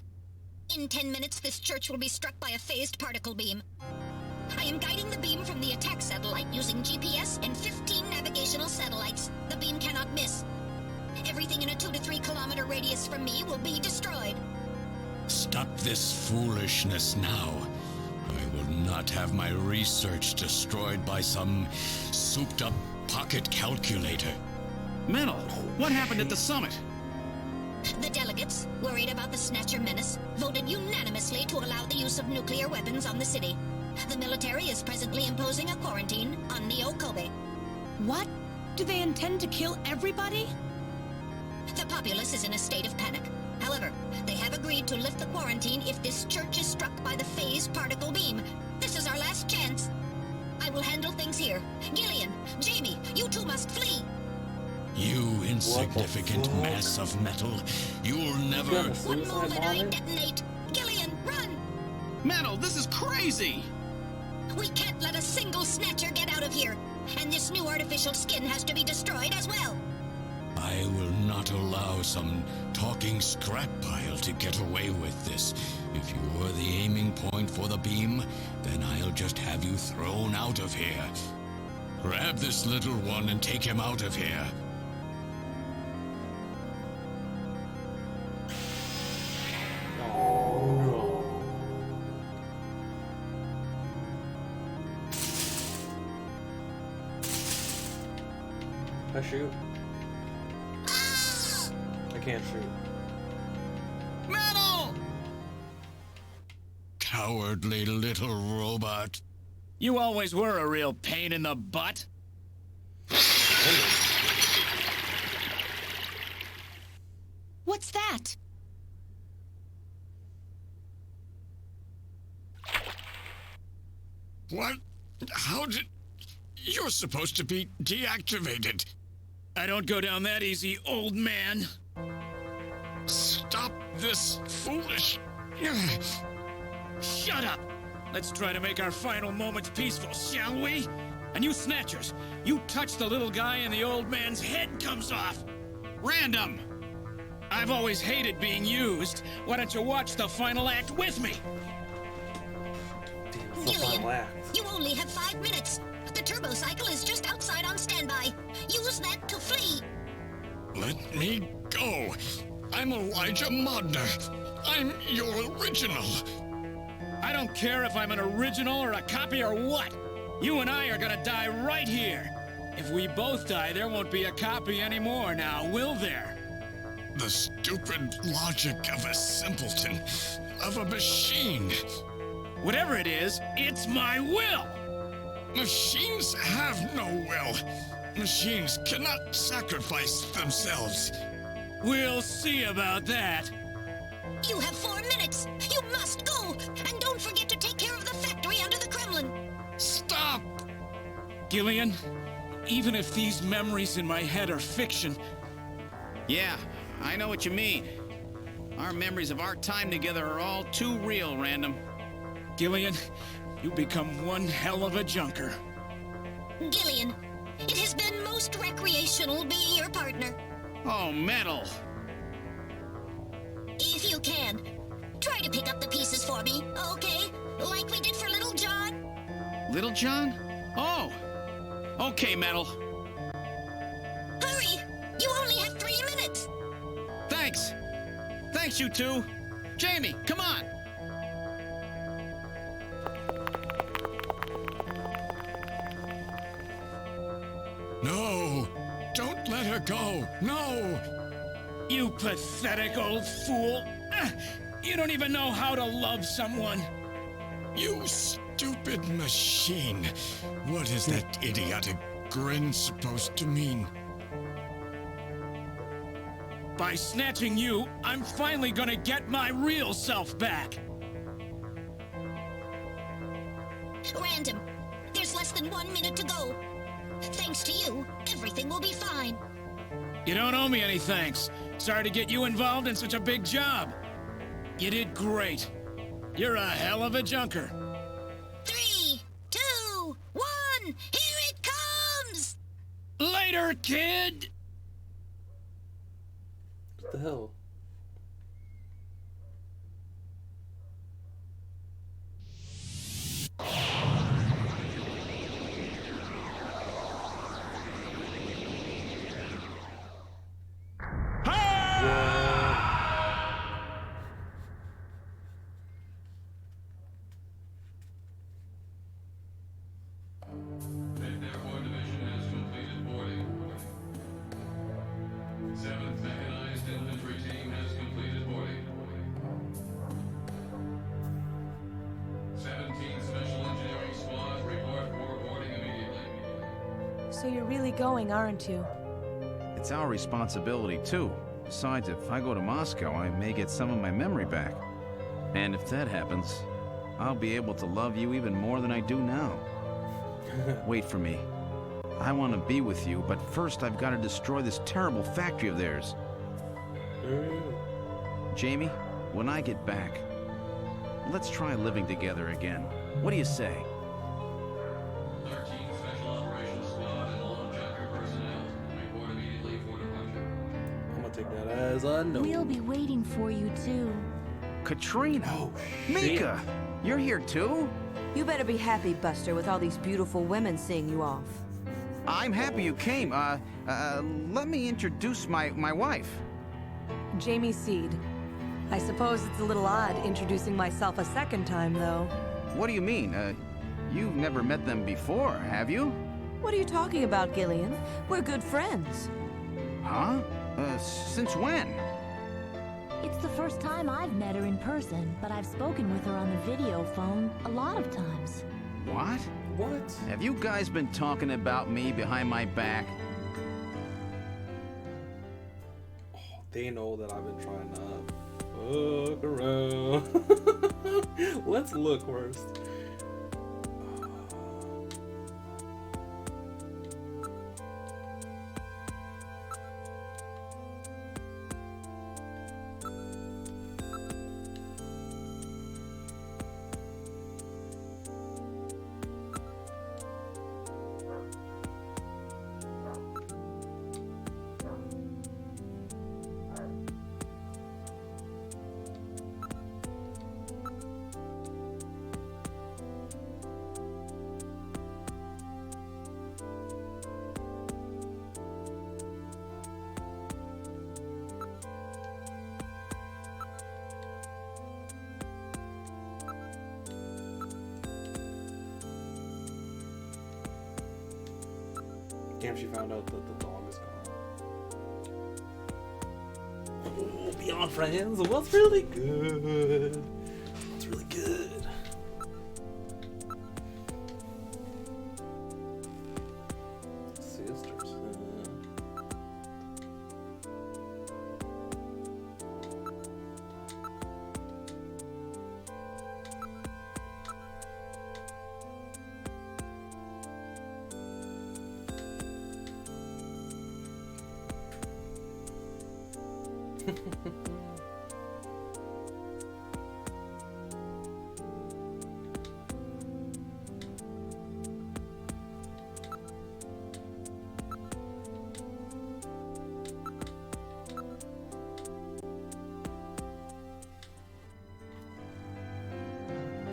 Speaker 1: In 10 minutes, this church will be struck by a phased particle beam. I am guiding the beam from the attack satellite using GPS and 15 navigational satellites. The beam cannot miss. Everything in a 2 to 3 kilometer radius from me will be destroyed.
Speaker 13: Stop this foolishness now. I will not have my research destroyed by some souped-up pocket calculator.
Speaker 3: Metal, what happened at the summit?
Speaker 1: The delegates, worried about the Snatcher menace, voted unanimously to allow the use of nuclear weapons on the city. The military is presently imposing a quarantine on Neo Kobe.
Speaker 10: What? Do they intend to kill everybody?
Speaker 1: The populace is in a state of panic. However, they have agreed to lift the quarantine if this church is struck by the phased particle beam. This is our last chance. I will handle things here. Gillian, Jamie, you two must flee.
Speaker 13: You insignificant mass of metal. You'll never...
Speaker 1: One move and I detonate. Gillian, run!
Speaker 3: Metal, this is crazy!
Speaker 1: We can't let a single Snatcher get out of here. And this new artificial skin has to be destroyed as well.
Speaker 13: I will not allow some talking scrap pile to get away with this. If you are the aiming point for the beam, then I'll just have you thrown out of here. Grab this little one and take him out of here.
Speaker 2: I shoot. I can't shoot.
Speaker 3: Metal!
Speaker 13: Cowardly little robot.
Speaker 4: You always were a real pain in the butt.
Speaker 10: What's that?
Speaker 13: What? How did... You're supposed to be deactivated.
Speaker 4: I don't go down that easy, old man.
Speaker 13: Stop this foolish...
Speaker 4: Shut up! Let's try to make our final moments peaceful, shall we? And you Snatchers, you touch the little guy and the old man's head comes off.
Speaker 3: Random!
Speaker 4: I've always hated being used. Why don't you watch the final act with me?
Speaker 1: Gillian, you only have 5 minutes. The turbo cycle is just outside on standby. Use that to flee.
Speaker 13: Let me go. I'm Elijah Modner. I'm your original.
Speaker 4: I don't care if I'm an original or a copy or what. You and I are gonna die right here. If we both die, there won't be a copy anymore now, will there?
Speaker 13: The stupid logic of a simpleton, of a machine.
Speaker 4: Whatever it is, it's my will!
Speaker 13: Machines have no will. Machines cannot sacrifice themselves.
Speaker 4: We'll see about that.
Speaker 1: You have 4 minutes. You must go. And don't forget to take care of the factory under the Kremlin.
Speaker 13: Stop!
Speaker 4: Gillian, even if these memories in my head are fiction...
Speaker 3: Yeah, I know what you mean. Our memories of our time together are all too real, Random.
Speaker 4: Gillian, you become one hell of a junker.
Speaker 1: Gillian, it has been most recreational being your partner.
Speaker 3: Oh, Metal!
Speaker 1: If you can, try to pick up the pieces for me, okay? Like we did for Little John.
Speaker 3: Little John? Oh! Okay, Metal.
Speaker 1: Hurry! You only have 3 minutes.
Speaker 3: Thanks! Thanks, you two! Jamie, come on!
Speaker 13: No! Don't let her go! No!
Speaker 4: You pathetic old fool! You don't even know how to love someone.
Speaker 13: You stupid machine. What is that idiotic grin supposed to mean?
Speaker 4: By snatching you, I'm finally gonna get my real self back.
Speaker 1: Random, there's less than 1 minute to go. Thanks to you, everything will be fine.
Speaker 4: You don't owe me any thanks. Sorry to get you involved in such a big job. You did great. You're a hell of a junker.
Speaker 1: 3, 2, 1, here it comes!
Speaker 4: Later, kid!
Speaker 2: What the hell?
Speaker 10: So you're really going, aren't you?
Speaker 8: It's our responsibility, too. Besides, if I go to Moscow, I may get some of my memory back. And if that happens, I'll be able to love you even more than I do now. Wait for me. I want to be with you, but first I've got to destroy this terrible factory of theirs. Jamie, when I get back, let's try living together again. What do you say?
Speaker 14: 13 Special Operations Squad and all junker personnel. Report immediately for departure.
Speaker 2: I'm gonna take that as a no.
Speaker 15: We'll be waiting for you, too.
Speaker 8: Katrina!
Speaker 2: Oh,
Speaker 8: Mika! You're here, too?
Speaker 7: You better be happy, Buster, with all these beautiful women seeing you off.
Speaker 8: I'm happy you came. Let me introduce my wife.
Speaker 10: Jamie Seed. I suppose it's a little odd introducing myself a second time, though.
Speaker 8: What do you mean? You've never met them before, have you?
Speaker 7: What are you talking about, Gillian? We're good friends.
Speaker 8: Huh? Since when?
Speaker 15: It's the first time I've met her in person, but I've spoken with her on the video phone a lot of times.
Speaker 8: What?
Speaker 2: What?
Speaker 8: Have you guys been talking about me behind my back?
Speaker 2: Oh, they know that I've been trying to fuck around. Let's look first. Damn, she found out that the dog is gone. Oh, Beyond Friends was really good. It's really good. Sisters,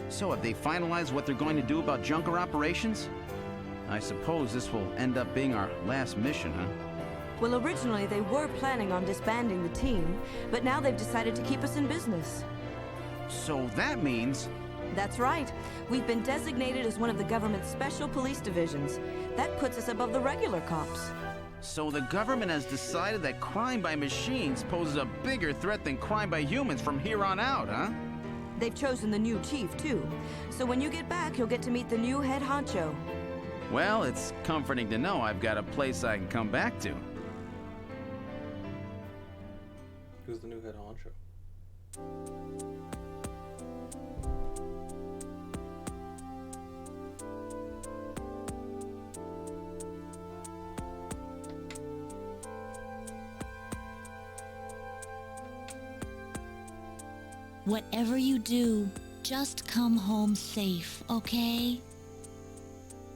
Speaker 8: So have they finalized what they're going to do about junker operations? I suppose this will end up being our last mission, huh?
Speaker 7: Well, originally they were planning on disbanding the team, but now they've decided to keep us in business.
Speaker 8: So that means...
Speaker 7: That's right. We've been designated as one of the government's special police divisions. That puts us above the regular cops.
Speaker 8: So the government has decided that crime by machines poses a bigger threat than crime by humans from here on out, huh?
Speaker 7: They've chosen the new chief, too. So when you get back, you'll get to meet the new head honcho.
Speaker 8: Well, it's comforting to know I've got a place I can come back to.
Speaker 2: Who's the new head honcho?
Speaker 15: Whatever you do, just come home safe, okay?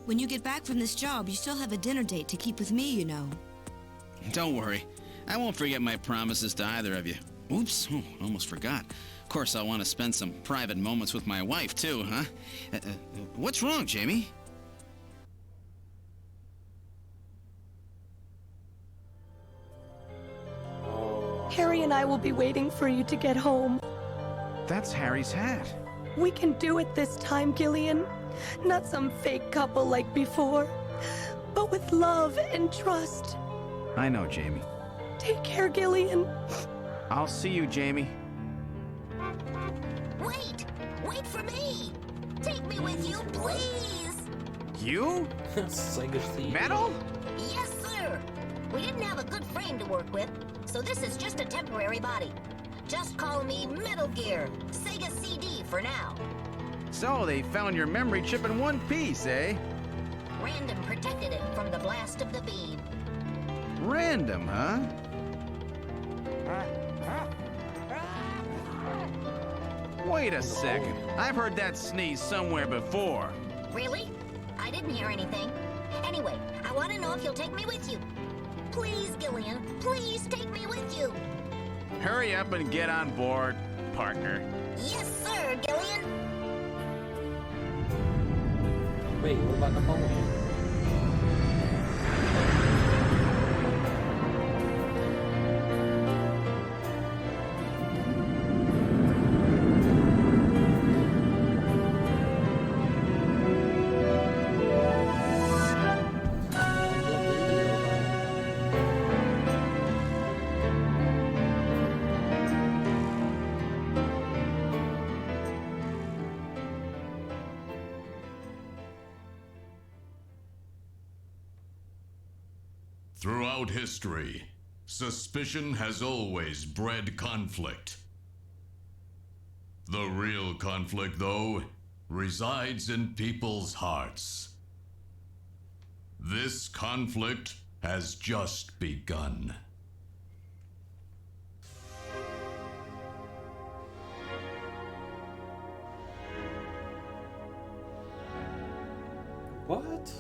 Speaker 7: When you get back from this job, you still have a dinner date to keep with me, you know.
Speaker 3: Don't worry. I won't forget my promises to either of you. Oops, almost forgot. Of course, I'll want to spend some private moments with my wife, too, huh? What's wrong, Jamie?
Speaker 10: Harry and I will be waiting for you to get home.
Speaker 8: That's Harry's hat.
Speaker 10: We can do it this time, Gillian. Not some fake couple like before, but with love and trust.
Speaker 8: I know, Jamie.
Speaker 10: Take care, Gillian.
Speaker 8: I'll see you, Jamie.
Speaker 16: Wait! Wait for me! Take me with you, please!
Speaker 8: You? Metal?
Speaker 16: Yes, sir! We didn't have a good frame to work with, so this is just a temporary body. Just call me Metal Gear, Sega CD for now.
Speaker 8: So they found your memory chip in one piece, eh?
Speaker 16: Random protected it from the blast of the beam.
Speaker 8: Random, huh? Wait a second. I've heard that sneeze somewhere before.
Speaker 16: Really? I didn't hear anything. Anyway, I want to know if you'll take me with you. Please, Gillian, please take me with you.
Speaker 8: Hurry up and get on board, partner.
Speaker 16: Yes, sir, Gillian.
Speaker 2: Wait, what about Napoleon?
Speaker 9: Throughout history, suspicion has always bred conflict. The real conflict, though, resides in people's hearts. This conflict has just begun.
Speaker 2: What?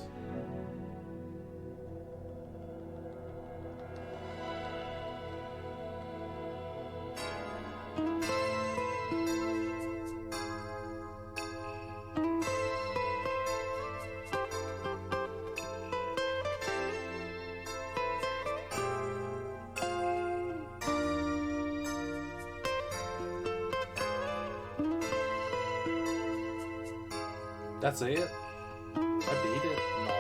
Speaker 2: That's it? I beat it? No.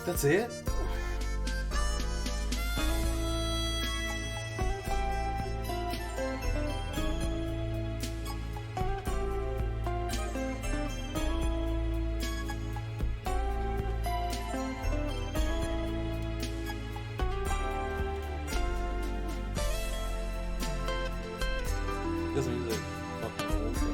Speaker 2: That's it? This music fucking rules, though.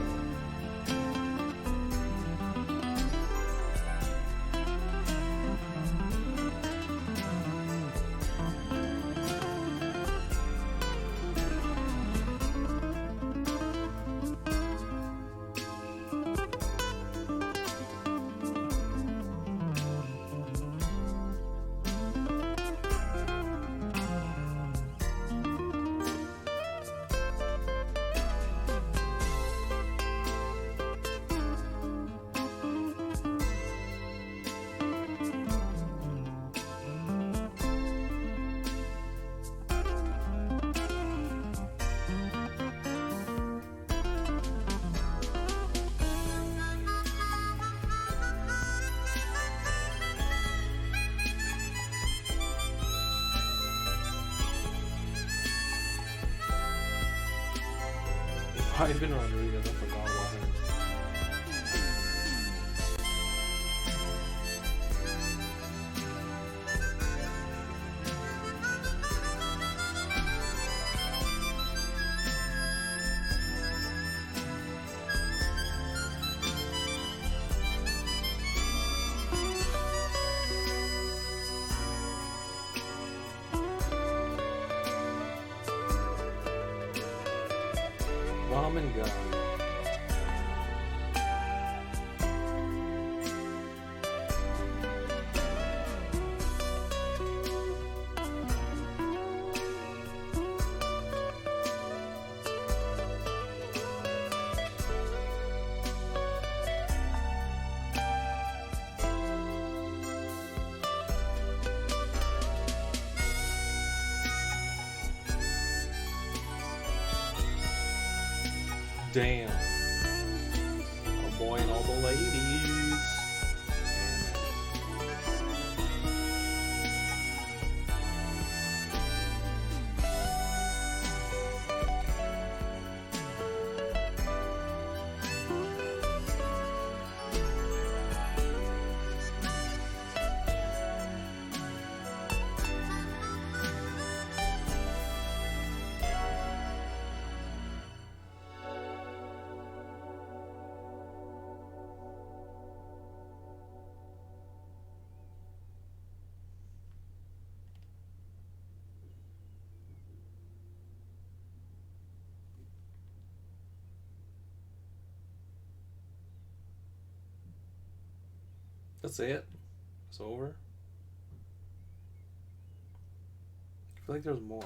Speaker 2: Ivan Rodriguez, I forgot about him. Ramen gun. Damn. Oh boy, and all the ladies. That's it. It's over. I feel like there's more.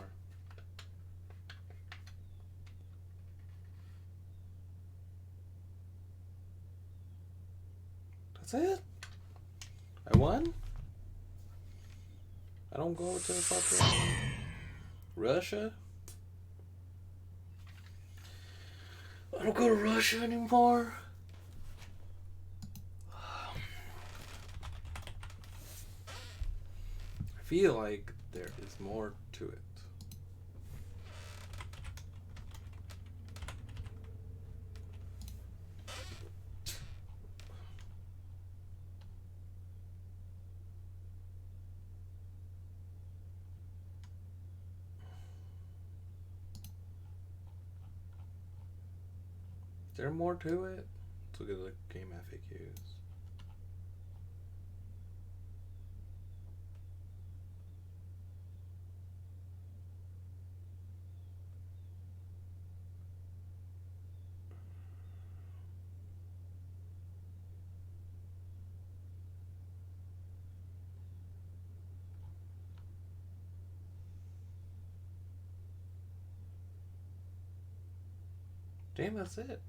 Speaker 2: That's it? I won? I don't go to fucking Russia? I don't go to Russia anymore? I feel like there is more to it. Is there more to it? Let's look at the game FAQs. Damn, that's it.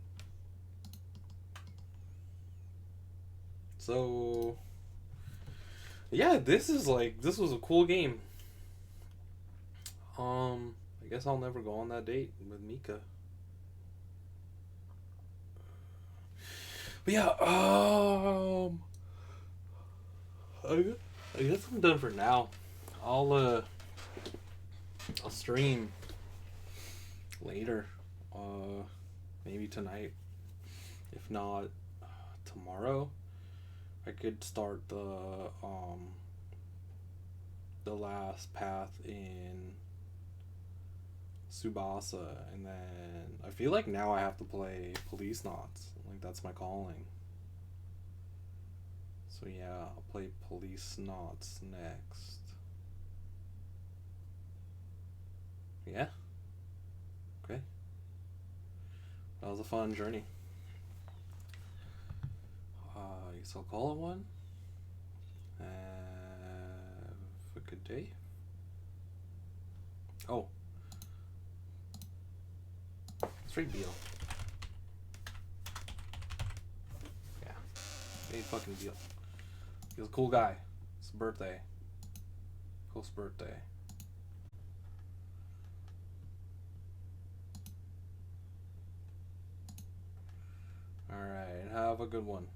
Speaker 2: So, yeah, this was a cool game. I guess I'll never go on that date with Mika. But yeah, I guess I'm done for now. I'll stream later. Maybe tonight. If not, tomorrow. I could start the last path in Tsubasa, and then I feel like now I have to play Police Knots. Like, that's my calling. So yeah, I'll play Police Knots next. Yeah. Okay. That was a fun journey. I guess I'll call it one. Have a good day. Oh. Straight Beal. Yeah. Hey, fucking Beal. He's a cool guy. It's his birthday. Close birthday. Alright, have a good one.